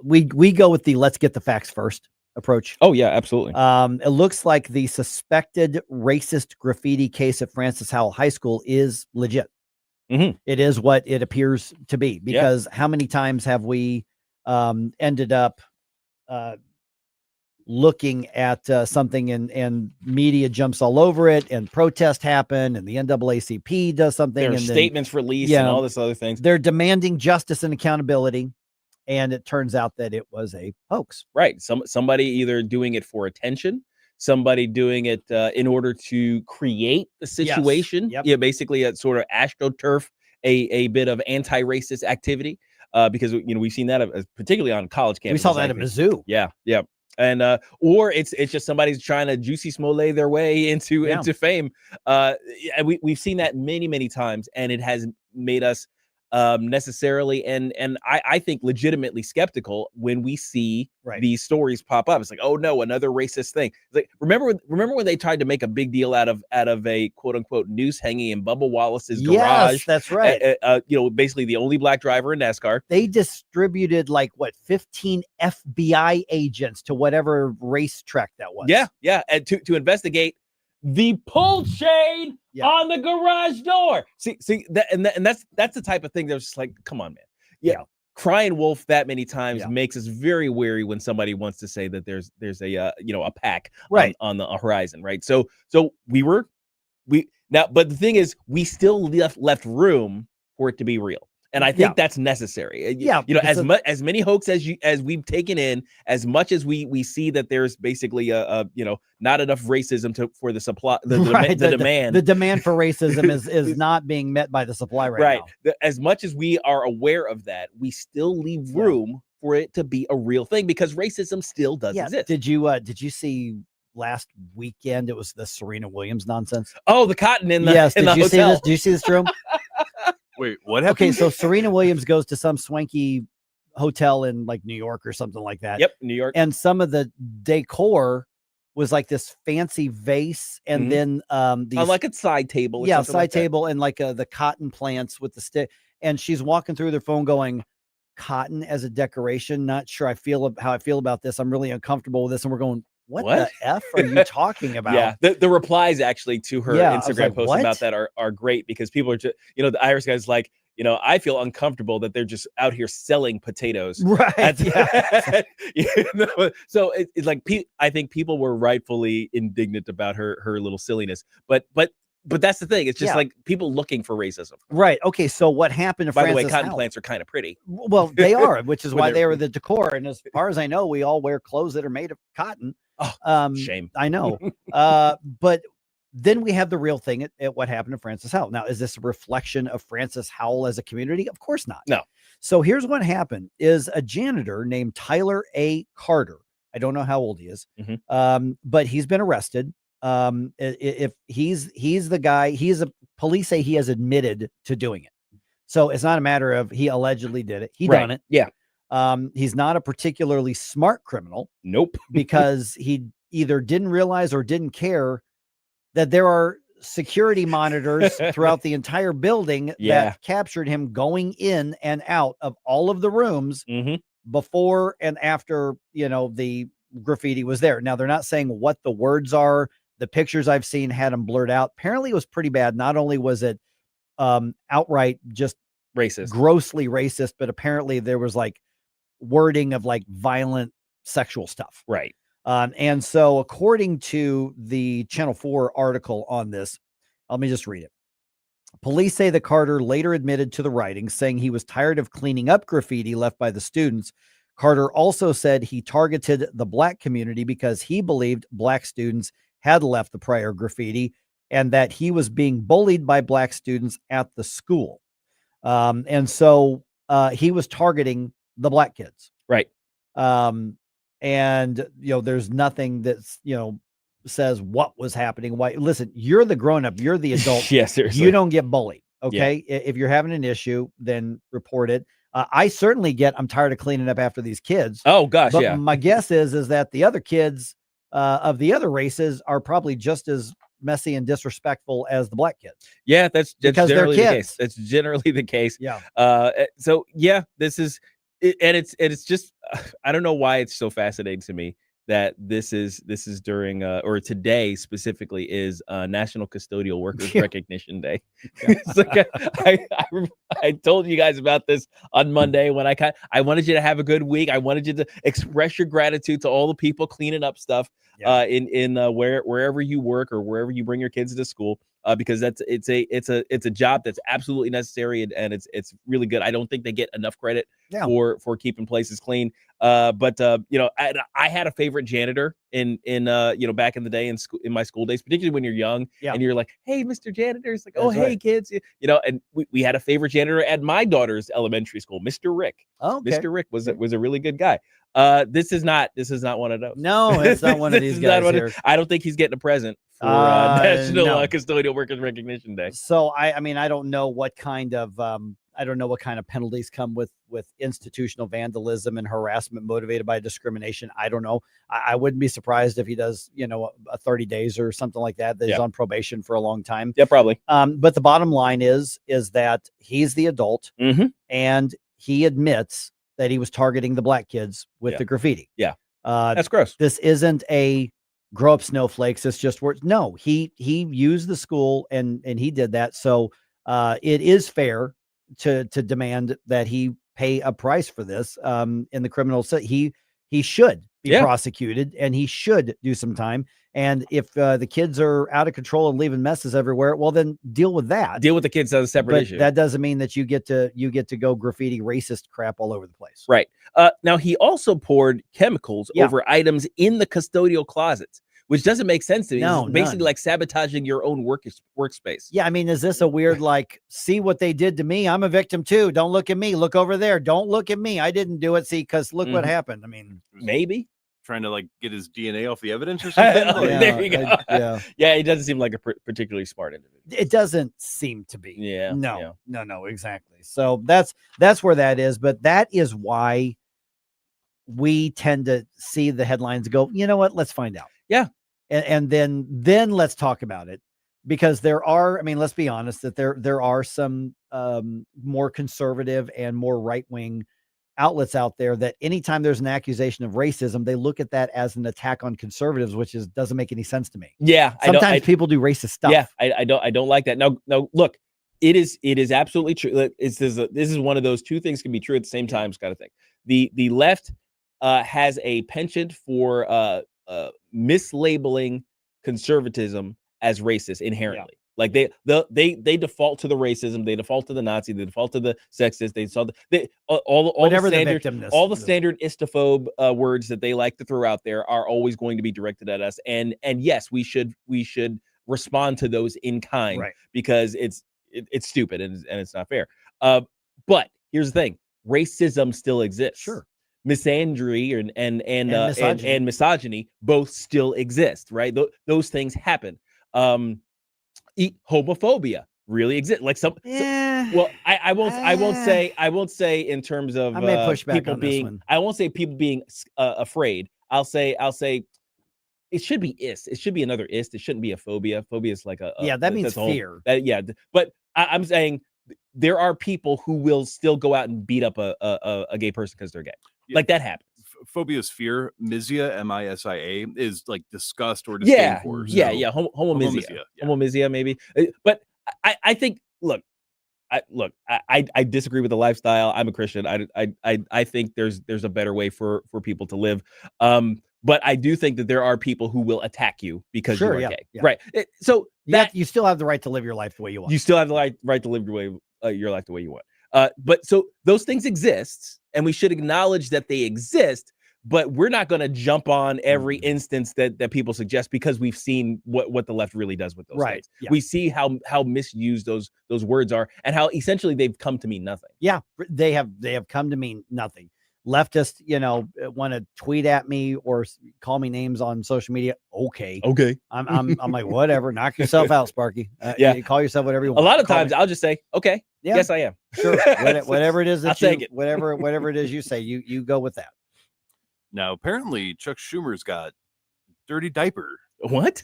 we go with the let's get the facts first approach. Oh yeah, absolutely. It looks like the suspected racist graffiti case at Francis Howell High School is legit. Mm-hmm. It is what it appears to be, because how many times have we ended up looking at something and media jumps all over it and protest happen and the NAACP does something there are and statements released and all this other things. They're demanding justice and accountability, and it turns out that it was a hoax. Right. Somebody either doing it for attention, somebody doing it in order to create the situation. Yep. Yeah, basically a sort of astroturf, a bit of anti-racist activity, because we've seen that particularly on college campuses. We saw that at Mizzou. Yeah. And or it's just somebody's trying to juicy smollett their way into fame. And we've seen that many times, and it has made us necessarily and I think legitimately skeptical when we see these stories pop up. It's like, oh no, another racist thing. It's like, remember when they tried to make a big deal out of a quote unquote noose hanging in Bubba Wallace's garage? Yes, that's right. Basically the only black driver in NASCAR. They distributed 15 FBI agents to whatever racetrack that was. Yeah, and to investigate the pull chain on the garage door. See that's the type of thing that's just like, come on, man. Yeah. Crying wolf that many times makes us very wary when somebody wants to say that there's a pack on the horizon, right? So Now, but the thing is, we still left room for it to be real. And I think that's necessary. Yeah, you know, as many hoax as we've taken in, as much as we see that there's basically a not enough racism for the supply, the demand. The demand for racism is not being met by the supply right now. As much as we are aware of that, we still leave room for it to be a real thing because racism still does exist. Did you see last weekend? It was the Serena Williams nonsense. Oh, the cotton in the did the you hotel. see this? Did you see this, Jerome? Wait, what happened? Okay, so Serena Williams goes to some swanky hotel in like New York or something like that. Yep, New York. And some of the decor was like this fancy vase, and then on like a side table. Or something like table, and like the cotton plants with the stick. And she's walking through their phone, going, "Cotton as a decoration. Not sure how I feel about this. I'm really uncomfortable with this." And we're going, What the F are you talking about? Yeah, the replies actually to her Instagram post what? about that are great because people are just, the Irish guy's like, I feel uncomfortable that they're just out here selling potatoes. Right. So it's like, I think people were rightfully indignant about her little silliness, but that's the thing. It's just like people looking for racism. Right. Okay. So what happened to By Frances the way, cotton Howell? plants are kind of pretty. Well, they are, which is When why they're- they were the decor. And as far as I know, we all wear clothes that are made of cotton. Shame. I know. But then we have the real thing at what happened to Frances Howell. Now, is this a reflection of Frances Howell as a community? Of course not. No. So here's what happened is a janitor named Tyler A. Carter. I don't know how old he is, but he's been arrested. If he's the guy, police say he has admitted to doing it. So it's not a matter of he allegedly did it. He done it. Yeah. He's not a particularly smart criminal. Nope. Because he either didn't realize or didn't care that there are security monitors throughout the entire building that captured him going in and out of all of the rooms before and after, the graffiti was there. Now, they're not saying what the words are. The pictures I've seen had him blurred out. Apparently it was pretty bad. Not only was it outright just racist, grossly racist, but apparently there was like wording of like violent sexual stuff. Right. And so according to the Channel 4 article on this, let me just read it. Police say that Carter later admitted to the writing, saying he was tired of cleaning up graffiti left by the students. Carter also said he targeted the black community because he believed black students had left the prior graffiti and that he was being bullied by black students at the school. And so he was targeting the black kids. Right. And, there's nothing that's, says what was happening. Why? Listen, you're the grown up, you're the adult. Yeah, seriously. You don't get bullied. Okay. If you're having an issue, then report it. I certainly I'm tired of cleaning up after these kids. Oh gosh. But Yeah. my guess is that the other kids of the other races are probably just as messy and disrespectful as the black kids. Yeah. That's because generally they're the kids. case. That's generally the case. Yeah. So yeah, this is it, and it's just, I don't know why it's so fascinating to me that this is during or today specifically is National Custodial Workers Recognition Day. It's like I told you guys about this on Monday when I wanted you to have a good week. I wanted you to express your gratitude to all the people cleaning up stuff in wherever you work or wherever you bring your kids to school. Because it's a job that's absolutely necessary and it's really good. I don't think they get enough credit for keeping places clean. But I had a favorite janitor in back in the day in my school days, particularly when you're young and you're like, hey, Mr. Janitor. It's like, oh, hey, kids, and we had a favorite janitor at my daughter's elementary school, Mr. Rick. Oh, okay. Mr. Rick was a really good guy. This is not one of those. No, it's not one of these guys here. I don't think he's getting a present for National no. Custodial Workers Recognition Day. So I mean, I don't know what kind of penalties come with institutional vandalism and harassment motivated by discrimination. I don't know. I wouldn't be surprised if he does, a 30 days or something like that. He's on probation for a long time. Yeah, probably. But the bottom line is that he's the adult and he admits that he was targeting the black kids with the graffiti. Yeah. That's gross. This isn't a grow up snowflakes. It's just words. No, he used the school and he did that. So it is fair to demand that he pay a price for this in the criminal. So he should be prosecuted and he should do some time. And if the kids are out of control and leaving messes everywhere, well, then deal with that. Deal with the kids as a separate issue. That doesn't mean that you get to go graffiti racist crap all over the place. Right. Now, he also poured chemicals over items in the custodial closets, which doesn't make sense to me. No, it's basically like sabotaging your own workspace. Yeah, I mean, is this a weird, like, see what they did to me? I'm a victim too. Don't look at me. Look over there. Don't look at me. I didn't do it. See, because look what happened. I mean, maybe. Trying to like get his DNA off the evidence or something. There you go. Yeah, he doesn't seem like a particularly smart individual. It doesn't seem to be. Yeah. No, exactly. So that's where that is. But that is why we tend to see the headlines and go, you know what? Let's find out. Yeah. And then let's talk about it, because there are, I mean, let's be honest, that there are some more conservative and more right-wing outlets out there that anytime there's an accusation of racism, they look at that as an attack on conservatives, which doesn't make any sense to me. Yeah. Sometimes people do racist stuff. Yeah. I don't like that. Now look, it is absolutely true. This is one of those two things can be true at the same time kind of thing. The left has a penchant for mislabeling conservatism as racist inherently. Like they default to the racism, they default to the Nazi, they default to the sexist, all the standard istophobe words that they like to throw out there are always going to be directed at us. And yes, we should respond to those in kind, because it's stupid and it's not fair. But here's the thing: racism still exists. Sure. Misandry and misogyny both still exist, right? Those things happen. Homophobia really exists. Like I won't say in terms of I may push back people on being. this one. I won't say people being afraid. I'll say it should be ist. It should be another ist. It shouldn't be a phobia. Phobia is like that means fear. But I'm saying there are people who will still go out and beat up a gay person because they're gay. Like that happens. Phobia is fear. Misia, M-I-S-I-A, is like disgust or disdain for. So. Homomisia. Homomisia, maybe. But I think, look, I disagree with the lifestyle. I'm a Christian. I think there's a better way for people to live. But I do think that there are people who will attack you because you're gay. Yeah. Right. So you still have the right to live your life the way you want. You still have the right to live your life the way you want. But so those things exist, and we should acknowledge that they exist, but we're not going to jump on every instance that people suggest, because we've seen what the left really does with those things. Yeah. We see how misused those words are, and how essentially they've come to mean nothing. Yeah, they have come to mean nothing. Leftists, want to tweet at me or call me names on social media. Okay. I'm like, whatever. Knock yourself out, Sparky. You call yourself whatever you want. A lot of times I'll just say, okay, yes, I am. Sure. Whatever it is that whatever it is you say, you go with that. Now, apparently, Chuck Schumer's got dirty diaper. What?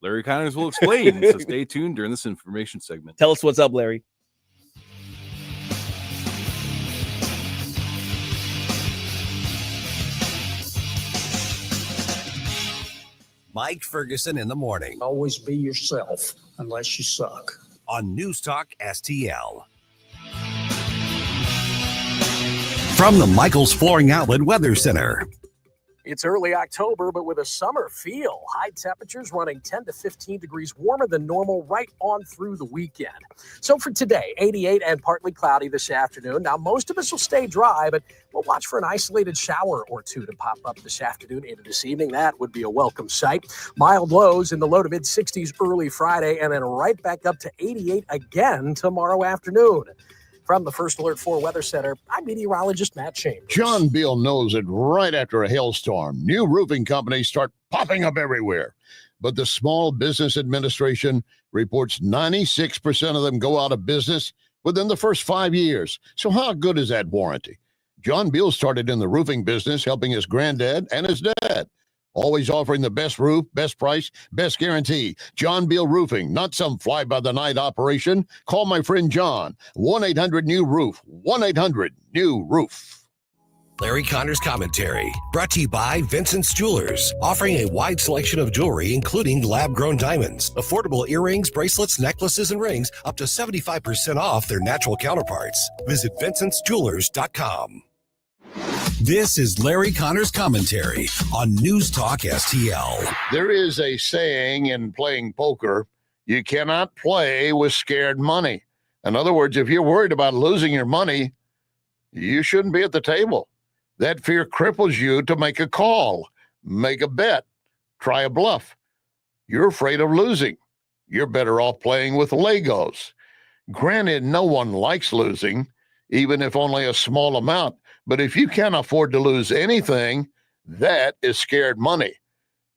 Larry Connors will explain. So stay tuned during this information segment. Tell us what's up, Larry. Mike Ferguson in the morning. Always be yourself, unless you suck. On News Talk STL. From the Michaels Flooring Outlet Weather Center. It's early October, but with a summer feel. High temperatures running 10 to 15 degrees warmer than normal right on through the weekend. So for today, 88 and partly cloudy this afternoon. Now, most of us will stay dry, but we'll watch for an isolated shower or two to pop up this afternoon into this evening. That would be a welcome sight. Mild lows in the low to mid 60s early Friday, and then right back up to 88 again tomorrow afternoon. From the First Alert 4 Weather Center, I'm meteorologist Matt Chambers. John Beal knows it right after a hailstorm. New roofing companies start popping up everywhere. But the Small Business Administration reports 96% of them go out of business within the first 5 years. So how good is that warranty? John Beal started in the roofing business, helping his granddad and his dad. Always offering the best roof, best price, best guarantee. John Beal Roofing, not some fly-by-the-night operation. Call my friend John, 1-800-NEW-ROOF, 1-800-NEW-ROOF. Larry Connors commentary, brought to you by Vincent's Jewelers, offering a wide selection of jewelry, including lab-grown diamonds, affordable earrings, bracelets, necklaces, and rings, up to 75% off their natural counterparts. Visit Vincent'sJewelers.com. This is Larry Connor's commentary on News Talk STL. There is a saying in playing poker, you cannot play with scared money. In other words, if you're worried about losing your money, you shouldn't be at the table. That fear cripples you to make a call, make a bet, try a bluff. You're afraid of losing. You're better off playing with Legos. Granted, no one likes losing, even if only a small amount. But if you can't afford to lose anything, that is scared money.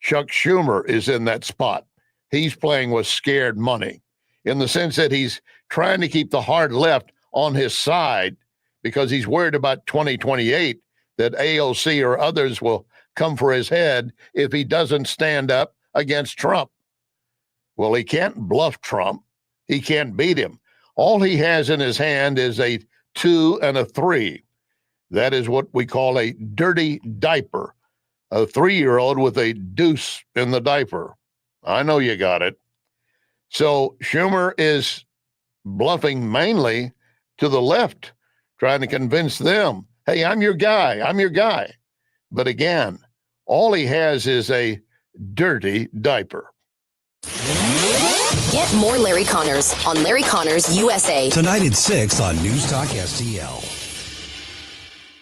Chuck Schumer is in that spot. He's playing with scared money in the sense that he's trying to keep the hard left on his side because he's worried about 2028, that AOC or others will come for his head if he doesn't stand up against Trump. Well, he can't bluff Trump. He can't beat him. All he has in his hand is a 2 and a 3. That is what we call a dirty diaper. A 3-year-old with a deuce in the diaper. I know you got it. So Schumer is bluffing mainly to the left, trying to convince them, hey, I'm your guy. I'm your guy. But again, all he has is a dirty diaper. Get more Larry Connors on Larry Connors USA. Tonight at 6 on News Talk STL.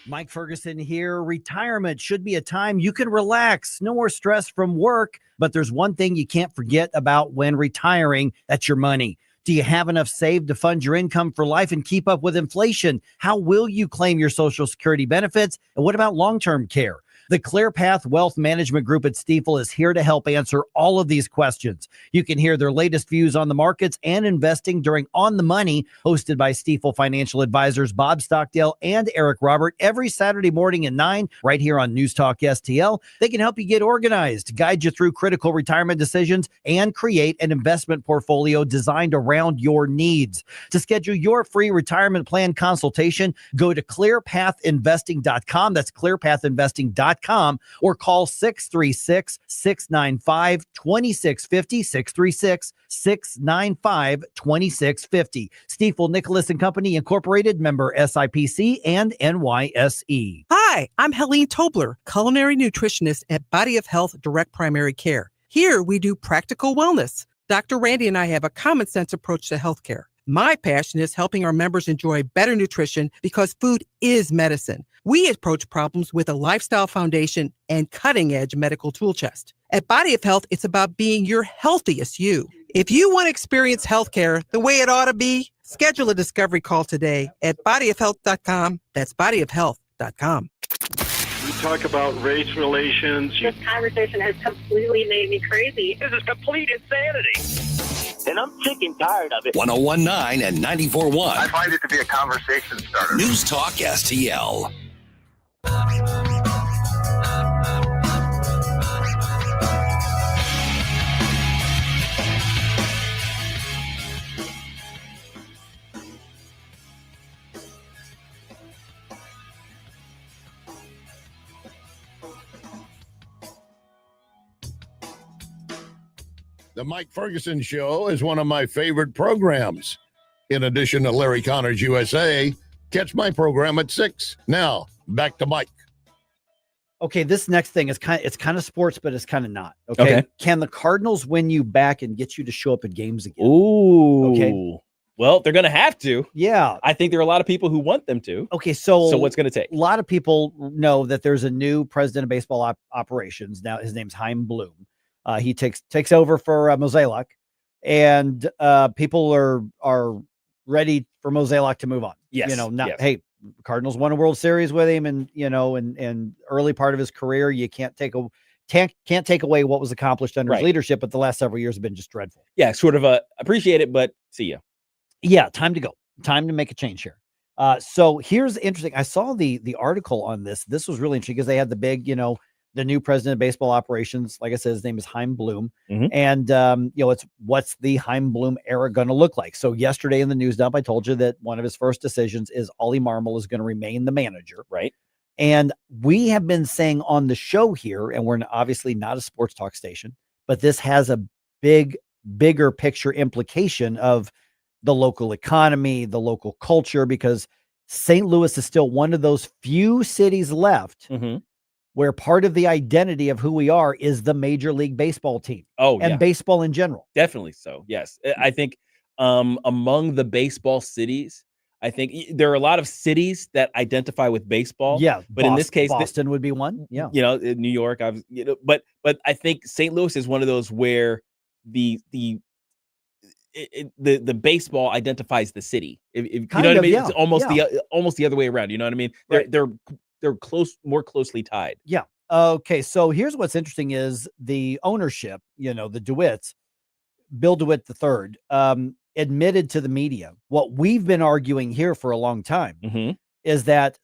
Mike Ferguson here. Retirement should be a time you can relax. No more stress from work. But there's one thing you can't forget about when retiring. That's your money. Do you have enough saved to fund your income for life and keep up with inflation? How will you claim your Social Security benefits? And what about long-term care? The ClearPath Wealth Management Group at Stifel is here to help answer all of these questions. You can hear their latest views on the markets and investing during On the Money, hosted by Stifel financial advisors Bob Stockdale and Eric Robert, every Saturday morning at 9, right here on News Talk STL. They can help you get organized, guide you through critical retirement decisions, and create an investment portfolio designed around your needs. To schedule your free retirement plan consultation, go to clearpathinvesting.com. That's clearpathinvesting.com. Or call 636-695-2650, 636-695-2650. Stifel Nicholas and Company Incorporated, member SIPC and NYSE. Hi, I'm Helene Tobler, culinary nutritionist at Body of Health Direct Primary Care. Here we do practical wellness. Dr. Randy and I have a common sense approach to healthcare. My passion is helping our members enjoy better nutrition because food is medicine. We approach problems with a lifestyle foundation and cutting-edge medical tool chest. At Body of Health, it's about being your healthiest you. If you want to experience healthcare the way it ought to be, schedule a discovery call today at bodyofhealth.com. That's bodyofhealth.com. We talk about race relations. This conversation has completely made me crazy. This is complete insanity. And I'm sick and tired of it. 1019 and 94.1. I find it to be a conversation starter. News Talk STL. The Mike Ferguson Show is one of my favorite programs. In addition to Larry Connors USA, catch my program at 6. Now, back to Mike. Okay, this next thing is kind of sports, but it's kind of not. Okay? Can the Cardinals win you back and get you to show up at games again? Ooh. Okay. Well, they're going to have to. Yeah. I think there are a lot of people who want them to. Okay, so what's going to take? A lot of people know that there's a new president of baseball operations. Now, his name's Chaim Bloom. He takes over for Mozeliak, and people are ready for Mozeliak to move on. Yes. Hey, Cardinals won a World Series with him, and and early part of his career, you can't take away what was accomplished under his leadership, but the last several years have been just dreadful. Yeah, sort of appreciate it, but see ya. Yeah, time to go. Time to make a change here. So here's interesting. I saw the article on this. This was really interesting because they had the big, the new president of baseball operations. Like I said, his name is Chaim Bloom. Mm-hmm. And, it's what's the Chaim Bloom era going to look like? So yesterday in the news dump, I told you that one of his first decisions is Ollie Marmol is going to remain the manager. Right. And we have been saying on the show here, and we're obviously not a sports talk station, but this has a bigger picture implication of the local economy, the local culture, because St. Louis is still one of those few cities left where part of the identity of who we are is the Major League Baseball team. And baseball in general. Definitely so. Yes. I think among the baseball cities, I think there are a lot of cities that identify with baseball. Yeah. But in this case, Boston would be one. Yeah. New York, but I think St. Louis is one of those where the baseball identifies the city. If you know what I mean? It's almost the other way around. You know what I mean? They're more closely tied. Yeah. Okay. So here's what's interesting is the ownership, the DeWitts, Bill DeWitt III, admitted to the media what we've been arguing here for a long time is that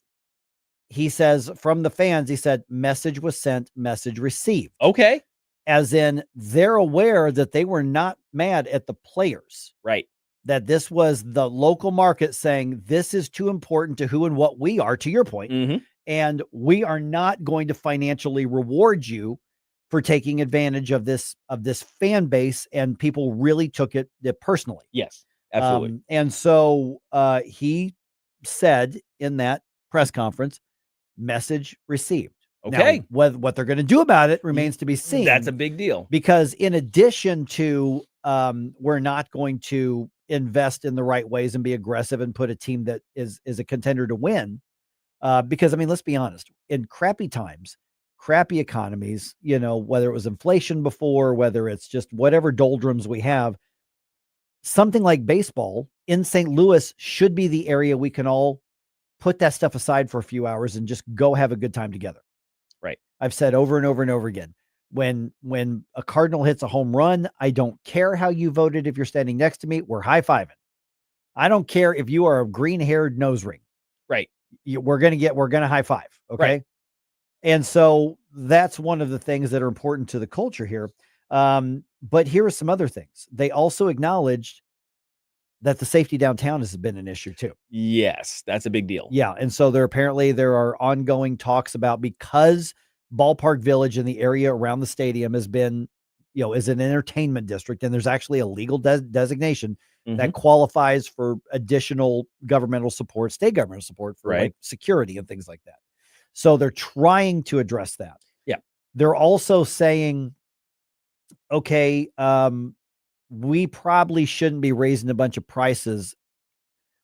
he says from the fans, he said, message was sent, message received. Okay. As in they're aware that they were not mad at the players. Right. That this was the local market saying this is too important to who and what we are, to your point. And we are not going to financially reward you for taking advantage of this fan base. And people really took it personally. Yes, absolutely. And so he said in that press conference, message received. Okay. Now, what they're going to do about it remains to be seen. That's a big deal. Because in addition to we're not going to invest in the right ways and be aggressive and put a team that is a contender to win. Because, I mean, let's be honest, in crappy times, crappy economies, whether it was inflation before, whether it's just whatever doldrums we have, something like baseball in St. Louis should be the area we can all put that stuff aside for a few hours and just go have a good time together. Right. I've said over and over and over again, when a Cardinal hits a home run, I don't care how you voted. If you're standing next to me, we're high-fiving. I don't care if you are a green-haired nose ring. Right. We're going to high five. Okay. Right. And so that's one of the things that are important to the culture here. But here are some other things. They also acknowledged that the safety downtown has been an issue too. Yes, that's a big deal. Yeah. And so there are ongoing talks about, because Ballpark Village and the area around the stadium has been, is an entertainment district, and there's actually a legal designation that qualifies for additional governmental support, state governmental support for like security and things like that. So they're trying to address that. Yeah. They're also saying, okay, we probably shouldn't be raising a bunch of prices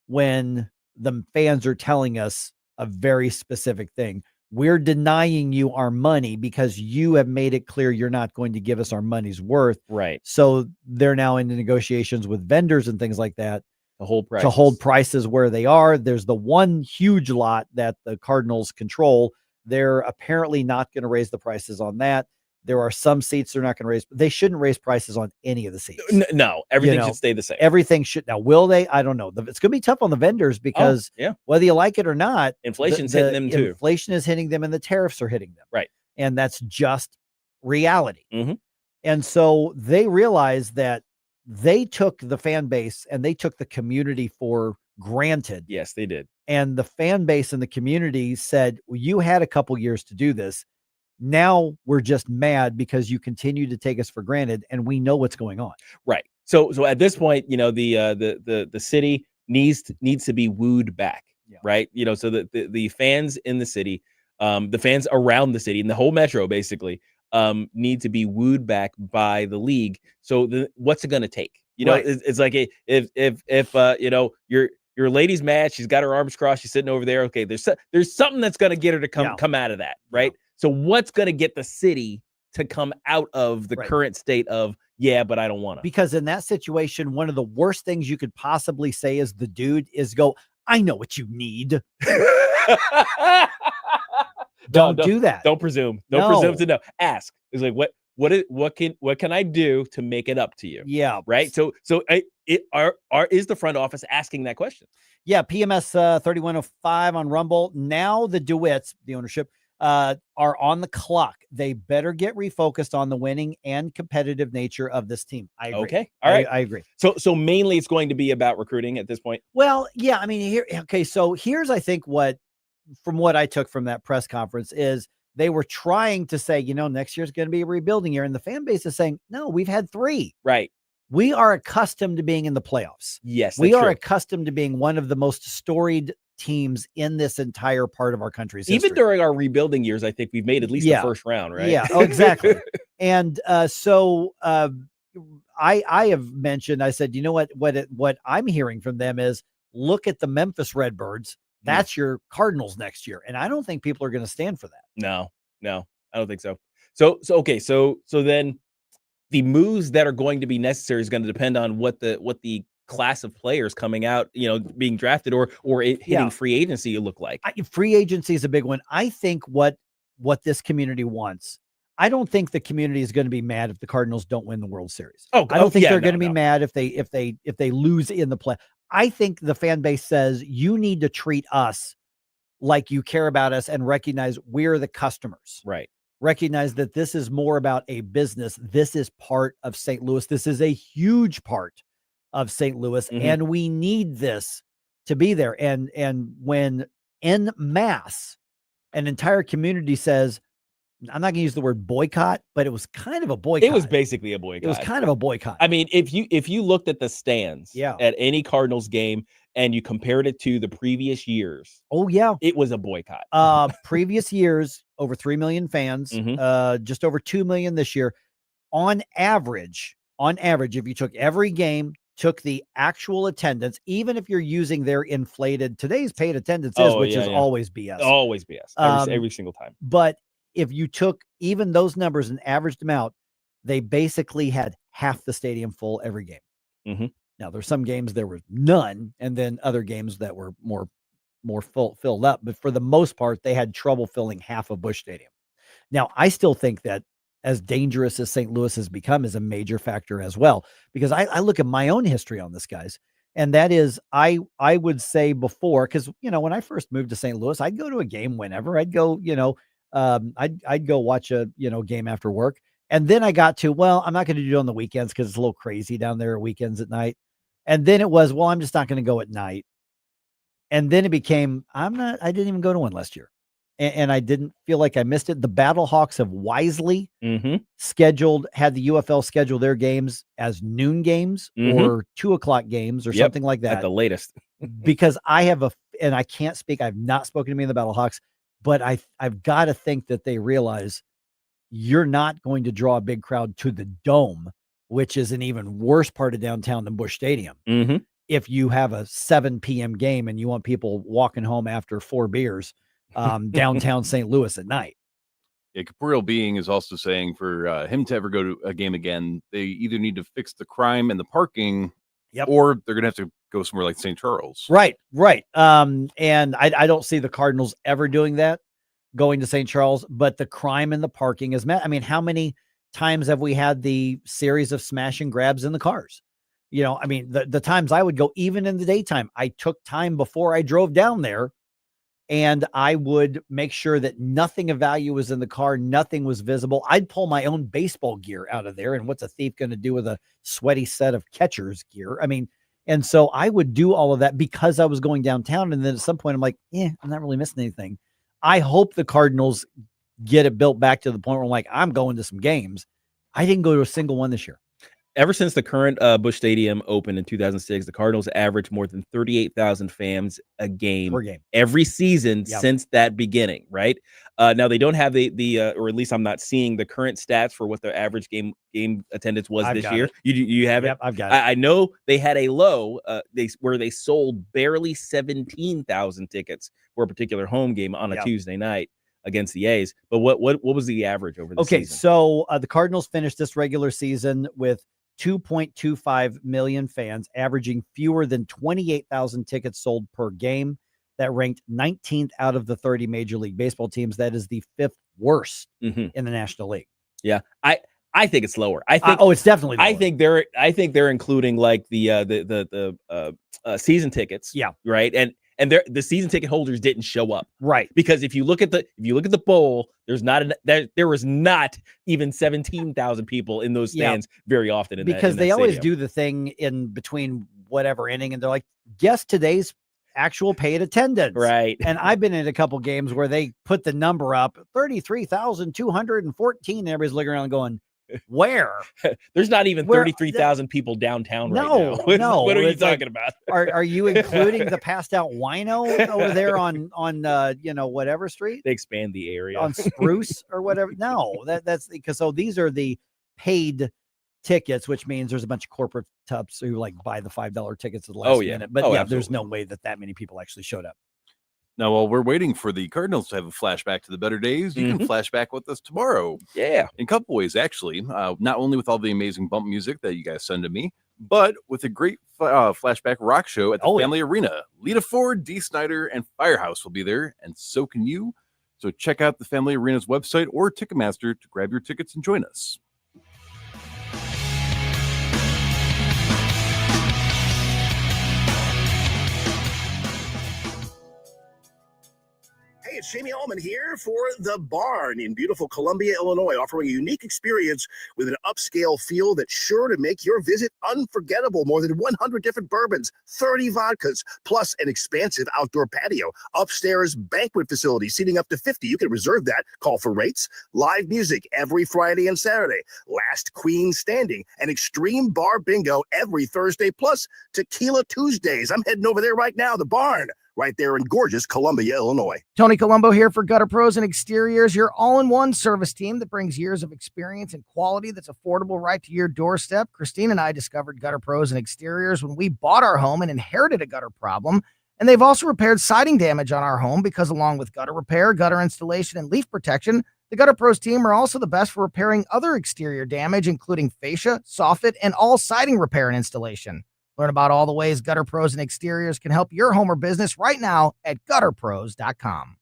when the fans are telling us a very specific thing. We're denying you our money because you have made it clear you're not going to give us our money's worth. Right. So they're now in the negotiations with vendors and things like that to hold prices where they are. There's the one huge lot that the Cardinals control. They're apparently not going to raise the prices on that. There are some seats they're not going to raise, but they shouldn't raise prices on any of the seats. No, everything should stay the same. Everything should. Now, will they? I don't know. It's going to be tough on the vendors because whether you like it or not, inflation's hitting them too. Inflation is hitting them and the tariffs are hitting them. Right. And that's just reality. And so they realize that they took the fan base and they took the community for granted. Yes, they did. And the fan base and the community said, well, you had a couple years to do this. Now we're just mad because you continue to take us for granted and we know what's going on. Right. So at this point, the city needs to be wooed back. Yeah. Right. So the fans in the city, the fans around the city and the whole metro basically need to be wooed back by the league. So what's it going to take? It's like if your lady's mad, she's got her arms crossed, she's sitting over there. Okay, there's something that's going to get her to come out of that, right? Yeah. So what's going to get the city to come out of the current state of, but I don't want to? Because in that situation, one of the worst things you could possibly say as the dude is go, I know what you need. Don't do that. Don't presume. Don't presume to know. Ask. It's like, what can I do to make it up to you? Yeah. Right. So is the front office asking that question? Yeah. PMS 3105 on Rumble. Now the DeWitts, the ownership, are on the clock. They better get refocused on the winning and competitive nature of this team. I agree. Okay. All right. I agree. So mainly it's going to be about recruiting at this point. Well, yeah. I mean, so here's, I think from what I took from that press conference is they were trying to say, next year's going to be a rebuilding year. And the fan base is saying, no, we've had 3. Right. We are accustomed to being in the playoffs. Yes. We are accustomed to being one of the most storied teams in this entire part of our country's history. Even during our rebuilding years, I think we've made at least the first round, right? Yeah, exactly. And so I have mentioned, I said, you know what I'm hearing from them is, look at the Memphis Redbirds. That's your Cardinals next year. And I don't think people are going to stand for that. No, I don't think so. So then the moves that are going to be necessary is going to depend on what the class of players coming out, being drafted or hitting free agency look like. Free agency is a big one. I think what this community wants, I don't think the community is going to be mad if the Cardinals don't win the World Series. I don't think they're going to be mad if they lose in the play. I think the fan base says you need to treat us like you care about us and recognize we're the customers. Right. Recognize that this is more about a business. This is part of St. Louis. This is a huge part of St. Louis, and we need this to be there. And when en masse, an entire community says, I'm not going to use the word boycott, but it was kind of a boycott. It was basically a boycott. It was kind of a boycott. I mean, if you looked at the stands at any Cardinals game and you compared it to the previous years, it was a boycott. Previous years, over 3 million fans, just over 2 million this year. On average, if you took every game, took the actual attendance, even if you're using their inflated, today's paid attendance which is always BS. Always BS. Every single time. But if you took even those numbers and averaged them out, they basically had half the stadium full every game. Now, there's some games there were none, and then other games that were more filled up. But for the most part, they had trouble filling half of Busch Stadium. Now, I still think that as dangerous as St. Louis has become is a major factor as well, because I look at my own history on this, guys. And that is, I would say before, because, when I first moved to St. Louis, I'd go to a game whenever. I'd go, I'd go watch a, game after work. And then I got to, I'm not going to do it on the weekends because it's a little crazy down there weekends at night. And then it was, I'm just not going to go at night. And then it became, I didn't even go to one last year. And I didn't feel like I missed it. The Battlehawks have wisely had the UFL schedule their games as noon games or 2:00 games or something like that. At the latest. Because and I can't speak, I've not spoken to me in the Battlehawks, but I've got to think that they realize you're not going to draw a big crowd to the Dome, which is an even worse part of downtown than Busch Stadium. If you have a 7 p.m. game and you want people walking home after 4 beers downtown St. Louis at night. Yeah, Caporeal Being is also saying for him to ever go to a game again, they either need to fix the crime and the parking, or they're going to have to go somewhere like St. Charles. Right. And I don't see the Cardinals ever doing that, going to St. Charles, but the crime and the parking is met. I mean, how many times have we had the series of smash and grabs in the cars? The times I would go, even in the daytime, I took time before I drove down there, and I would make sure that nothing of value was in the car. Nothing was visible. I'd pull my own baseball gear out of there. And what's a thief going to do with a sweaty set of catcher's gear? And so I would do all of that because I was going downtown. And then at some point I'm like, I'm not really missing anything. I hope the Cardinals get it built back to the point where I'm like, I'm going to some games. I didn't go to a single one this year. Ever since the current Busch Stadium opened in 2006, the Cardinals averaged more than 38,000 fans a game per game every season since that beginning, right? Now they don't have the or at least I'm not seeing the current stats for what their average game attendance was this year. You have it? Yep, I've got it. I know they had a low where they sold barely 17,000 tickets for a particular home game on a Tuesday night against the A's. But what was the average over the season? So the Cardinals finished this regular season with 2.25 million fans, averaging fewer than 28,000 tickets sold per game. That ranked 19th out of the 30 Major League Baseball teams. That is the 5th worst in the National League. Yeah, I think it's lower. I think it's definitely lower. I think they're including like the season tickets. Yeah, right. And the season ticket holders didn't show up, right? Because if you look at the bowl, there was not even 17,000 people in those stands very often. Because they always do the thing in between whatever inning, and they're like, guess today's actual paid attendance, right? And I've been in a couple games where they put the number up 33,214. Everybody's looking around going, Where? There's not even 33,000 people downtown right now. No. What are you It's like, talking about? Are you including the passed out wino over there on whatever street? They expand the area on Spruce or whatever. No, that's because these are the paid tickets, which means there's a bunch of corporate tubs who like buy the $5 tickets at the last minute. But there's no way that many people actually showed up. Now, while we're waiting for the Cardinals to have a flashback to the better days, you can flashback with us tomorrow. Yeah. In a couple ways, actually. Not only with all the amazing bump music that you guys send to me, but with a great flashback rock show at the Family Arena. Lita Ford, Dee Snider, and Firehouse will be there, and so can you. So check out the Family Arena's website or Ticketmaster to grab your tickets and join us. Hey, it's Jamie Allman here for The Barn in beautiful Columbia, Illinois, offering a unique experience with an upscale feel that's sure to make your visit unforgettable. More than 100 different bourbons, 30 vodkas, plus an expansive outdoor patio, upstairs banquet facility, seating up to 50. You can reserve that. Call for rates. Live music every Friday and Saturday. Last Queen Standing. And extreme bar bingo every Thursday, plus Tequila Tuesdays. I'm heading over there right now, The Barn, right there in gorgeous Columbia, Illinois. Tony Colombo here for Gutter Pros and Exteriors, your all-in-one service team that brings years of experience and quality that's affordable right to your doorstep. Christine and I discovered Gutter Pros and Exteriors when we bought our home and inherited a gutter problem. And they've also repaired siding damage on our home because along with gutter repair, gutter installation, and leaf protection, the Gutter Pros team are also the best for repairing other exterior damage, including fascia, soffit, and all siding repair and installation. Learn about all the ways Gutter Pros and Exteriors can help your home or business right now at gutterpros.com.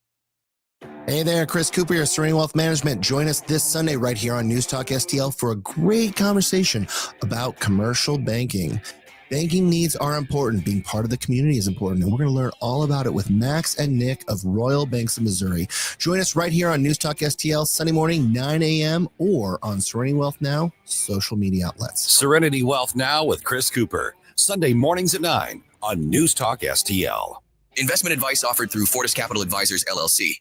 Hey there, Chris Cooper, your Serene Wealth Management. Join us this Sunday right here on News Talk STL for a great conversation about commercial banking. Banking needs are important. Being part of the community is important, and we're going to learn all about it with Max and Nick of Royal Banks of Missouri. Join us right here on News Talk STL Sunday morning, 9 a.m. or on Serenity Wealth Now social media outlets. Serenity Wealth Now with Chris Cooper. Sunday mornings at 9 on News Talk STL. Investment advice offered through Fortis Capital Advisors, LLC.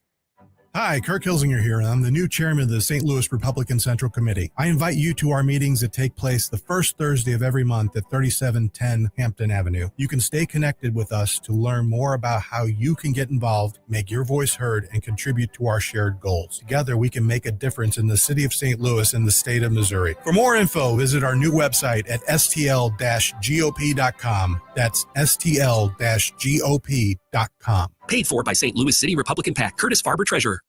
Hi, Kirk Hilsinger here, and I'm the new chairman of the St. Louis Republican Central Committee. I invite you to our meetings that take place the first Thursday of every month at 3710 Hampton Avenue. You can stay connected with us to learn more about how you can get involved, make your voice heard, and contribute to our shared goals. Together, we can make a difference in the city of St. Louis and the state of Missouri. For more info, visit our new website at stl-gop.com. That's stl-gop.com. Paid for by St. Louis City Republican PAC, Curtis Farber, Treasurer.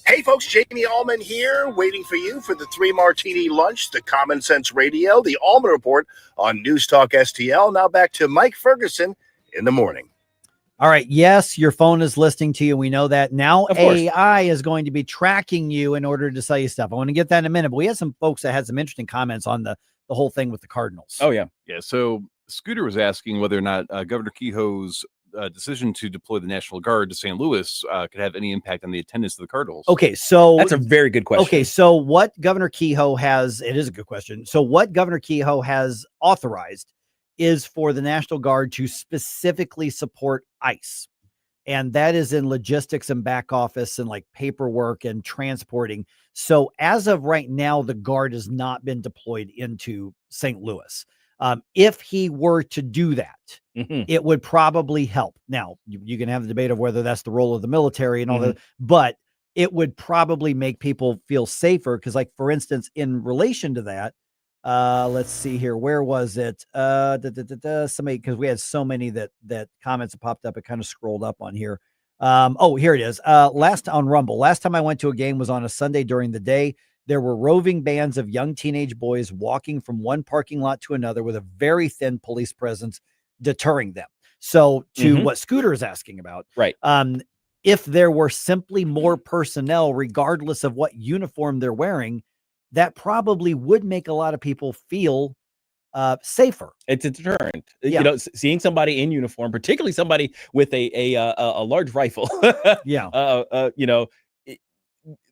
Hey folks, Jamie Allman here, waiting for you for the 3 Martini Lunch, the Common Sense Radio, the Allman Report on News Talk STL. Now back to Mike Ferguson in the morning. All right. Yes, your phone is listening to you. We know that now. AI is going to be tracking you in order to sell you stuff. I want to get that in a minute, but we had some folks that had some interesting comments on the whole thing with the Cardinals. Oh, yeah. Yeah. So Scooter was asking whether or not Governor Kehoe's decision to deploy the National Guard to St. Louis could have any impact on the attendance of the Cardinals. Okay. So that's a very good question. Okay. So what Governor Kehoe has, it is a good question. So what Governor Kehoe has authorized is for the National Guard to specifically support ICE. And that is in logistics and back office and like paperwork and transporting. So as of right now, the Guard has not been deployed into St. Louis. If he were to do that, it would probably help. Now, you can have the debate of whether that's the role of the military and all that, but it would probably make people feel safer. Because like, for instance, in relation to that, let's see here. Where was it? Somebody, because we had so many that comments popped up. It kind of scrolled up on here. Oh, here it is. Last on Rumble. Last time I went to a game was on a Sunday during the day. There were roving bands of young teenage boys walking from one parking lot to another with a very thin police presence deterring them. So to what Scooter is asking about, right? If there were simply more personnel, regardless of what uniform they're wearing, that probably would make a lot of people feel safer. It's a deterrent. Yeah. You know, seeing somebody in uniform, particularly somebody with a large rifle. Yeah. You know,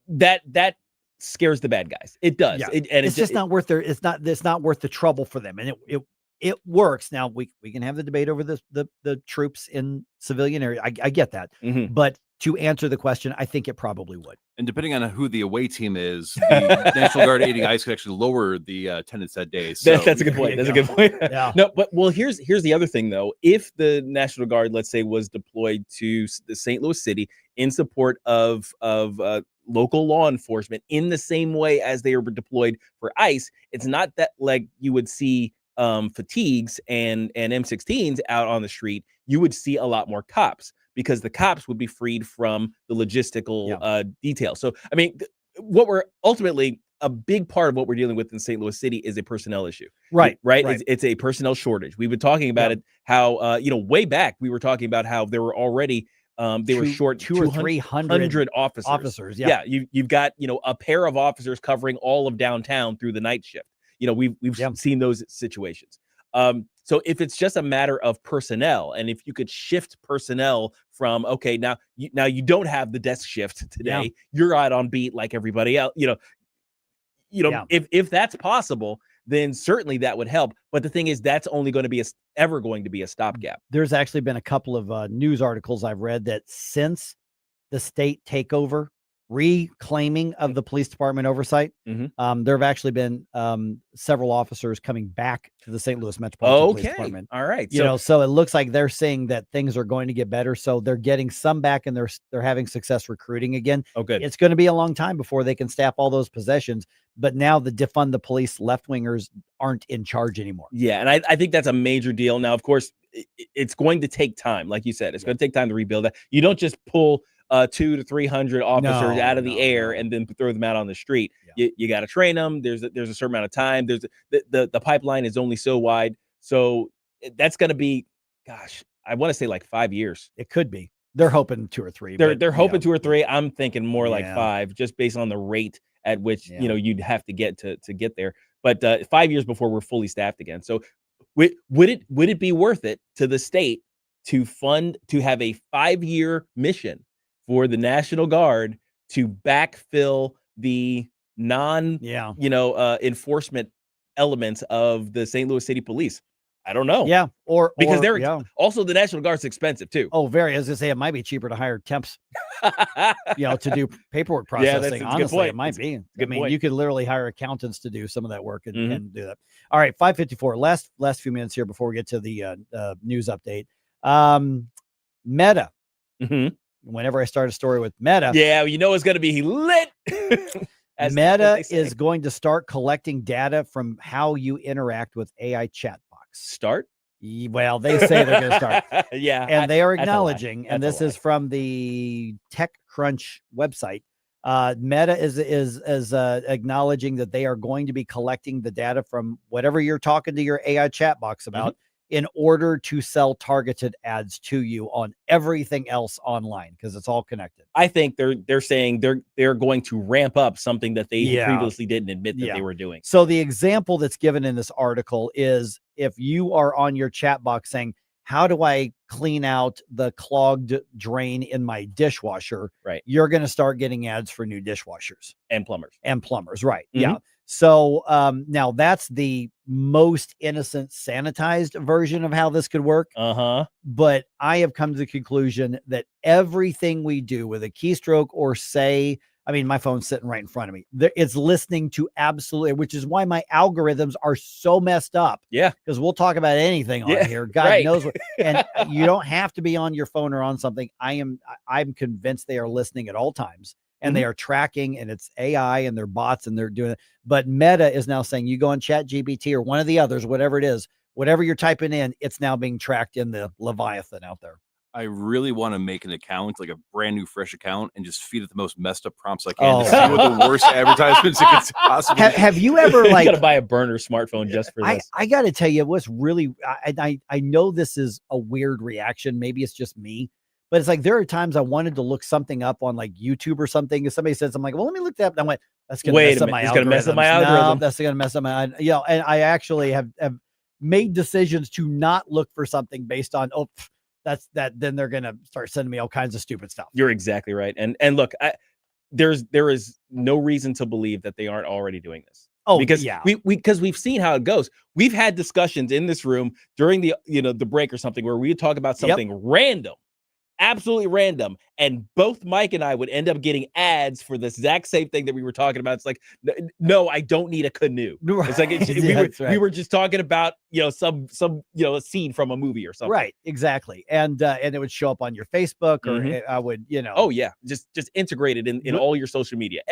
that scares the bad guys. It does. Yeah. It's just not worth it's not worth the trouble for them. And it works. Now we can have the debate over the troops in civilian area. I get that. But to answer the question, I think it probably would. And depending on who the away team is, the National Guard aiding ICE could actually lower the attendance that day. So that's a good point. That's a good point. Yeah. No, but here's the other thing though. If the National Guard, let's say, was deployed to the St. Louis City in support of local law enforcement in the same way as they were deployed for ICE, it's not that like you would see fatigues and M16s out on the street. You would see a lot more cops, because the cops would be freed from the logistical details. So, I mean, what we're ultimately, a big part of what we're dealing with in St. Louis City is a personnel issue. Right. It's a personnel shortage. We've been talking about it, how, way back, we were talking about how there were already, they were short 200 or 300 officers. Yeah. You've got, a pair of officers covering all of downtown through the night shift. We've seen those situations. So if it's just a matter of personnel, and if you could shift personnel from, okay, now you don't have the desk shift today, you're out on beat like everybody else, if that's possible, then certainly that would help. But the thing is, that's only going to be ever going to be a stopgap. There's actually been a couple of news articles I've read that since the state takeover, reclaiming of the police department oversight, there have actually been several officers coming back to the St. Louis Metropolitan Police Department. All right. So it looks like they're saying that things are going to get better. So they're getting some back, and they're having success recruiting again. Oh, good. It's going to be a long time before they can staff all those possessions. But now the defund the police left-wingers aren't in charge anymore. Yeah, and I think that's a major deal. Now, of course, it's going to take time. Like you said, it's going to take time to rebuild that. You don't just pull 200 to 300 officers out of the air and then throw them out on the street. You got to train them. There's a certain amount of time. There's the pipeline is only so wide. So that's going to be, gosh, I want to say like 5 years. It could be. They're hoping 2 or 3. They're hoping 2 or 3. I'm thinking more like 5, just based on the rate at which you'd have to get to get there. But 5 years before we're fully staffed again. So would it be worth it to the state to have a 5-year mission for the National Guard to backfill the enforcement elements of the St. Louis City Police? I don't know. Yeah. Because also the National Guard's expensive too. Oh, very. As I say, it might be cheaper to hire temps, to do paperwork processing. Yeah, Honestly, it might be. I mean, you could literally hire accountants to do some of that work and do that. All right. 5:54. Last few minutes here before we get to the news update. Meta. Whenever I start a story with Meta. Yeah, it's going to be lit. Meta is going to start collecting data from how you interact with AI chatbots. Start? Well, they say they're going to start. Yeah. And they are acknowledging, and this is from the TechCrunch website. Meta is acknowledging that they are going to be collecting the data from whatever you're talking to your AI chat box about in order to sell targeted ads to you on everything else online, because it's all connected. I think they're saying they're going to ramp up something that they previously didn't admit that they were doing. So the example that's given in this article is if you are on your chat box saying, how do I clean out the clogged drain in my dishwasher? Right. You're going to start getting ads for new dishwashers and plumbers. Right. Yeah. So now that's the most innocent, sanitized version of how this could work. But I have come to the conclusion that everything we do with a keystroke or say, I mean, my phone's sitting right in front of me. It's listening to absolutely, which is why my algorithms are so messed up. Yeah. Because we'll talk about anything on here. God knows what. And you don't have to be on your phone or on something. I'm convinced they are listening at all times. And they are tracking, and it's AI and they're bots and they're doing it. But Meta is now saying you go on ChatGPT or one of the others, whatever it is, whatever you're typing in, it's now being tracked in the Leviathan out there. I really want to make an account, like a brand new, fresh account, and just feed it the most messed up prompts I can to see what the worst advertisements it could possibly be. Have you ever you got to buy a burner smartphone just for this? I got to tell you, what's really, I know this is a weird reaction. Maybe it's just me. But it's like there are times I wanted to look something up on like YouTube or something. If somebody said something, I'm like, well, let me look that up. And I went, that's going to mess up my algorithm. It's going to mess up my algorithm. That's going to mess up my, and I actually have made decisions to not look for something based on, that's that. Then they're going to start sending me all kinds of stupid stuff. You're exactly right. And look, there is no reason to believe that they aren't already doing this. Oh, because yeah. because we've seen how it goes. We've had discussions in this room during the break or something where we would talk about something random, absolutely random, and both Mike and I would end up getting ads for the exact same thing that we were talking about. It's like, no, I don't need a canoe. It's like we were just talking about some a scene from a movie or something. Right, exactly, and it would show up on your Facebook, or I would Oh yeah, just integrate it in all your social media.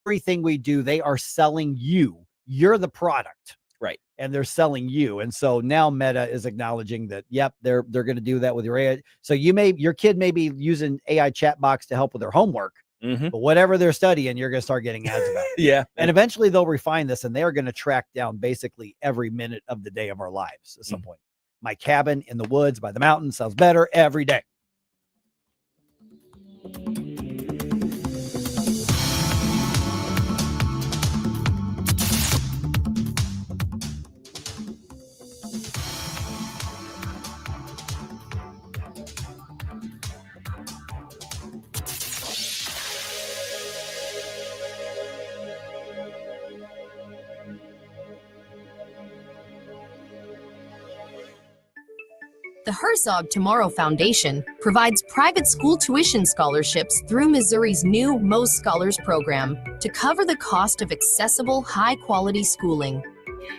Everything we do, they are selling you. You're the product. Right. And they're selling you. And so now Meta is acknowledging that, yep, they're going to do that with your AI. So your kid may be using AI chat box to help with their homework, but whatever they're studying, you're going to start getting ads about it. Yeah. And eventually they'll refine this, and they're going to track down basically every minute of the day of our lives at some point. My cabin in the woods by the mountain sounds better every day. The Herzog Tomorrow Foundation provides private school tuition scholarships through Missouri's new Most Scholars program to cover the cost of accessible, high-quality schooling.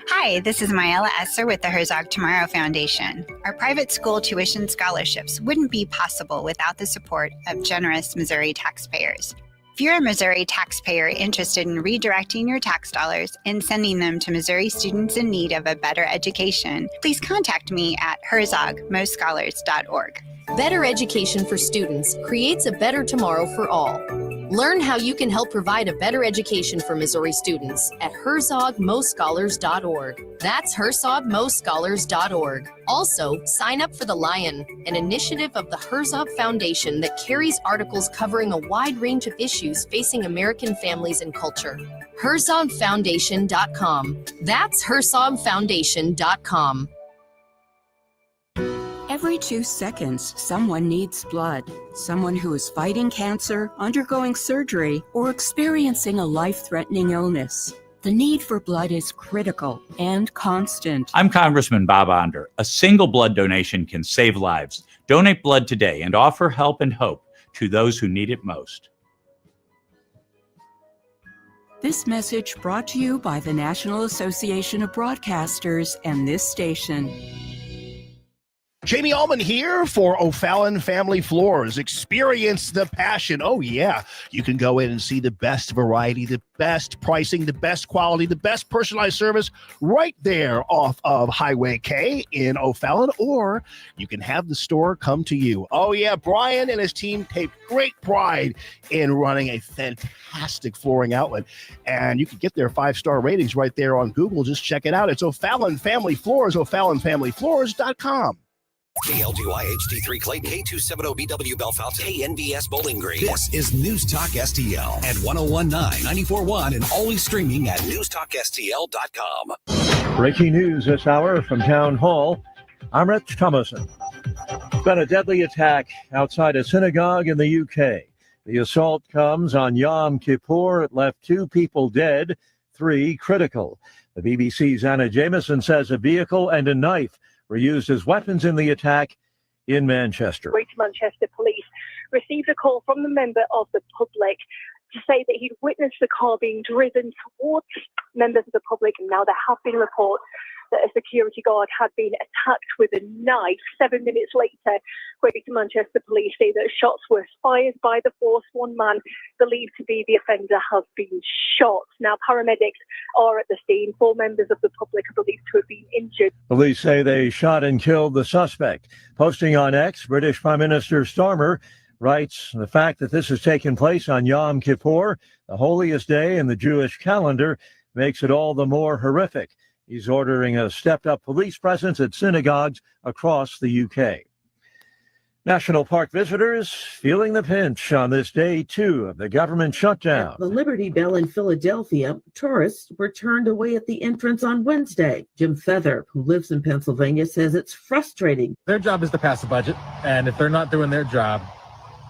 Hi, this is Mayela Esser with the Herzog Tomorrow Foundation. Our private school tuition scholarships wouldn't be possible without the support of generous Missouri taxpayers. If you're a Missouri taxpayer interested in redirecting your tax dollars and sending them to Missouri students in need of a better education, please contact me at herzogmostscholars.org. Better education for students creates a better tomorrow for all. Learn how you can help provide a better education for Missouri students at herzogmostscholars.org. That's herzogmostscholars.org. Also, sign up for The Lion, an initiative of the Herzog Foundation that carries articles covering a wide range of issues facing American families and culture. herzogfoundation.com. That's herzogfoundation.com. Every 2 seconds, someone needs blood. Someone who is fighting cancer, undergoing surgery, or experiencing a life-threatening illness. The need for blood is critical and constant. I'm Congressman Bob Onder. A single blood donation can save lives. Donate blood today and offer help and hope to those who need it most. This message brought to you by the National Association of Broadcasters and this station. Jamie Allman here for O'Fallon Family Floors. Experience the passion. Oh, yeah. You can go in and see the best variety, the best pricing, the best quality, the best personalized service right there off of Highway K in O'Fallon, or you can have the store come to you. Oh, yeah. Brian and his team take great pride in running a fantastic flooring outlet, and you can get their 5-star ratings right there on Google. Just check it out. It's O'Fallon Family Floors, O'FallonFamilyFloors.com. KLGY HD3 Clayton, K270BW Bellefonte, KNVS Bowling Green. This is News Talk STL at 1019, 94.1, and always streaming at NewsTalkSTL.com. Breaking news this hour from Town Hall. I'm Rich Thomason. It's been a deadly attack outside a synagogue in the UK. The assault comes on Yom Kippur. It left 2 people dead, 3 critical. The BBC's Anna Jameson says a vehicle and a knife were used as weapons in the attack in Manchester. Greater Manchester Police received a call from the member of the public to say that he'd witnessed the car being driven towards members of the public, and now there have been reports that a security guard had been attacked with a knife. 7 minutes later, Greater Manchester Police say that shots were fired by the force. One man believed to be the offender has been shot. Now, paramedics are at the scene. 4 members of the public are believed to have been injured. Police say they shot and killed the suspect. Posting on X, British Prime Minister Starmer writes, the fact that this has taken place on Yom Kippur, the holiest day in the Jewish calendar, makes it all the more horrific. He's ordering a stepped-up police presence at synagogues across the UK. National Park visitors feeling the pinch on this day 2 of the government shutdown. At the Liberty Bell in Philadelphia, tourists were turned away at the entrance on Wednesday. Jim Feather, who lives in Pennsylvania, says it's frustrating. Their job is to pass the budget, and if they're not doing their job,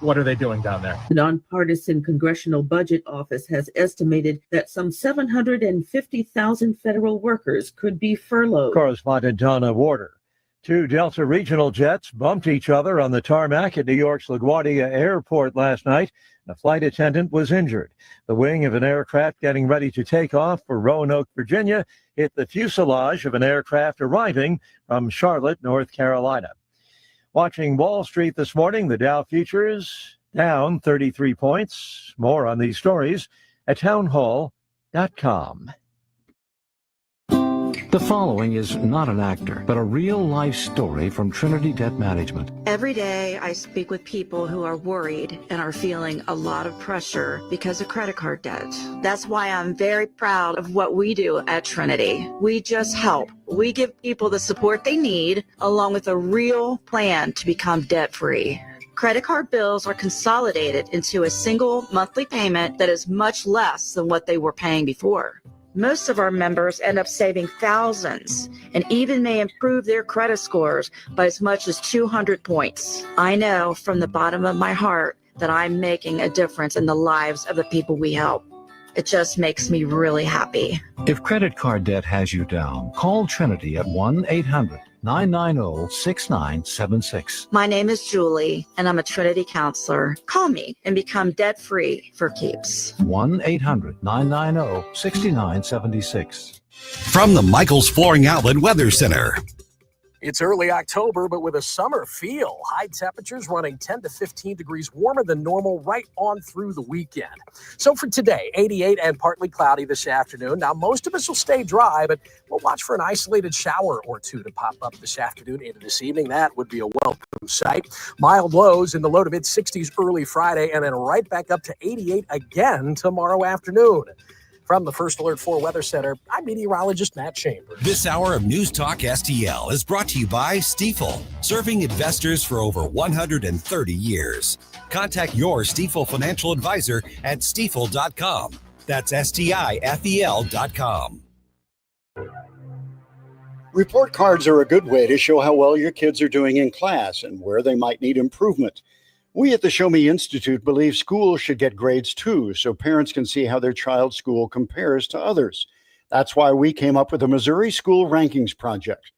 What are they doing down there? The Nonpartisan Congressional Budget Office has estimated that some 750,000 federal workers could be furloughed. Correspondent Donna Warder. 2 Delta regional jets bumped each other on the tarmac at New York's LaGuardia Airport last night. A flight attendant was injured. The wing of an aircraft getting ready to take off for Roanoke, Virginia, hit the fuselage of an aircraft arriving from Charlotte, North Carolina. Watching Wall Street this morning, the Dow futures down 33 points. More on these stories at townhall.com. The following is not an actor, but a real-life story from Trinity Debt Management. Every day I speak with people who are worried and are feeling a lot of pressure because of credit card debt. That's why I'm very proud of what we do at Trinity. We just help. We give people the support they need, along with a real plan to become debt-free. Credit card bills are consolidated into a single monthly payment that is much less than what they were paying before. Most of our members end up saving thousands and even may improve their credit scores by as much as 200 points. I know from the bottom of my heart that I'm making a difference in the lives of the people we help. It just makes me really happy. If credit card debt has you down, call Trinity at 1-800-990-6976. My name is Julie, and I'm a Trinity counselor. Call me and become debt-free for keeps. 1-800-990-6976. From the Michaels Flooring Outlet Weather Center. It's early October, but with a summer feel. High temperatures running 10 to 15 degrees warmer than normal right on through the weekend. So for today, 88 and partly cloudy this afternoon. Now, most of us will stay dry, but we'll watch for an isolated shower or two to pop up this afternoon into this evening. That would be a welcome sight. Mild lows in the low to mid-60s early Friday, and then right back up to 88 again tomorrow afternoon. From the First Alert 4 Weather Center, I'm meteorologist Matt Chambers. This hour of News Talk STL is brought to you by Stifel, serving investors for over 130 years. Contact your Stifel financial advisor at stifel.com. That's STIFEL.com. Report cards are a good way to show how well your kids are doing in class and where they might need improvement. We at the Show Me Institute believe schools should get grades too, so parents can see how their child's school compares to others. That's why we came up with the Missouri School Rankings Project.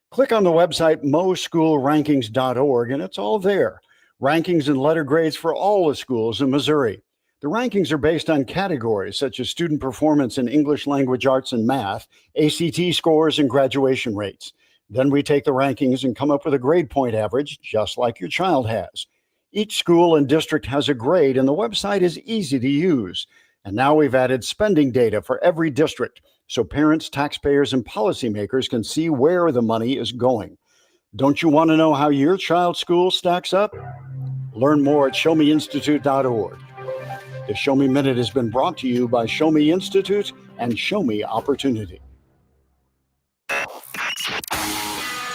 Click on the website moschoolrankings.org and it's all there. Rankings and letter grades for all the schools in Missouri. The rankings are based on categories such as student performance in English language arts and math, ACT scores, and graduation rates. Then we take the rankings and come up with a grade point average, just like your child has. Each school and district has a grade, and the website is easy to use. And now we've added spending data for every district, so parents, taxpayers, and policymakers can see where the money is going. Don't you want to know how your child's school stacks up? Learn more at showmeinstitute.org. The Show Me Minute has been brought to you by Show Me Institute and Show Me Opportunity.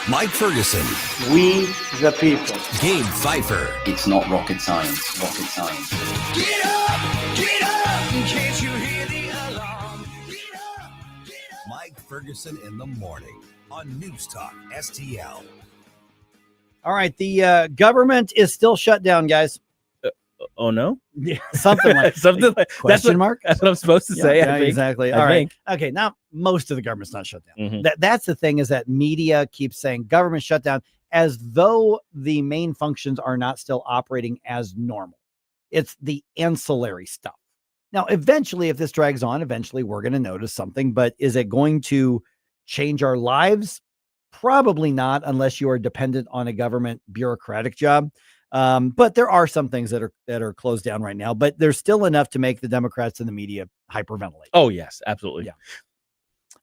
Mike Ferguson. We the people. Gabe Phifer. It's not rocket science. Rocket science. Get up! Get up! Can't you hear the alarm? Get up! Get up! Mike Ferguson in the morning on News Talk STL. All right, the government is still shut down, guys. Oh no! Yeah, something like something like question mark. That's what I'm supposed to say. Yeah, I think. exactly. I All right. think. Okay. Now most of the government's not shut down. Mhm. That's the thing, is that media keeps saying government shutdown as though the main functions are not still operating as normal. It's the ancillary stuff. Now, eventually, if this drags on, eventually we're going to notice something. But is it going to change our lives? Probably not, unless you are dependent on a government bureaucratic job. But there are some things that are closed down right now, but there's still enough to make the Democrats and the media hyperventilate. Oh yes, absolutely. Yeah.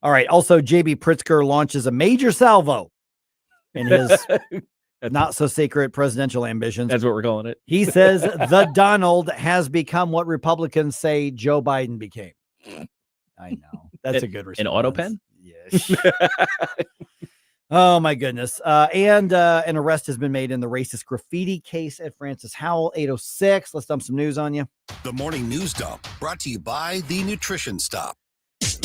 All right. Also, JB Pritzker launches a major salvo in his not so secret presidential ambitions. That's what we're calling it. He says the Donald has become what Republicans say Joe Biden became. I know. That's a good response. An auto pen? Yes. Oh my goodness. And an arrest has been made in the racist graffiti case at Francis Howell, 806. Let's dump some news on you. The Morning News Dump, brought to you by The Nutrition Stop.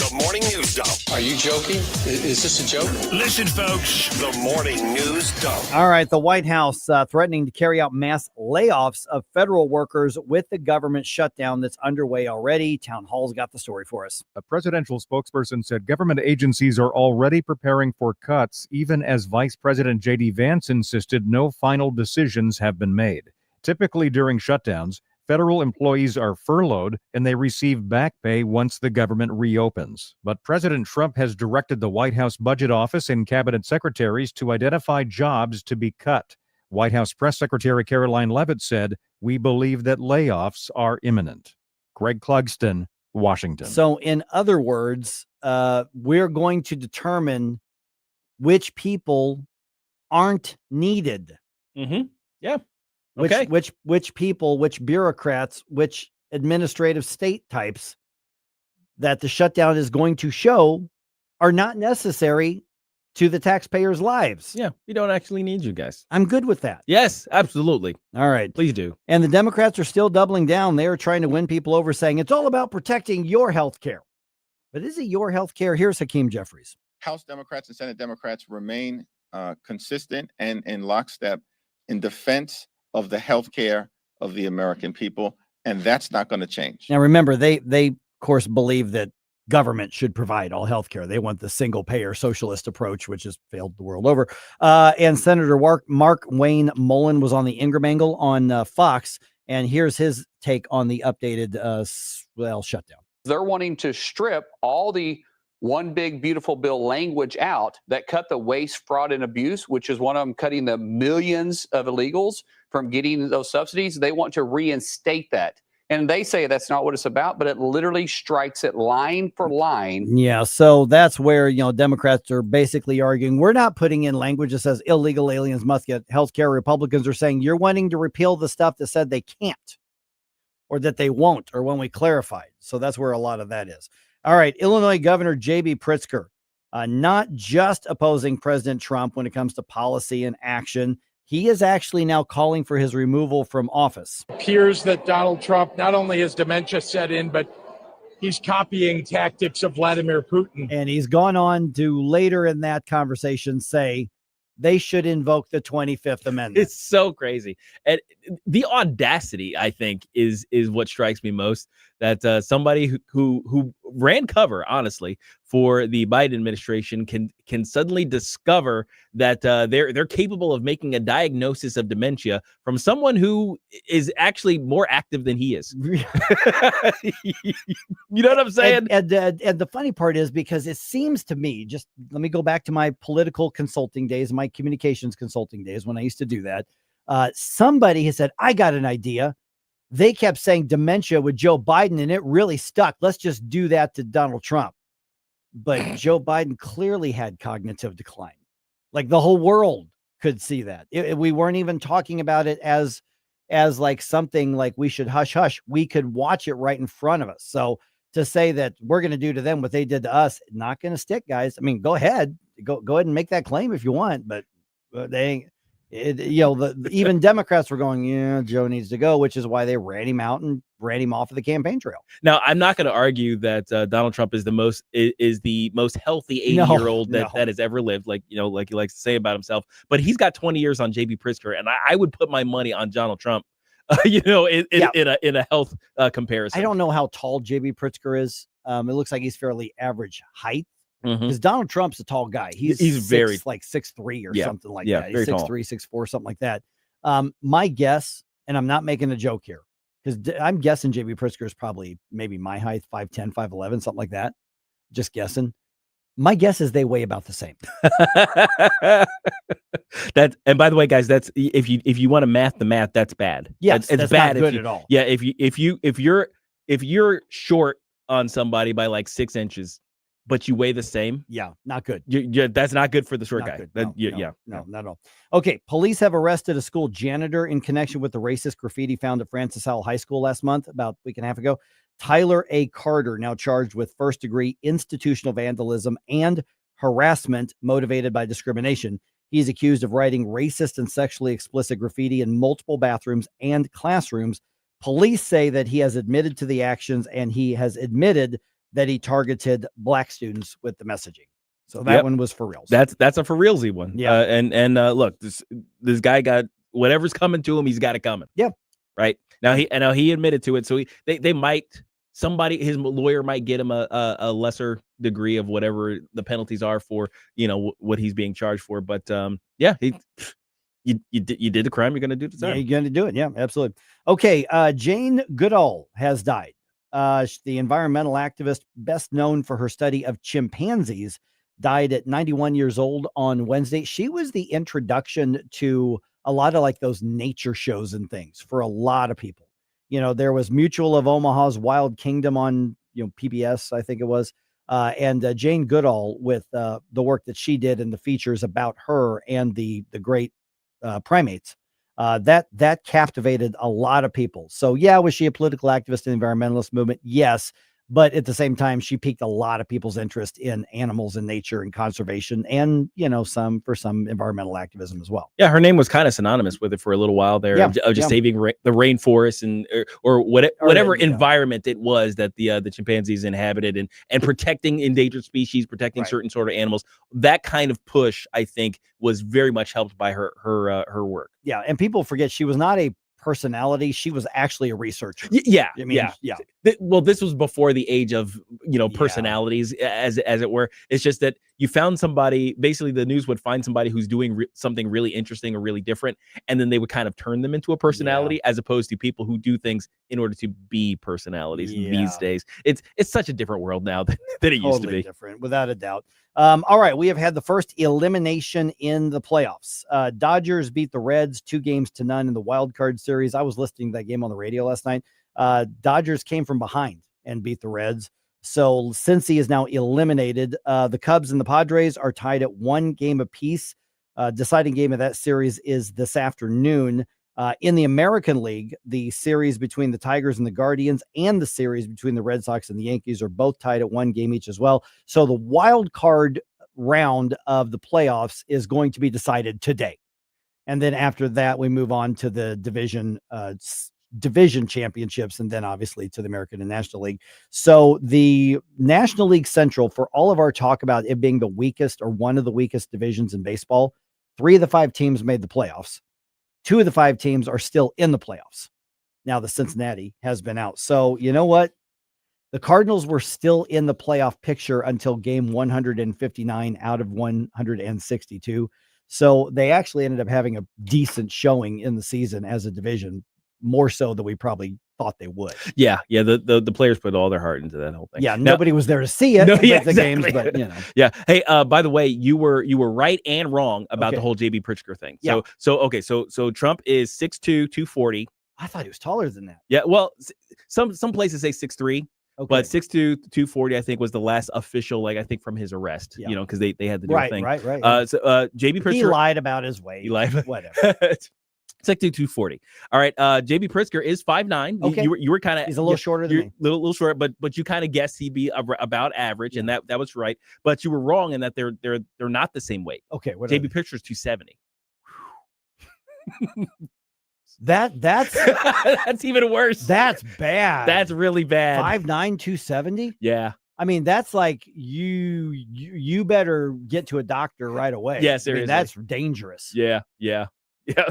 The morning news dump. Are you joking? Is this a joke? Listen, folks. The morning news dump. All right. The White House threatening to carry out mass layoffs of federal workers with the government shutdown that's underway already. Town Hall's got the story for us. A presidential spokesperson said government agencies are already preparing for cuts, even as Vice President J.D. Vance insisted no final decisions have been made. Typically during shutdowns, federal employees are furloughed and they receive back pay once the government reopens. But President Trump has directed the White House Budget Office and cabinet secretaries to identify jobs to be cut. White House Press Secretary Caroline Leavitt said, "We believe that layoffs are imminent." Greg Clugston, Washington. So in other words, we're going to determine which people aren't needed. Mm-hmm. Yeah. Okay. Which people, which bureaucrats, which administrative state types that the shutdown is going to show are not necessary to the taxpayers' lives. Yeah, we don't actually need you guys. I'm good with that. Yes, absolutely. All right. Please do. And the Democrats are still doubling down. They are trying to win people over, saying it's all about protecting your health care. But is it your health care? Here's Hakeem Jeffries. House Democrats and Senate Democrats remain consistent and in lockstep in defense of the health care of the American people, and that's not going to change. Now, remember, they of course believe that government should provide all health care. They want the single payer socialist approach, which has failed the world over. And Senator Mark Wayne Mullen was on the Ingram Angle on Fox, and here's his take on the updated shutdown. They're wanting to strip all the one big beautiful bill language out that cut the waste, fraud, and abuse, which is one of them cutting the millions of illegals from getting those subsidies. They want to reinstate that. And they say that's not what it's about, but it literally strikes it line for line. Yeah, so that's where, Democrats are basically arguing, we're not putting in language that says illegal aliens must get health care. Republicans are saying you're wanting to repeal the stuff that said they can't or that they won't, or when we clarified. So that's where a lot of that is. All right, Illinois Governor J.B. Pritzker, not just opposing President Trump when it comes to policy and action. He is actually now calling for his removal from office. Appears that Donald Trump, not only has dementia set in, but he's copying tactics of Vladimir Putin. And he's gone on to later in that conversation say they should invoke the 25th Amendment. It's so crazy. And the audacity, I think, is what strikes me most, that somebody who ran cover, honestly, for the Biden administration can suddenly discover that they're capable of making a diagnosis of dementia from someone who is actually more active than he is. You know what I'm saying? And the funny part is, because it seems to me, just let me go back to my political consulting days, my communications consulting days when I used to do that. Somebody has said, I got an idea. They kept saying dementia with Joe Biden, and it really stuck. Let's just do that to Donald Trump. But Joe Biden clearly had cognitive decline. Like the whole world could see that. We weren't even talking about it as like something like we should hush hush. We could watch it right in front of us. So to say that we're going to do to them what they did to us, not going to stick, guys. I mean, go ahead and make that claim if you want, but they ain't. Even Democrats were going, yeah, Joe needs to go, which is why they ran him out and ran him off of the campaign trail. Now, I'm not going to argue that Donald Trump is the most healthy 80-year-old that has ever lived, like he likes to say about himself. But he's got 20 years on J.B. Pritzker, and I would put my money on Donald Trump. In a health comparison. I don't know how tall J.B. Pritzker is. It looks like he's fairly average height. Because Donald Trump's a tall guy. He's very 6'3" or something like that. He's 6'3", 6'4", something like that. My guess, and I'm not making a joke here, because I'm guessing J.B. Pritzker is probably maybe my height, 5'10", 5'11", something like that. Just guessing. My guess is they weigh about the same. And by the way, guys, that's if you want to math the math, that's bad. Yes, it's that's bad not good at all. Yeah, if you're short on somebody by like 6 inches, but you weigh the same. Yeah, not good. That's not good for the short guy. No, not at all. Okay, police have arrested a school janitor in connection with the racist graffiti found at Francis Howell High School last month, about a week and a half ago. Tyler A. Carter, now charged with first-degree institutional vandalism and harassment motivated by discrimination. He's accused of writing racist and sexually explicit graffiti in multiple bathrooms and classrooms. Police say that he has admitted to the actions, and he has admitted that he targeted black students with the messaging. So that one was for real. That's a for realsy one. Yeah. And look, this guy got whatever's coming to him. He's got it coming. Yeah. Right now he admitted to it. So they might, his lawyer might get him a lesser degree of whatever the penalties are for, what he's being charged for. But you did the crime. You're going to do the time. Yeah, you're going to do it. Yeah, absolutely. Okay. Jane Goodall has died. The environmental activist, best known for her study of chimpanzees, died at 91 years old on Wednesday. She was the introduction to a lot of like those nature shows and things for a lot of people. There was Mutual of Omaha's Wild Kingdom on, PBS, I think it was. And Jane Goodall with the work that she did and the features about her and the great primates, that captivated a lot of people. So yeah, was she a political activist in the environmentalist movement? Yes. But at the same time, she piqued a lot of people's interest in animals and nature and conservation and, some environmental activism as well. Yeah, her name was kind of synonymous with it for a little while there, of just saving the rainforest and or whatever environment it was that the chimpanzees inhabited and protecting endangered species, protecting certain sort of animals. That kind of push, I think, was very much helped by her work. Yeah, and people forget she was not a personality. She was actually a researcher. Yeah. Well, this was before the age of, personalities as it were. It's just that you found somebody, basically the news would find somebody who's doing something really interesting or really different. And then they would kind of turn them into a personality as opposed to people who do things in order to be personalities these days. It's such a different world now than it used to be. Different, without a doubt. All right. We have had the first elimination in the playoffs. Dodgers beat the Reds 2-0 in the wild card series. I was listening to that game on the radio last night. Dodgers came from behind and beat the Reds. So Cincy is now eliminated. The Cubs and the Padres are tied at 1 game apiece. Deciding game of that series is this afternoon. In the American League, the series between the Tigers and the Guardians and the series between the Red Sox and the Yankees are both tied at 1 game each as well. So the wild card round of the playoffs is going to be decided today. And then after that, we move on to the division championships, and then obviously to the American and National League. So the National League Central, for all of our talk about it being the weakest or one of the weakest divisions in baseball, 3 of the 5 teams made the playoffs. 2 of the 5 teams are still in the playoffs. Now the Cincinnati has been out. So you know what? The Cardinals were still in the playoff picture until game 159 out of 162. So they actually ended up having a decent showing in the season as a division, more so than we probably thought they would. Yeah. The players put all their heart into that whole thing. Yeah, nobody was there to see it. The games, but Yeah. Hey, by the way, you were right and wrong about the whole JB Pritzker thing. So Trump is 6'2", 240. I thought he was taller than that. Yeah. Well, some places say 6'3". Okay. But 6'2", 240, I think, was the last official, I think, from his arrest, because they had to do a thing. Right. So JB Pritzker, he lied about his weight. He lied. Whatever. 6'2", 240. All right. JB Pritzker is 5'9". Okay. You were kind of, he's a little shorter than me. Little short, but you kind of guessed he'd be about average, and that was right. But you were wrong in that they're not the same weight. Okay. JB Pritzker's 270. That's that's even worse. That's bad. That's really bad. 5'9", 270. Yeah. I mean, that's like you better get to a doctor right away. Yeah, seriously. That's dangerous. Yeah.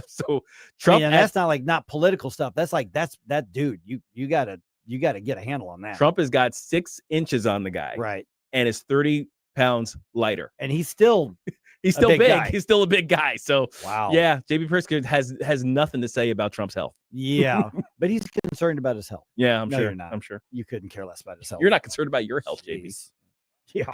So Trump, and that's not political stuff. That's like that dude. You gotta get a handle on that. Trump has got 6 inches on the guy, right, and is 30 pounds lighter, and he's still big. Guy. He's still a big guy. So wow, yeah, JB Pritzker has nothing to say about Trump's health. Yeah, but he's concerned about his health. Yeah, I'm no, sure. You're not. I'm sure you couldn't care less about his health. You're not concerned about your health, JB. Yeah.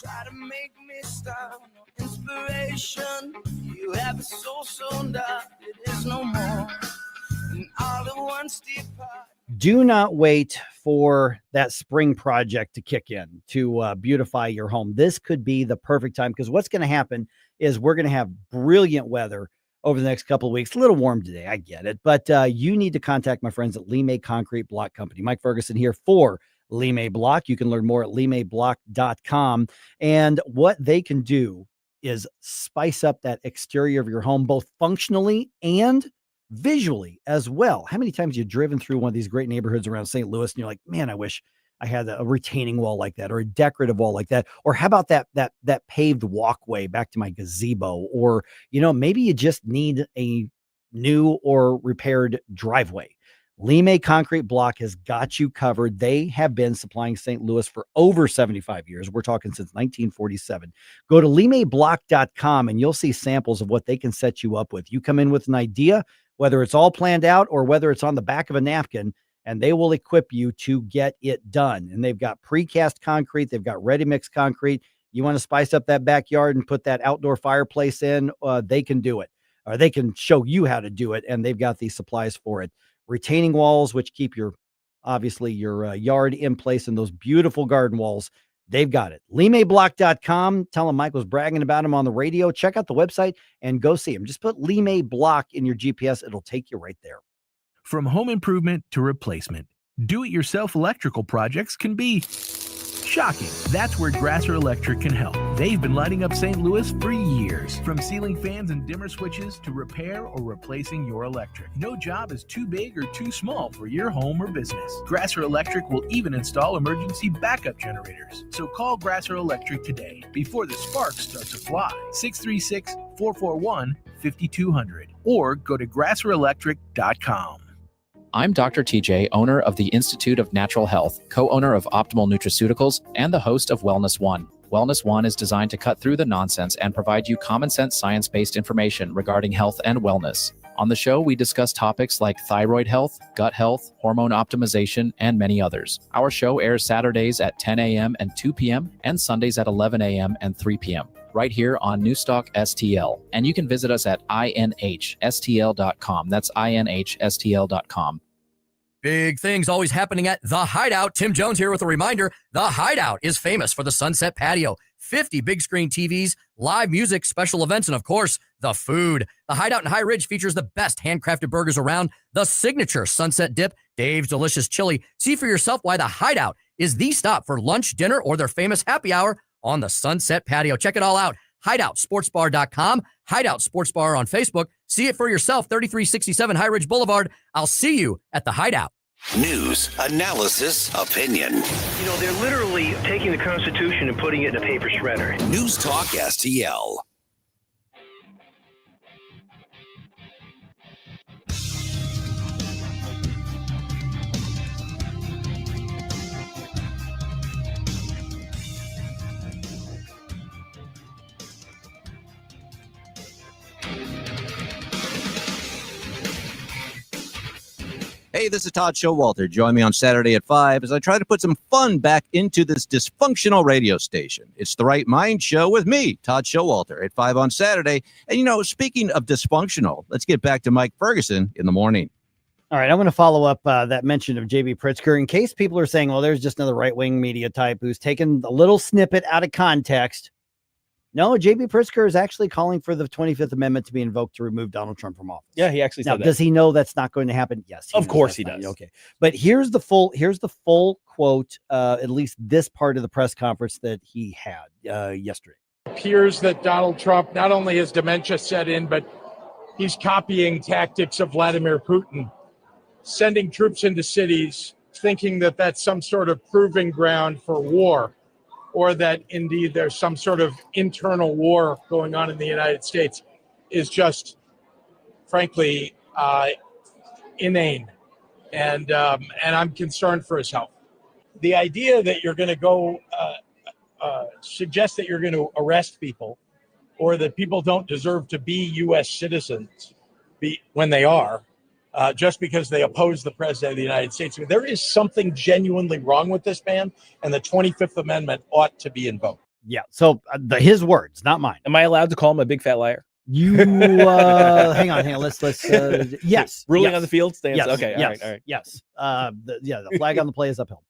Try to make me stop. Inspiration, you have a soul so dark, it is no more. And all at once depart. Do not wait for that spring project to kick in to beautify your home. This could be the perfect time, because what's going to happen is we're going to have brilliant weather over the next couple of weeks. A little warm today, I get it, but you need to contact my friends at Lee May Concrete Block Company. Mike Ferguson here for Lime Block. You can learn more at limeblock.com. And what they can do is spice up that exterior of your home, both functionally and visually as well. How many times you've driven through one of these great neighborhoods around St. Louis and you're like, man, I wish I had a retaining wall like that, or a decorative wall like that, or how about that paved walkway back to my gazebo, or, maybe you just need a new or repaired driveway. Lime Concrete Block has got you covered. They have been supplying St. Louis for over 75 years. We're talking since 1947. Go to limeblock.com and you'll see samples of what they can set you up with. You come in with an idea, whether it's all planned out or whether it's on the back of a napkin, and they will equip you to get it done. And they've got precast concrete. They've got ready-mix concrete. You want to spice up that backyard and put that outdoor fireplace in, they can do it. Or they can show you how to do it, and they've got the supplies for it. Retaining walls, which keep your yard in place, and those beautiful garden walls, they've got it. limeblock.com. Tell them Mike was bragging about him on the radio. Check out the website and go see him. Just put Lime Block in your GPS. It'll take you right there. From home improvement to replacement, do-it-yourself electrical projects can be shocking. That's where Grasser Electric can help. They've been lighting up St. Louis for years. From ceiling fans and dimmer switches to repair or replacing your electric. No job is too big or too small for your home or business. Grasser Electric will even install emergency backup generators. So call Grasser Electric today before the sparks start to fly. 636-441-5200 or go to grasserelectric.com. I'm Dr. TJ, owner of the Institute of Natural Health, co-owner of Optimal Nutraceuticals, and the host of Wellness One. Wellness One is designed to cut through the nonsense and provide you common sense science-based information regarding health and wellness. On the show, we discuss topics like thyroid health, gut health, hormone optimization, and many others. Our show airs Saturdays at 10 a.m. and 2 p.m. and Sundays at 11 a.m. and 3 p.m. right here on NewsTalkSTL. And you can visit us at inhstl.com. That's inhstl.com. Big things always happening at The Hideout. Tim Jones here with a reminder. The Hideout is famous for the Sunset Patio, 50 big screen TVs, live music, special events, and of course, the food. The Hideout in High Ridge features the best handcrafted burgers around, the signature Sunset Dip, Dave's Delicious Chili. See for yourself why The Hideout is the stop for lunch, dinner, or their famous happy hour on the Sunset Patio. Check it all out. HideoutSportsBar.com, Hideout Sports Bar on Facebook. See it for yourself, 3367 High Ridge Boulevard. I'll see you at the Hideout. News, analysis, opinion. They're literally taking the Constitution and putting it in a paper shredder. News Talk STL. Hey, this is Todd Showalter. Join me on Saturday at 5 as I try to put some fun back into this dysfunctional radio station. It's the Right Mind Show with me, Todd Showalter, at 5 on Saturday. And, speaking of dysfunctional, let's get back to Mike Ferguson in the morning. All right, I'm going to follow up that mention of J.B. Pritzker in case people are saying, well, there's just another right-wing media type who's taken a little snippet out of context. No, J.B. Pritzker is actually calling for the 25th Amendment to be invoked to remove Donald Trump from office. Yeah, he actually said that. Does he know that's not going to happen? Yes. Of course he does. Okay. But here's the full quote, at least this part of the press conference that he had yesterday. It appears that Donald Trump, not only has dementia set in, but he's copying tactics of Vladimir Putin, sending troops into cities, thinking that that's some sort of proving ground for war, or that indeed there's some sort of internal war going on in the United States, is just, frankly, inane. And I'm concerned for his health. The idea that you're going to go suggest that you're going to arrest people, or that people don't deserve to be U.S. citizens when they are, just because they oppose the president of the United States. I mean, there is something genuinely wrong with this man, and the 25th Amendment ought to be invoked. Yeah. So his words, not mine. Am I allowed to call him a big fat liar? You hang on. Let's yes. Ruling yes. on the field stands. Yes. Okay. Yes. All right. Yes. The flag on the play is upheld.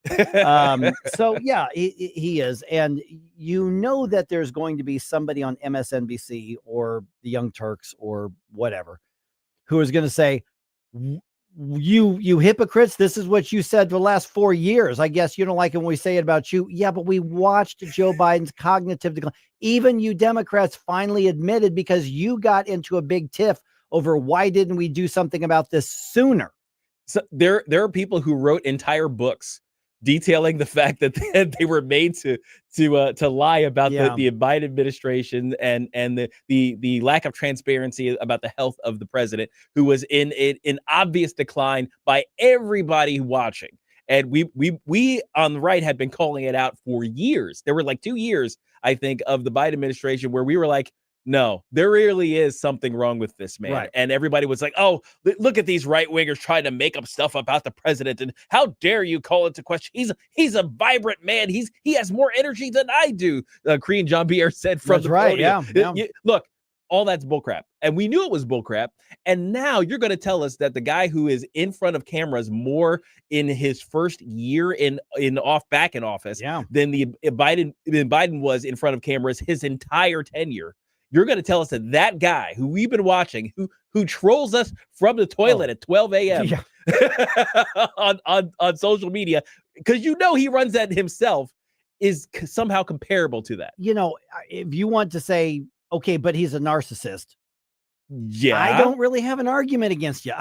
So yeah, he is. And that there's going to be somebody on MSNBC or the Young Turks or whatever who is going to say, you hypocrites, this is what you said for the last 4 years. I guess you don't like it when we say it about you. Yeah, but we watched Joe Biden's cognitive decline. Even you Democrats finally admitted, because you got into a big tiff over why didn't we do something about this sooner. So there are people who wrote entire books detailing the fact that they were made to lie about the Biden administration and the lack of transparency about the health of the president, who was in obvious decline by everybody watching. And we on the right had been calling it out for years. There were like 2 years, I think, of the Biden administration where we were like, no, there really is something wrong with this man. Right. And everybody was like, oh, look at these right wingers trying to make up stuff about the president. And how dare you call into question? He's a vibrant man. He has more energy than I do. Korean John Pierre said from the podium. Yeah. Look, all that's bullcrap. And we knew it was bullcrap. And now you're going to tell us that the guy who is in front of cameras more in his first year back in office than Biden was in front of cameras his entire tenure. You're going to tell us that guy who we've been watching, who trolls us from the toilet at 12 a.m. on social media, because he runs that himself, is somehow comparable to that. If you want to say, okay, but he's a narcissist. Yeah, I don't really have an argument against you.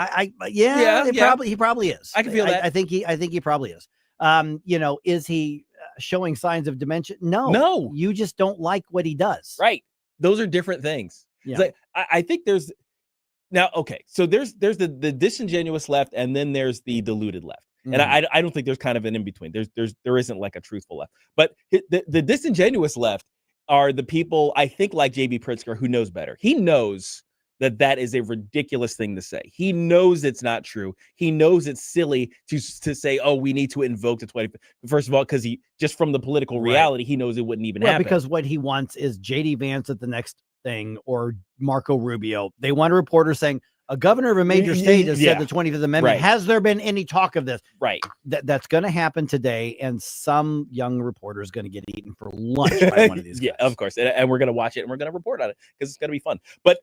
He probably is. I can feel that. I think he probably is. Is he showing signs of dementia? No, you just don't like what he does. Right. Those are different things. Yeah. It's like, I think there's now, okay, so there's the disingenuous left, and then there's the deluded left. And I don't think there's kind of an in-between. There isn't like a truthful left. But the disingenuous left are the people, I think, like J.B. Pritzker, who knows better. He knows that is a ridiculous thing to say. He knows it's not true. He knows it's silly to say, oh, we need to invoke the 20. First of all, because he just from the political reality, he knows it wouldn't even happen. Because what he wants is J.D. Vance at the next thing, or Marco Rubio. They want a reporter saying, a governor of a major state has said the 25th Amendment. Right. Has there been any talk of this? Right. That's going to happen today, and some young reporter is going to get eaten for lunch by one of these guys. Yeah, of course. And we're going to watch it, and we're going to report on it because it's going to be fun. But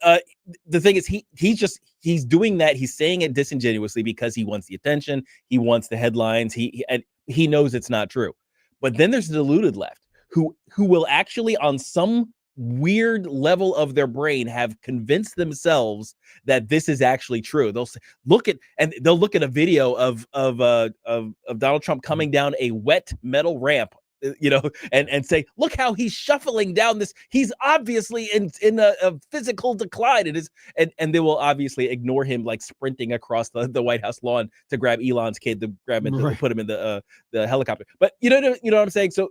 the thing is, he's doing that. He's saying it disingenuously because he wants the attention. He wants the headlines. He knows it's not true. But then there's the deluded left who will actually, on some weird level of their brain, have convinced themselves that this is actually true. They'll look at a video of Donald Trump coming down a wet metal ramp, and say, look how he's shuffling down this. He's obviously in a physical decline. It is, and they will obviously ignore him, like sprinting across the White House lawn to grab Elon's kid, to grab him, to put him in the helicopter. But you know what I'm saying? So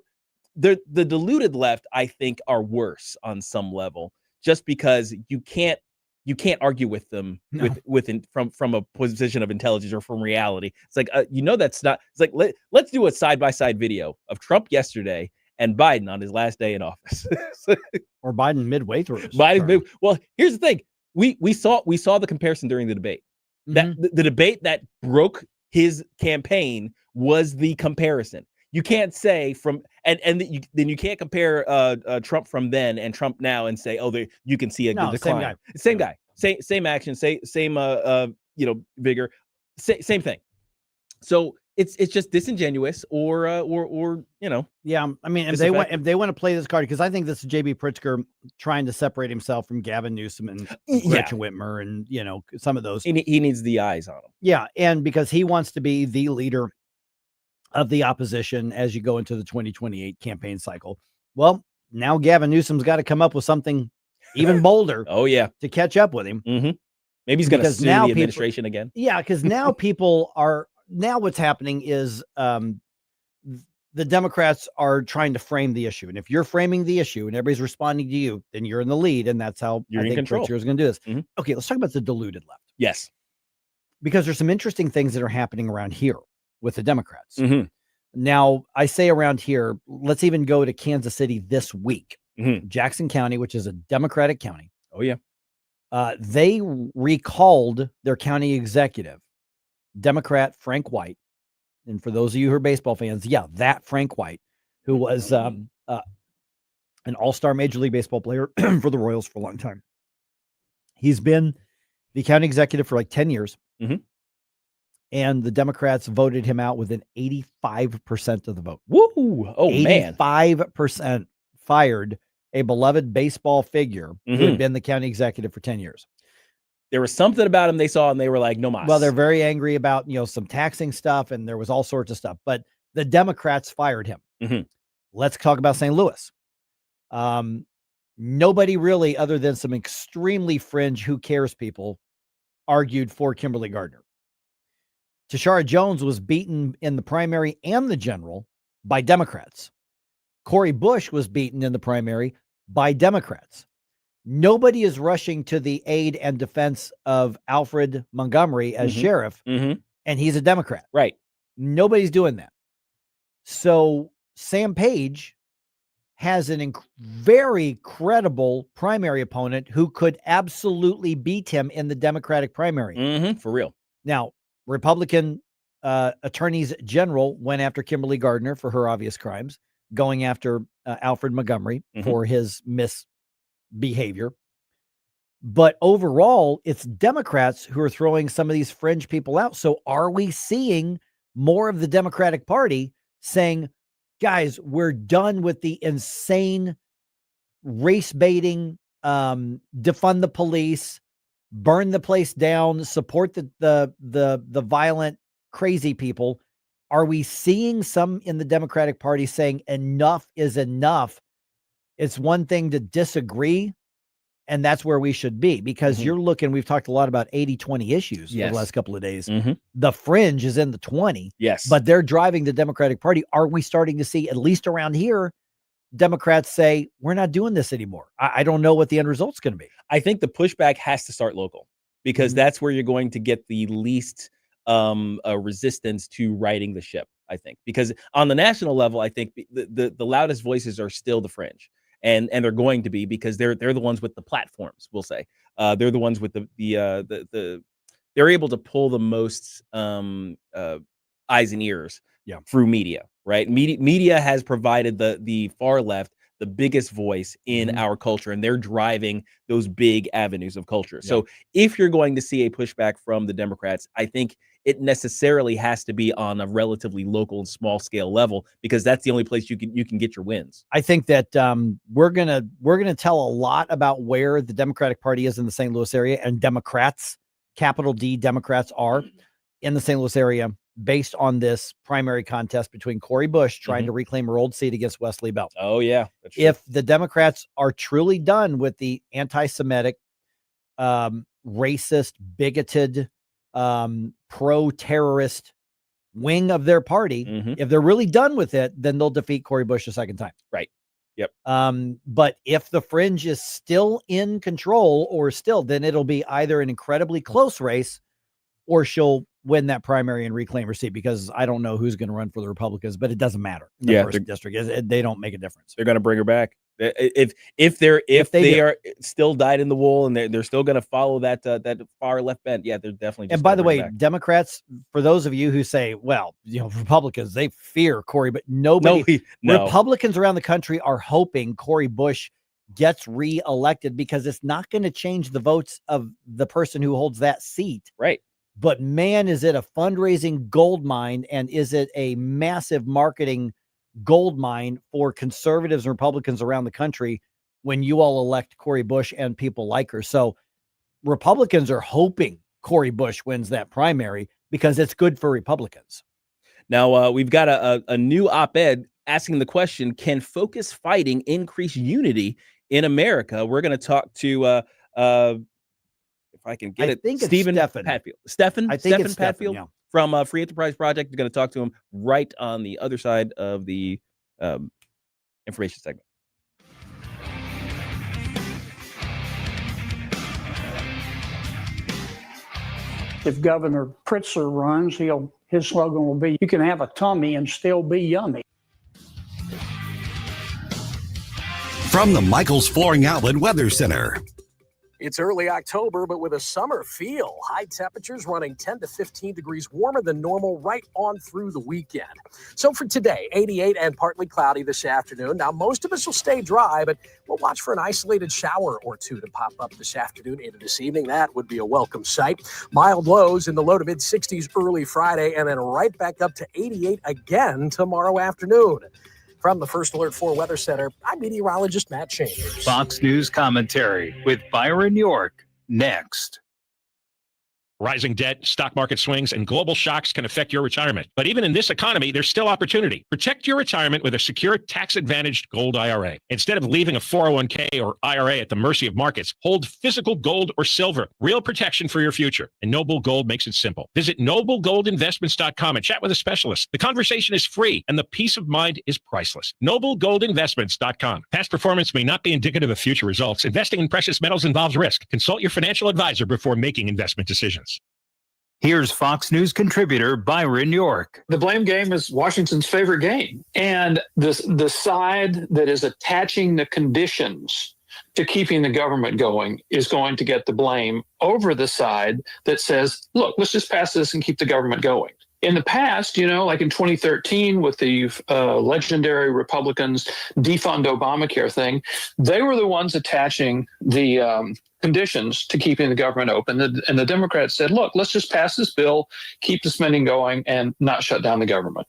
the deluded left, I think, are worse on some level, just because you can't argue with them from a position of intelligence or from reality. It's like that's not. It's like let's do a side-by-side video of Trump yesterday and Biden on his last day in office, or Biden midway through. Well, here's the thing: we saw the comparison during the debate. That the debate that broke his campaign was the comparison. You can't say then you can't compare Trump from then and Trump now and say, you can see the decline. Same guy, same action, same vigor, same thing. So it's just disingenuous or Yeah, I mean, if they want to play this card, because I think this is J.B. Pritzker trying to separate himself from Gavin Newsom and Gretchen Whitmer and some of those. He needs the eyes on him. Yeah, and because he wants to be the leader of the opposition as you go into the 2028 campaign cycle. Well, now Gavin Newsom's got to come up with something even bolder. To catch up with him. Mm-hmm. Maybe he's going to sue the administration again. Yeah, because now what's happening is the Democrats are trying to frame the issue. And if you're framing the issue and everybody's responding to you, then you're in the lead. And that's how you're in control. Pritzker is going to do this. Mm-hmm. Okay, let's talk about the deluded left. Yes. Because there's some interesting things that are happening around here with the Democrats. Mm-hmm. Now, I say around here, let's even go to Kansas City this week. Mm-hmm. Jackson County, which is a Democratic county. Oh, yeah. They recalled their county executive, Democrat Frank White. And for those of you who are baseball fans, that Frank White, who was an all-star Major League Baseball player for the Royals for a long time. He's been the county executive for like 10 years. Mm-hmm. and the Democrats voted him out with an 85% of the vote. Woo! Oh, man. 85% fired a beloved baseball figure who had Mhm. been the county executive for 10 years. There was something about him they saw, and they were like, no mas. Well, they're very angry about, some taxing stuff, and there was all sorts of stuff, but the Democrats fired him. Mhm. Let's talk about St. Louis. Nobody really, other than some extremely fringe who cares people, argued for Kimberly Gardner. Tashara Jones was beaten in the primary and the general by Democrats. Cori Bush was beaten in the primary by Democrats. Nobody is rushing to the aid and defense of Alfred Montgomery as Mhm. sheriff, Mhm. and he's a Democrat. Right. Nobody's doing that. So Sam Page has an very credible primary opponent who could absolutely beat him in the Democratic primary. For real. Now, Republican attorneys general went after Kimberly Gardner for her obvious crimes, going after Alfred Montgomery for his misbehavior. But overall, it's Democrats who are throwing some of these fringe people out. So are we seeing more of the Democratic Party saying, guys, we're done with the insane race baiting, defund the police, burn the place down, support the violent, crazy people? Are we seeing some in the Democratic Party saying enough is enough? It's one thing to disagree, and that's where we should be, because you're looking, we've talked a lot about 80-20 issues over Yes. the last couple of days. Mhm. The fringe is in the 20. Yes. But they're driving the Democratic Party. Are we starting to see, at least around here, Democrats say, we're not doing this anymore? I don't know what the end result's going to be. I think the pushback has to start local, because that's where you're going to get the least resistance to righting the ship, I think. Because on the national level, I think the loudest voices are still the fringe. And they're going to be, because they're the ones with the platforms, we'll say. They're the ones with the they're able to pull the most eyes and ears through media, right? Media has provided the far left the biggest voice in our culture, and they're driving those big avenues of culture. So if you're going to see a pushback from the Democrats, I think it necessarily has to be on a relatively local and small scale level, because that's the only place you can get your wins. I think that we're gonna tell a lot about where the Democratic Party is in the St. Louis area, and Democrats, capital D Democrats, are in the St. Louis area based on this primary contest between Cori Bush trying to reclaim her old seat against Wesley Bell. Oh yeah. If the Democrats are truly done with the anti-Semitic, racist, bigoted, pro-terrorist wing of their party, if they're really done with it, then they'll defeat Cori Bush a second time. Right. Yep. But if the fringe is still in control, then it'll be either an incredibly close race, or she'll win that primary and reclaim her seat, because I don't know who's going to run for the Republicans, but it doesn't matter in the first district. They don't make a difference. They're going to bring her back. If they are still dyed in the wool, and they're still going to follow that far left bent, they're definitely. And by the way, Democrats, for those of you who say, well, Republicans, they fear Cori, but nobody, No. Republicans around the country are hoping Cori Bush gets reelected, because it's not going to change the votes of the person who holds that seat. Right. But man, is it a fundraising gold mine, and is it a massive marketing gold mine for conservatives and Republicans around the country when you all elect Cori Bush and people like her. So Republicans are hoping Cori Bush wins that primary, because it's good for Republicans. Now, we've got a new op-ed asking the question, can focus fighting increase unity in America? We're going to talk to if I can get it, Stephen Padfield. Stefan Padfield from Free Enterprise Project. We're going to talk to him right on the other side of the information segment. If Governor Pritzker runs, his slogan will be, you can have a tummy and still be yummy. From the Michaels Flooring Outlet Weather Center. It's early October, but with a summer feel. High temperatures running 10 to 15 degrees warmer than normal right on through the weekend. So for today, 88 and partly cloudy this afternoon. Now, most of us will stay dry, but we'll watch for an isolated shower or two to pop up this afternoon into this evening. That would be a welcome sight. Mild lows in the low to mid 60s early Friday, and then right back up to 88 again tomorrow afternoon. From the First Alert 4 Weather Center, I'm meteorologist Matt Chambers. Fox News commentary with Byron York next. Rising debt, stock market swings, and global shocks can affect your retirement. But even in this economy, there's still opportunity. Protect your retirement with a secure, tax-advantaged gold IRA. Instead of leaving a 401k or IRA at the mercy of markets, hold physical gold or silver. Real protection for your future. And Noble Gold makes it simple. Visit noblegoldinvestments.com and chat with a specialist. The conversation is free, and the peace of mind is priceless. noblegoldinvestments.com. Past performance may not be indicative of future results. Investing in precious metals involves risk. Consult your financial advisor before making investment decisions. Here's Fox News contributor Byron York. The blame game is Washington's favorite game. And the side that is attaching the conditions to keeping the government going is going to get the blame over the side that says, look, let's just pass this and keep the government going. In the past, like in 2013 with the legendary Republicans defund Obamacare thing, they were the ones attaching the conditions to keeping the government open. And the Democrats said, look, let's just pass this bill, keep the spending going, and not shut down the government.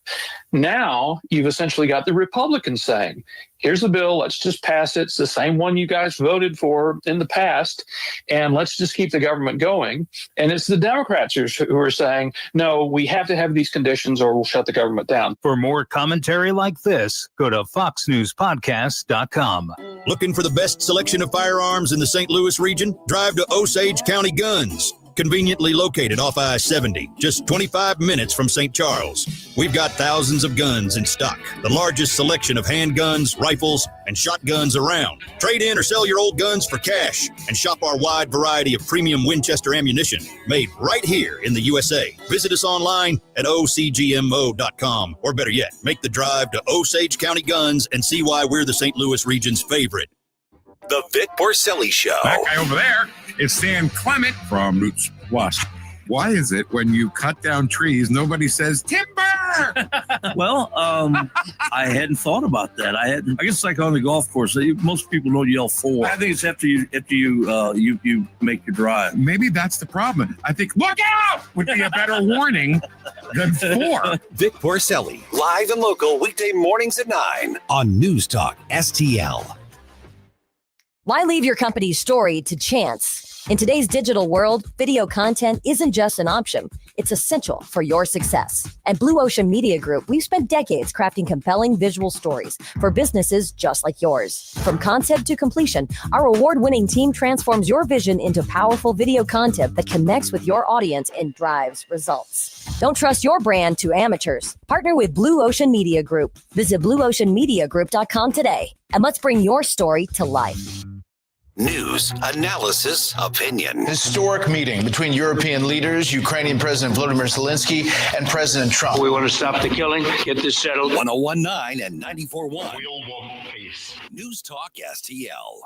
Now you've essentially got the Republicans saying, here's the bill, let's just pass it. It's the same one you guys voted for in the past, and let's just keep the government going. And it's the Democrats who are saying, no, we have to have these conditions or we'll shut the government down. For more commentary like this, go to foxnewspodcast.com. Looking for the best selection of firearms in the St. Louis region? Drive to Osage County Guns. Conveniently located off I-70, just 25 minutes from St. Charles. We've got thousands of guns in stock, the largest selection of handguns, rifles, and shotguns around. Trade in or sell your old guns for cash and shop our wide variety of premium Winchester ammunition made right here in the USA. Visit us online at ocgmo.com, or better yet, make the drive to Osage County Guns and see why we're the St. Louis region's favorite. The Vic Porcelli Show. That guy over there is Stan Clement from Roots Plus. Why is it when you cut down trees, nobody says timber? Well, I hadn't thought about that. I guess it's like on the golf course. Most people don't yell for. I think it's after you make your drive. Maybe that's the problem. I think look out would be a better warning than for. Vic Porcelli, live and local weekday mornings at 9 on News Talk STL. Why leave your company's story to chance? In today's digital world, video content isn't just an option. It's essential for your success. At Blue Ocean Media Group, we've spent decades crafting compelling visual stories for businesses just like yours. From concept to completion, our award-winning team transforms your vision into powerful video content that connects with your audience and drives results. Don't trust your brand to amateurs. Partner with Blue Ocean Media Group. Visit blueoceanmediagroup.com today, and let's bring your story to life. News, analysis, opinion. Historic meeting between European leaders, Ukrainian President Volodymyr Zelensky and President Trump. We want to stop the killing, get this settled. 1019 and 94.1. We'll want peace. News Talk STL.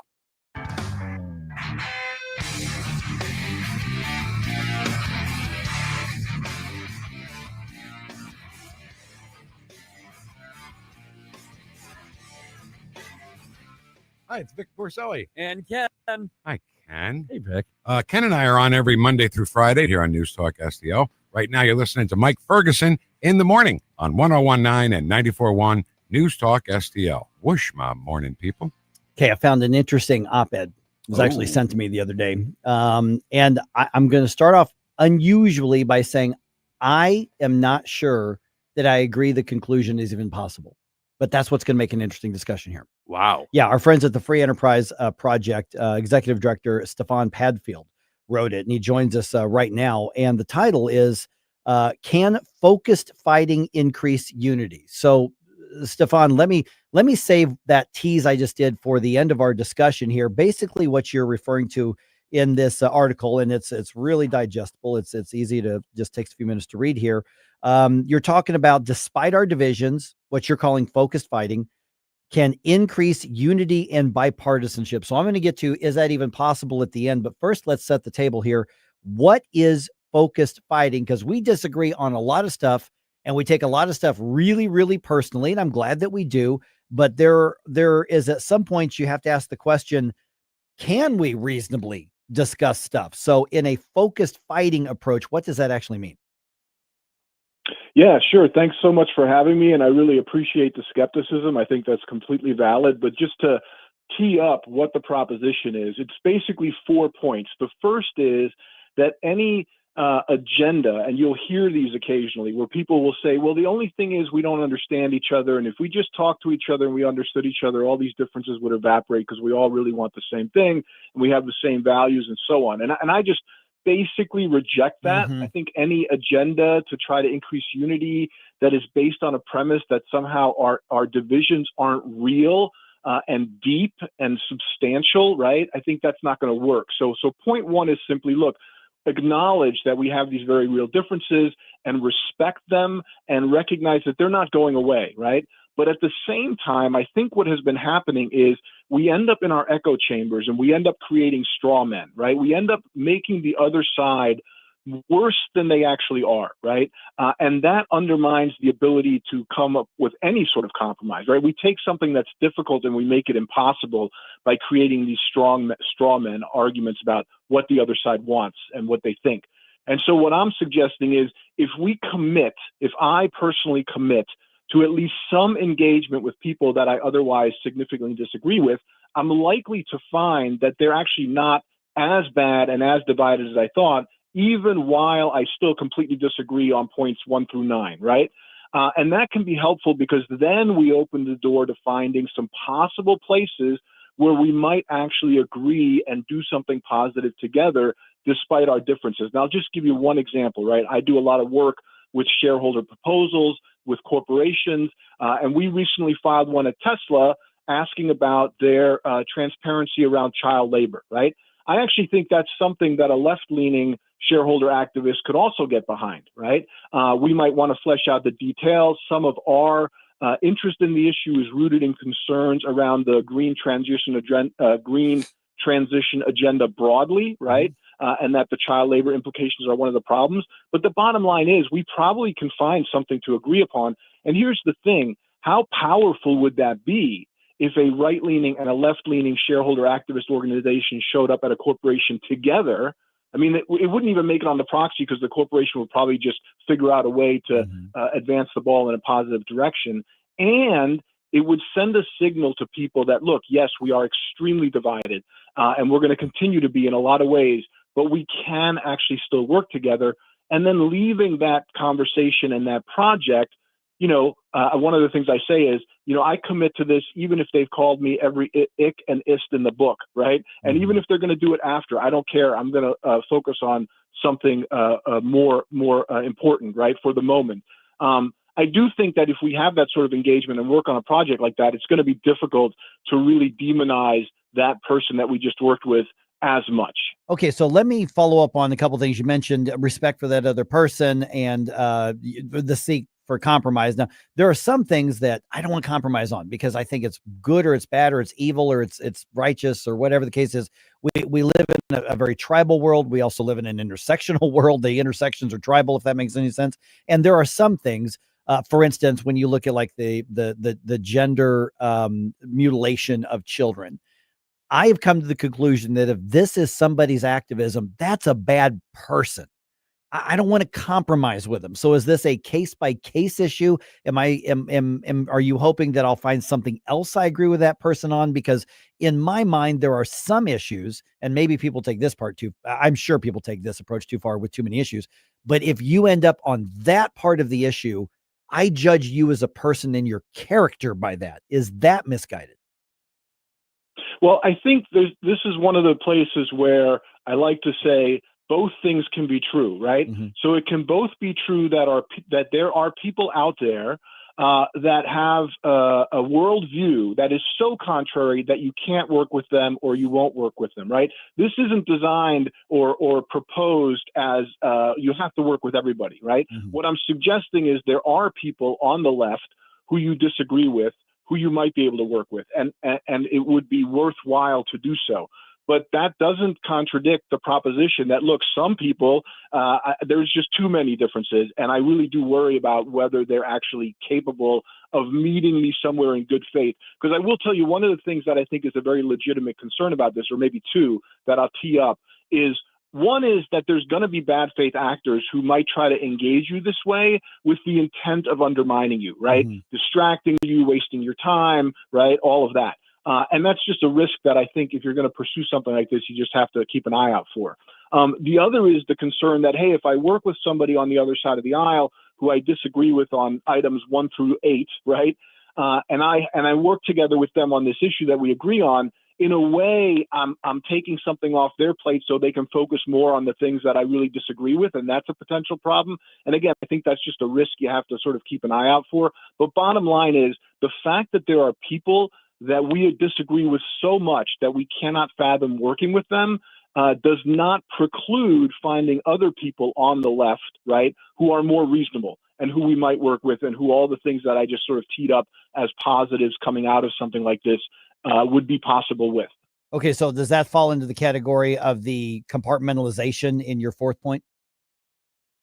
Hi, it's Vic Porcelli. And Ken. Hi, Ken. Hey, Vic. Ken and I are on every Monday through Friday here on News Talk STL. Right now, you're listening to Mike Ferguson in the morning on 1019 and 94.1 News Talk STL. Whoosh, my morning, people. Okay, I found an interesting op-ed. It was actually sent to me the other day. And I'm going to start off unusually by saying I am not sure that I agree the conclusion is even possible. But that's what's going to make an interesting discussion here. Wow. Yeah, our friends at the Free Enterprise Project, Executive Director Stefan Padfield wrote it, and he joins us right now. And the title is, Can Focused Fighting Increase Unity? So, Stefan, let me save that tease I just did for the end of our discussion here. Basically, what you're referring to in this article, and it's really digestible. It's easy to just takes a few minutes to read here. You're talking about, despite our divisions, what you're calling focused fighting, can increase unity and bipartisanship. So I'm going to get to, is that even possible at the end? But first, let's set the table here. What is focused fighting? Because we disagree on a lot of stuff, and we take a lot of stuff really, really personally, and I'm glad that we do. But there is at some point you have to ask the question, can we reasonably discuss stuff? So in a focused fighting approach, what does that actually mean? Yeah, sure. Thanks so much for having me. And I really appreciate the skepticism. I think that's completely valid. But just to tee up what the proposition is, it's basically 4 points. The first is that any agenda, and you'll hear these occasionally, where people will say, well, the only thing is we don't understand each other. And if we just talk to each other and we understood each other, all these differences would evaporate because we all really want the same thing and we have the same values and so on. And I just basically reject that. I think any agenda to try to increase unity that is based on a premise that somehow our divisions aren't real and deep and substantial, right? I think that's not going to work. So point one is simply, look, acknowledge that we have these very real differences and respect them and recognize that they're not going away, right? But at the same time, I think what has been happening is we end up in our echo chambers and we end up creating straw men, right? We end up making the other side worse than they actually are, right? And that undermines the ability to come up with any sort of compromise, right? We take something that's difficult and we make it impossible by creating these straw men arguments about what the other side wants and what they think. And so what I'm suggesting is if I personally commit to at least some engagement with people that I otherwise significantly disagree with, I'm likely to find that they're actually not as bad and as divided as I thought, even while I still completely disagree on points 1 through 9, right? And that can be helpful because then we open the door to finding some possible places where we might actually agree and do something positive together despite our differences. Now, I'll just give you one example, right? I do a lot of work with shareholder proposals, with corporations, and we recently filed one at Tesla asking about their transparency around child labor, right? I actually think that's something that a left-leaning shareholder activist could also get behind, right? We might want to flesh out the details. Some of our interest in the issue is rooted in concerns around the green transition agenda broadly, right? And that the child labor implications are one of the problems. But the bottom line is we probably can find something to agree upon. And here's the thing, how powerful would that be if a right-leaning and a left-leaning shareholder activist organization showed up at a corporation together? I mean, it wouldn't even make it on the proxy because the corporation would probably just figure out a way to advance the ball in a positive direction. And it would send a signal to people that, look, yes, we are extremely divided and we're going to continue to be in a lot of ways, but we can actually still work together. And then leaving that conversation and that project, one of the things I say is, I commit to this even if they've called me every ick and ist in the book, right? And even if they're going to do it after, I don't care. I'm going to focus on something more important, right, for the moment. I do think that if we have that sort of engagement and work on a project like that, it's going to be difficult to really demonize that person that we just worked with as much. Okay, so let me follow up on a couple of things you mentioned: respect for that other person and the seek for compromise. Now, there are some things that I don't want to compromise on because I think it's good or it's bad or it's evil or it's righteous or whatever the case is. We live in a very tribal world. We also live in an intersectional world. The intersections are tribal, if that makes any sense. And there are some things, for instance, when you look at like the gender mutilation of children, I have come to the conclusion that if this is somebody's activism, that's a bad person. I don't want to compromise with them. So is this a case by case issue? Are you hoping that I'll find something else I agree with that person on? Because in my mind, there are some issues, and maybe people take this part too. I'm sure people take this approach too far with too many issues. But if you end up on that part of the issue, I judge you as a person and your character by that. Is that misguided? Well, I think this is one of the places where I like to say both things can be true, right? Mm-hmm. So it can both be true that there are people out there that have a worldview that is so contrary that you can't work with them or you won't work with them, right? This isn't designed or proposed as you have to work with everybody, right? Mm-hmm. What I'm suggesting is there are people on the left who you disagree with, who you might be able to work with, and it would be worthwhile to do so. But that doesn't contradict the proposition that, look, some people, there's just too many differences, and I really do worry about whether they're actually capable of meeting me somewhere in good faith. Because I will tell you, one of the things that I think is a very legitimate concern about this, or maybe two that I'll tee up, is one is that there's going to be bad faith actors who might try to engage you this way with the intent of undermining you, right? Distracting you, wasting your time, right? All of that. And that's just a risk that I think if you're going to pursue something like this, you just have to keep an eye out for. The other is the concern that, hey, if I work with somebody on the other side of the aisle who I disagree with on items 1 through 8, right? And I work together with them on this issue that we agree on, in a way, I'm taking something off their plate so they can focus more on the things that I really disagree with, and that's a potential problem. And again, I think that's just a risk you have to sort of keep an eye out for. But bottom line is the fact that there are people that we disagree with so much that we cannot fathom working with them does not preclude finding other people on the left, right, who are more reasonable and who we might work with, and who all the things that I just sort of teed up as positives coming out of something like this would be possible with. Okay, so does that fall into the category of the compartmentalization in your fourth point?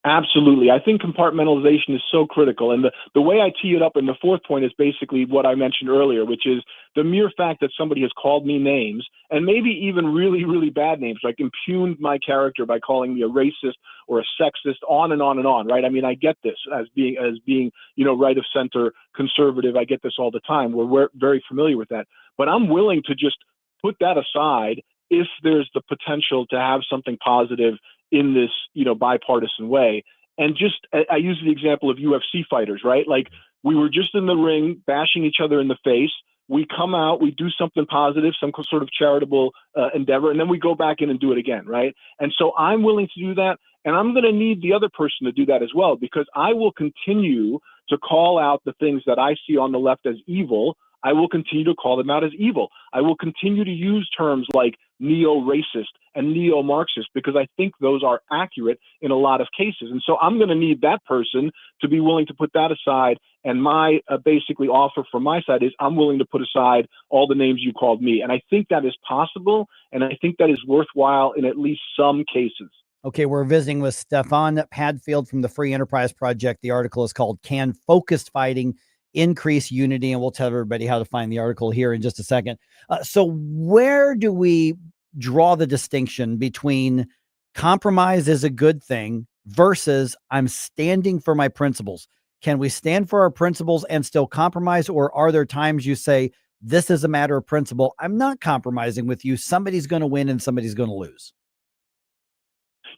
Absolutely. I think compartmentalization is so critical. And the way I tee it up in the fourth point is basically what I mentioned earlier, which is the mere fact that somebody has called me names, and maybe even really, really bad names, like impugned my character by calling me a racist or a sexist, on and on and on, right? I mean, I get this as being, right of center conservative. I get this all the time. We're very familiar with that. But I'm willing to just put that aside if there's the potential to have something positive in this, bipartisan way. And just, I use the example of UFC fighters, right? Like, we were just in the ring bashing each other in the face. We come out, we do something positive, some sort of charitable endeavor, and then we go back in and do it again, right? And so I'm willing to do that, and I'm going to need the other person to do that as well, because I will continue to call out the things that I see on the left as evil. I will continue to call them out as evil. I will continue to use terms like neo-racist and neo-Marxist, because I think those are accurate in a lot of cases. And so I'm going to need that person to be willing to put that aside. And my basically offer from my side is I'm willing to put aside all the names you called me. And I think that is possible. And I think that is worthwhile in at least some cases. Okay, we're visiting with Stefan Padfield from the Free Enterprise Project. The article is called "Can Focused Fighting Increase Unity?" And we'll tell everybody how to find the article here in just a second. So where do we draw the distinction between compromise is a good thing versus I'm standing for my principles? Can we stand for our principles and still compromise? Or are there times you say, this is a matter of principle, I'm not compromising with you, somebody's going to win and somebody's going to lose?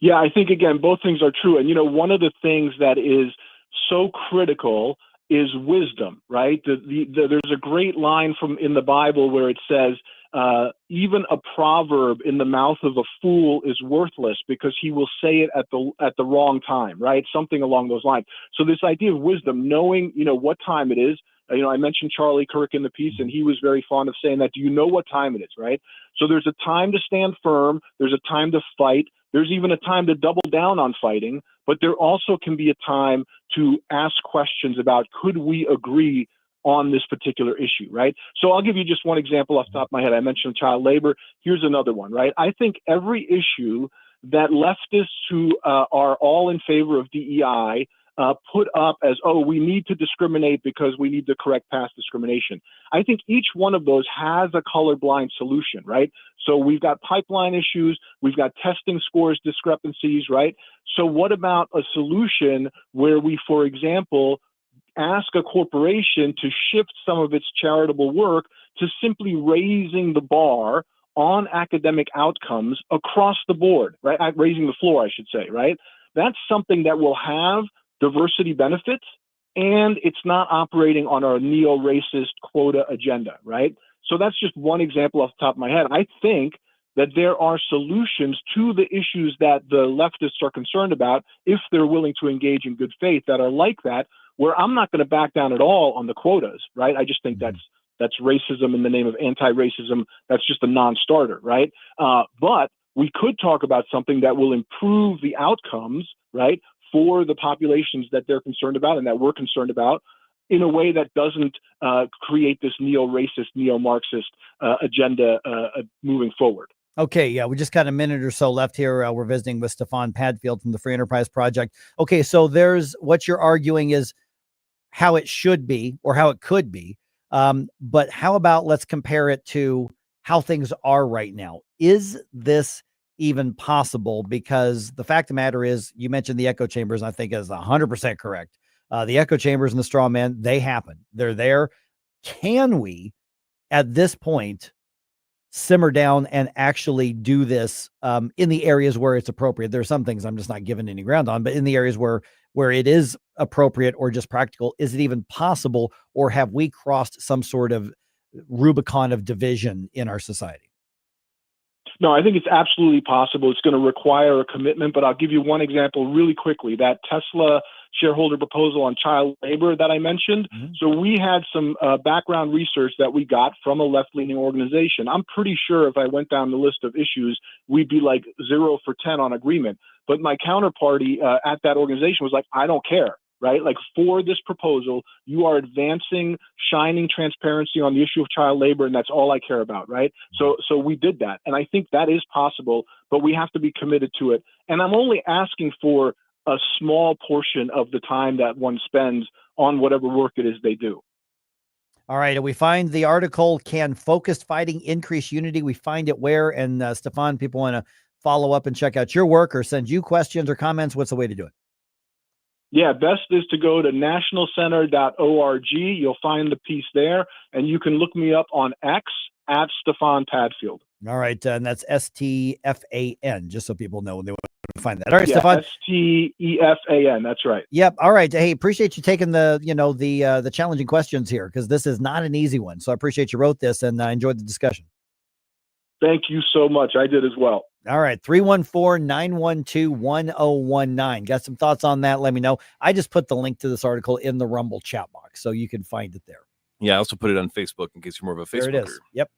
Yeah, I think, again, both things are true. And, one of the things that is so critical is wisdom, right? There's a great line in the Bible where it says, even a proverb in the mouth of a fool is worthless because he will say it at the wrong time, right? Something along those lines. So this idea of wisdom, knowing, what time it is. I mentioned Charlie Kirk in the piece, and he was very fond of saying that. Do you know what time it is, right? So there's a time to stand firm. There's a time to fight. There's even a time to double down on fighting. But there also can be a time to ask questions about, could we agree on this particular issue, right? So I'll give you just one example off the top of my head. I mentioned child labor. Here's another one, right? I think every issue that leftists who are all in favor of DEI put up as, we need to discriminate because we need to correct past discrimination. I think each one of those has a colorblind solution, right? So we've got pipeline issues, we've got testing scores discrepancies, right? So what about a solution where we, for example, ask a corporation to shift some of its charitable work to simply raising the bar on academic outcomes across the board, right? Raising the floor, I should say, right? That's something that will have diversity benefits, and it's not operating on our neo-racist quota agenda, right? So that's just one example off the top of my head. I think that there are solutions to the issues that the leftists are concerned about if they're willing to engage in good faith that are like that, where I'm not going to back down at all on the quotas, right? I just think that's racism in the name of anti-racism. That's just a non-starter, right? But we could talk about something that will improve the outcomes, right, for the populations that they're concerned about and that we're concerned about, in a way that doesn't create this neo-racist, neo-Marxist agenda moving forward. Okay, yeah, we just got a minute or so left here. We're visiting with Stefan Padfield from the Free Enterprise Project. Okay, so there's what you're arguing is how it should be or how it could be. But how about let's compare it to how things are right now? Is this even possible? Because the fact of the matter is, you mentioned the echo chambers, I think is 100% correct. The echo chambers and the straw man, they happen. They're there. Can we, at this point, simmer down and actually do this in the areas where it's appropriate? There are some things I'm just not giving any ground on, but in the areas where it is appropriate or just practical, is it even possible, or have we crossed some sort of Rubicon of division in our society? No, I think it's absolutely possible. It's going to require a commitment, but I'll give you one example really quickly. That Tesla shareholder proposal on child labor that I mentioned. Mm-hmm. So we had some background research that we got from a left-leaning organization. I'm pretty sure if I went down the list of issues, we'd be like 0 for 10 on agreement. But my counterparty at that organization was like, I don't care, right? Like, for this proposal, you are advancing, shining transparency on the issue of child labor, and that's all I care about, right? So we did that. And I think that is possible, but we have to be committed to it. And I'm only asking for a small portion of the time that one spends on whatever work it is they do. All right. And we find the article, Can Focused Fighting Increase Unity? We find it where? And Stefan, people want to follow up and check out your work or send you questions or comments. What's the way to do it? Yeah, best is to go to nationalcenter.org. You'll find the piece there, and you can look me up on X at Stefan Padfield. All right. And that's STFAN, just so people know when they want to find that. All right, yeah, Stefan. STEFAN. That's right. Yep. All right. Hey, appreciate you taking the challenging questions here, because this is not an easy one. So I appreciate you wrote this, and I enjoyed the discussion. Thank you so much. I did as well. All right. 314-912-1019. Got some thoughts on that? Let me know. I just put the link to this article in the Rumble chat box, so you can find it there. Yeah, I also put it on Facebook in case you're more of a Facebooker. There it is. Yep.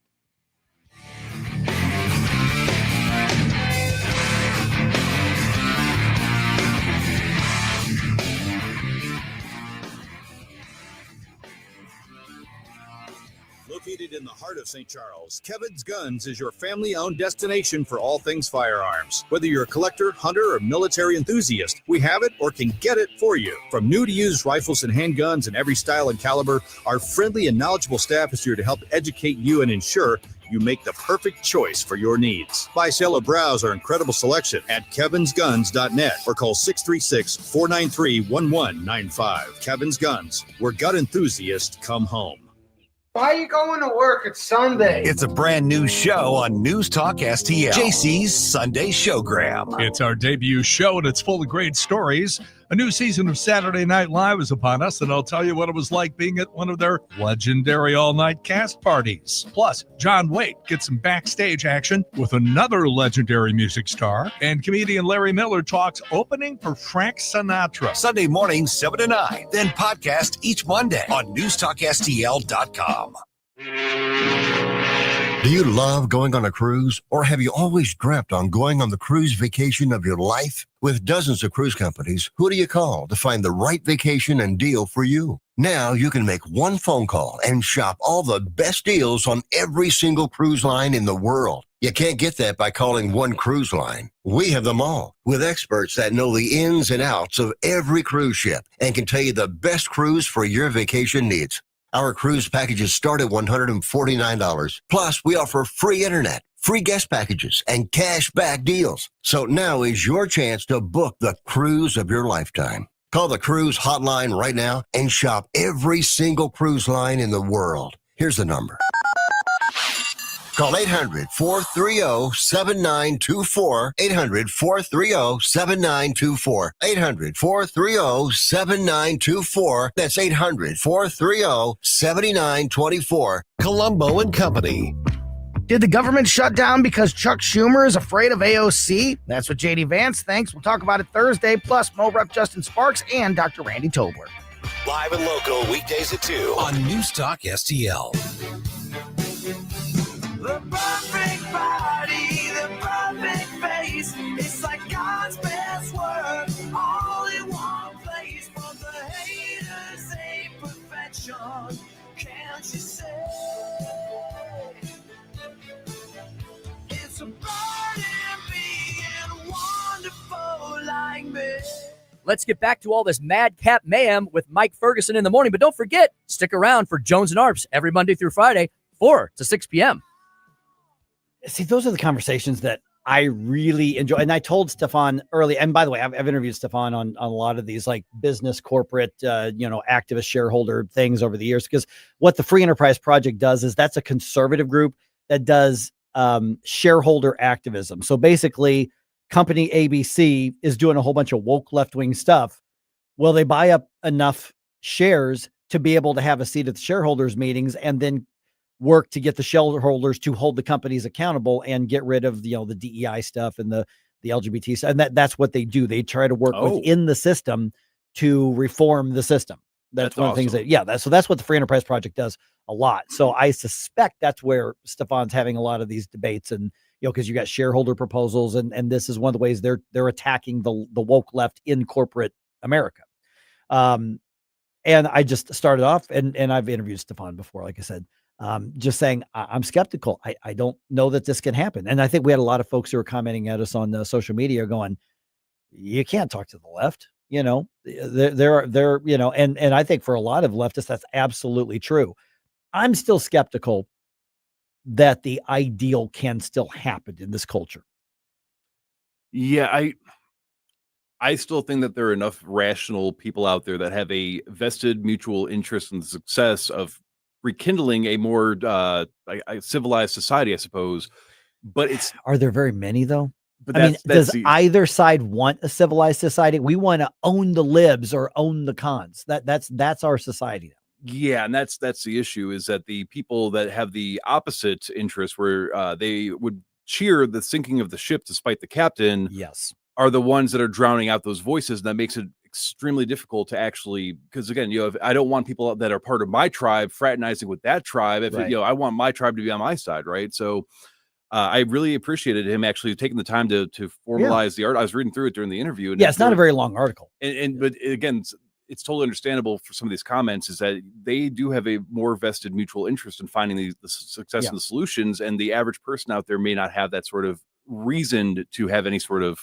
Located in the heart of St. Charles, Kevin's Guns is your family-owned destination for all things firearms. Whether you're a collector, hunter, or military enthusiast, we have it or can get it for you. From new to used rifles and handguns in every style and caliber, our friendly and knowledgeable staff is here to help educate you and ensure you make the perfect choice for your needs. Buy, sell, or browse our incredible selection at kevinsguns.net or call 636-493-1195. Kevin's Guns, where gun enthusiasts come home. Why are you going to work? It's Sunday. It's a brand new show on News Talk STL. JC's Sunday Showgram. It's our debut show, and it's full of great stories. A new season of Saturday Night Live is upon us, and I'll tell you what it was like being at one of their legendary all-night cast parties. Plus, John Waite gets some backstage action with another legendary music star, and comedian Larry Miller talks opening for Frank Sinatra. Sunday morning, 7 to 9. Then podcast each Monday on NewsTalkSTL.com. Do you love going on a cruise, or have you always dreamt on going on the cruise vacation of your life? With dozens of cruise companies, who do you call to find the right vacation and deal for you? Now you can make one phone call and shop all the best deals on every single cruise line in the world. You can't get that by calling one cruise line. We have them all, with experts that know the ins and outs of every cruise ship and can tell you the best cruise for your vacation needs. Our cruise packages start at $149. Plus, we offer free internet, free guest packages, and cash back deals. So now is your chance to book the cruise of your lifetime. Call the cruise hotline right now and shop every single cruise line in the world. Here's the number. Call 800-430-7924, 800-430-7924, 800-430-7924. That's 800-430-7924. Colombo and Company. Did the government shut down because Chuck Schumer is afraid of AOC? That's what JD Vance thinks. We'll talk about it Thursday, plus Mo Rep Justin Sparks and Dr. Randy Tobler. Live and local, weekdays at 2 on News Talk STL. The perfect body, the perfect face. It's like God's best work, all in one place. For the haters ain't perfect. revolution. Can't you say it's a burden being wonderful like me? Let's get back to all this madcap mayhem with Mike Ferguson in the morning. But don't forget, stick around for Jones and Arps every Monday through Friday, 4 to 6 p.m. See, those are the conversations that I really enjoy. And I told Stefan early, and by the way, I've interviewed Stefan on a lot of these like business, corporate, activist shareholder things over the years, because what the Free Enterprise Project does is that's a conservative group that does shareholder activism. So basically, company ABC is doing a whole bunch of woke left-wing stuff. Well, they buy up enough shares to be able to have a seat at the shareholders meetings and then work to get the shareholders to hold the companies accountable and get rid of the DEI stuff and the LGBT stuff. And that's what they do. They try to work within the system to reform the system. That's one of the things that's what the Free Enterprise Project does a lot. So I suspect that's where Stefan's having a lot of these debates, and because you got shareholder proposals, and this is one of the ways they're attacking the woke left in corporate America. And I just started off, and I've interviewed Stefan before, like I said, just saying I'm skeptical. I don't know that this can happen. And I think we had a lot of folks who were commenting at us on social media going, you can't talk to the left. They're and I think for a lot of leftists, that's absolutely true. I'm still skeptical that the ideal can still happen in this culture. Yeah, I still think that there are enough rational people out there that have a vested mutual interest in the success of rekindling a more civilized society, I suppose. But are there very many though? But does either side want a civilized society? We want to own the libs or own the cons. That's our society now. Yeah, and that's the issue, is that the people that have the opposite interest, where they would cheer the sinking of the ship despite the captain, yes, are the ones that are drowning out those voices, and that makes it extremely difficult to actually, because again, I don't want people that are part of my tribe fraternizing with that tribe. If right. I want my tribe to be on my side, right? So I really appreciated him actually taking the time to formalize the art. I was reading through it during the interview, and it's not a very long article. But again, it's totally understandable for some of these comments, is that they do have a more vested mutual interest in finding the success and the solutions, and the average person out there may not have that sort of reason to have any sort of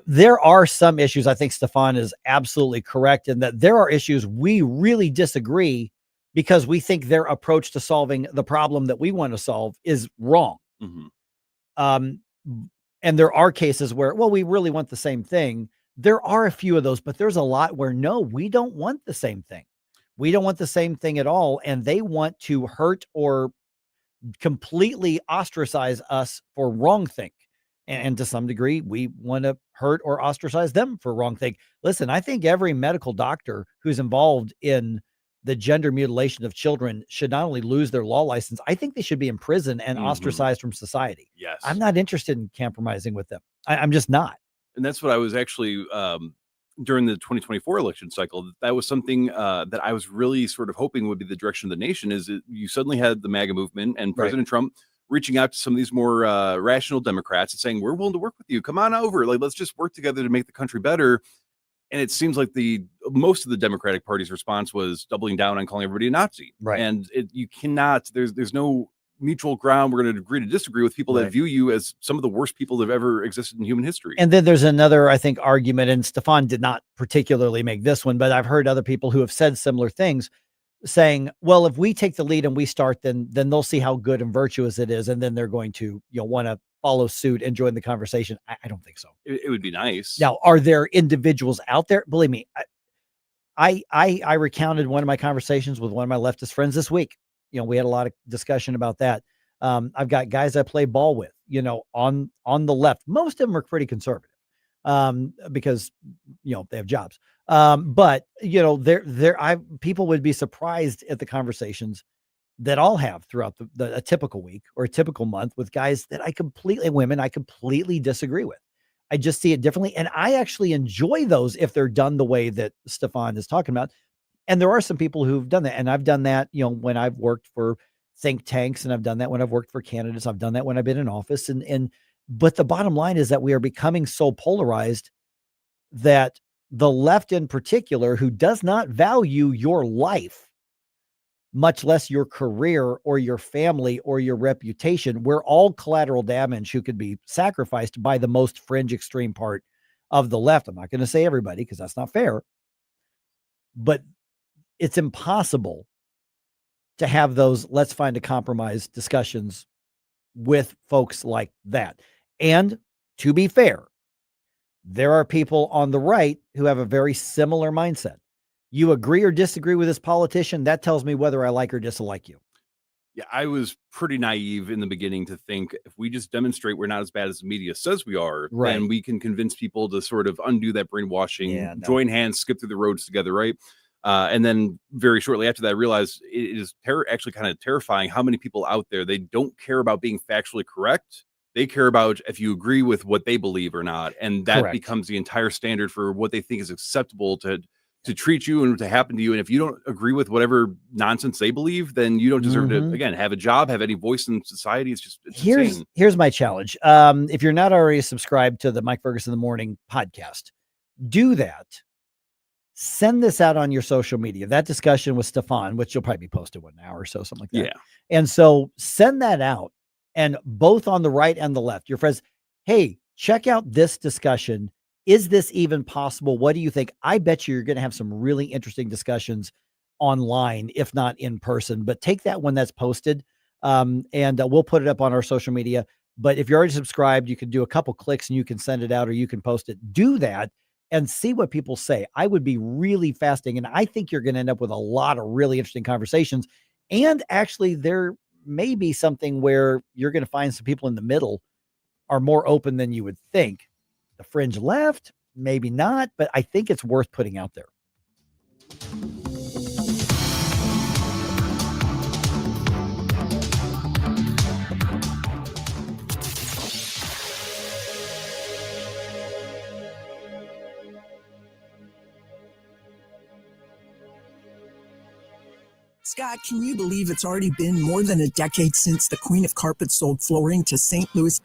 there are some issues. I think Stefan is absolutely correct in that there are issues we really disagree because we think their approach to solving the problem that we want to solve is wrong. And there are cases where, we really want the same thing. There are a few of those, but there's a lot where no, we don't want the same thing. We don't want the same thing at all. And they want to hurt or completely ostracize us for wrong think. And to some degree, we want to hurt or ostracize them for wrong thing. Listen, I think every medical doctor who's involved in the gender mutilation of children should not only lose their law license, I think they should be in prison and ostracized from society. Yes. I'm not interested in compromising with them. I'm just not. And that's what I was actually, during the 2024 election cycle, that was something that I was really sort of hoping would be the direction of the nation, is that you suddenly had the MAGA movement and President Trump reaching out to some of these more rational Democrats and saying, we're willing to work with you. Come on over. Like, let's just work together to make the country better. And it seems like most of the Democratic Party's response was doubling down on calling everybody a Nazi. Right. And you cannot, there's no mutual ground. We're going to agree to disagree with people that view you as some of the worst people that have ever existed in human history. And then there's another, I think, argument, and Stefan did not particularly make this one, but I've heard other people who have said similar things, saying, well, if we take the lead and we start, then they'll see how good and virtuous it is, and then they're going to want to follow suit and join the conversation. I don't think so. It would be nice. Now, are there individuals out there? Believe me, I recounted one of my conversations with one of my leftist friends this week. We had a lot of discussion about that. I've got guys I play ball with, on the left. Most of them are pretty conservative because, they have jobs. But people would be surprised at the conversations that I'll have throughout a typical week or a typical month with guys that I completely disagree with. I just see it differently. And I actually enjoy those if they're done the way that Stefan is talking about. And there are some people who've done that. And I've done that, when I've worked for think tanks, and I've done that when I've worked for candidates. I've done that when I've been in office. But the bottom line is that we are becoming so polarized that the left in particular, who does not value your life, much less your career or your family or your reputation. We're all collateral damage who could be sacrificed by the most fringe extreme part of the left. I'm not going to say everybody because that's not fair, but it's impossible to have those let's find a compromise discussions with folks like that. And to be fair, there are people on the right who have a very similar mindset. You agree or disagree with this politician, that tells me whether I like or dislike you. Yeah, I was pretty naive in the beginning to think if we just demonstrate we're not as bad as the media says we are, then we can convince people to sort of undo that brainwashing, join hands, skip through the roads together, right? And then very shortly after that, I realized it is actually kind of terrifying how many people out there, they don't care about being factually correct. They care about if you agree with what they believe or not. And that becomes the entire standard for what they think is acceptable to treat you and to happen to you. And if you don't agree with whatever nonsense they believe, then you don't deserve to, again, have a job, have any voice in society. It's insane. Here's my challenge. If you're not already subscribed to the Mike Ferguson in the Morning podcast, do that. Send this out on your social media. That discussion with Stefan, which you'll probably be posted one hour or so, something like that. Yeah. And so send that out. And both on the right and the left, your friends, hey, check out this discussion. Is this even possible? What do you think? I bet you're going to have some really interesting discussions online, if not in person. But take that one that's posted, and we'll put it up on our social media. But if you're already subscribed, you can do a couple clicks and you can send it out or you can post it. Do that and see what people say. I would be really fascinating. And I think you're going to end up with a lot of really interesting conversations. And actually, there may be something where you're going to find some people in the middle are more open than you would think. The fringe left, maybe not, but I think it's worth putting out there. Scott, can you believe it's already been more than a decade since the Queen of Carpets sold flooring to St. Louis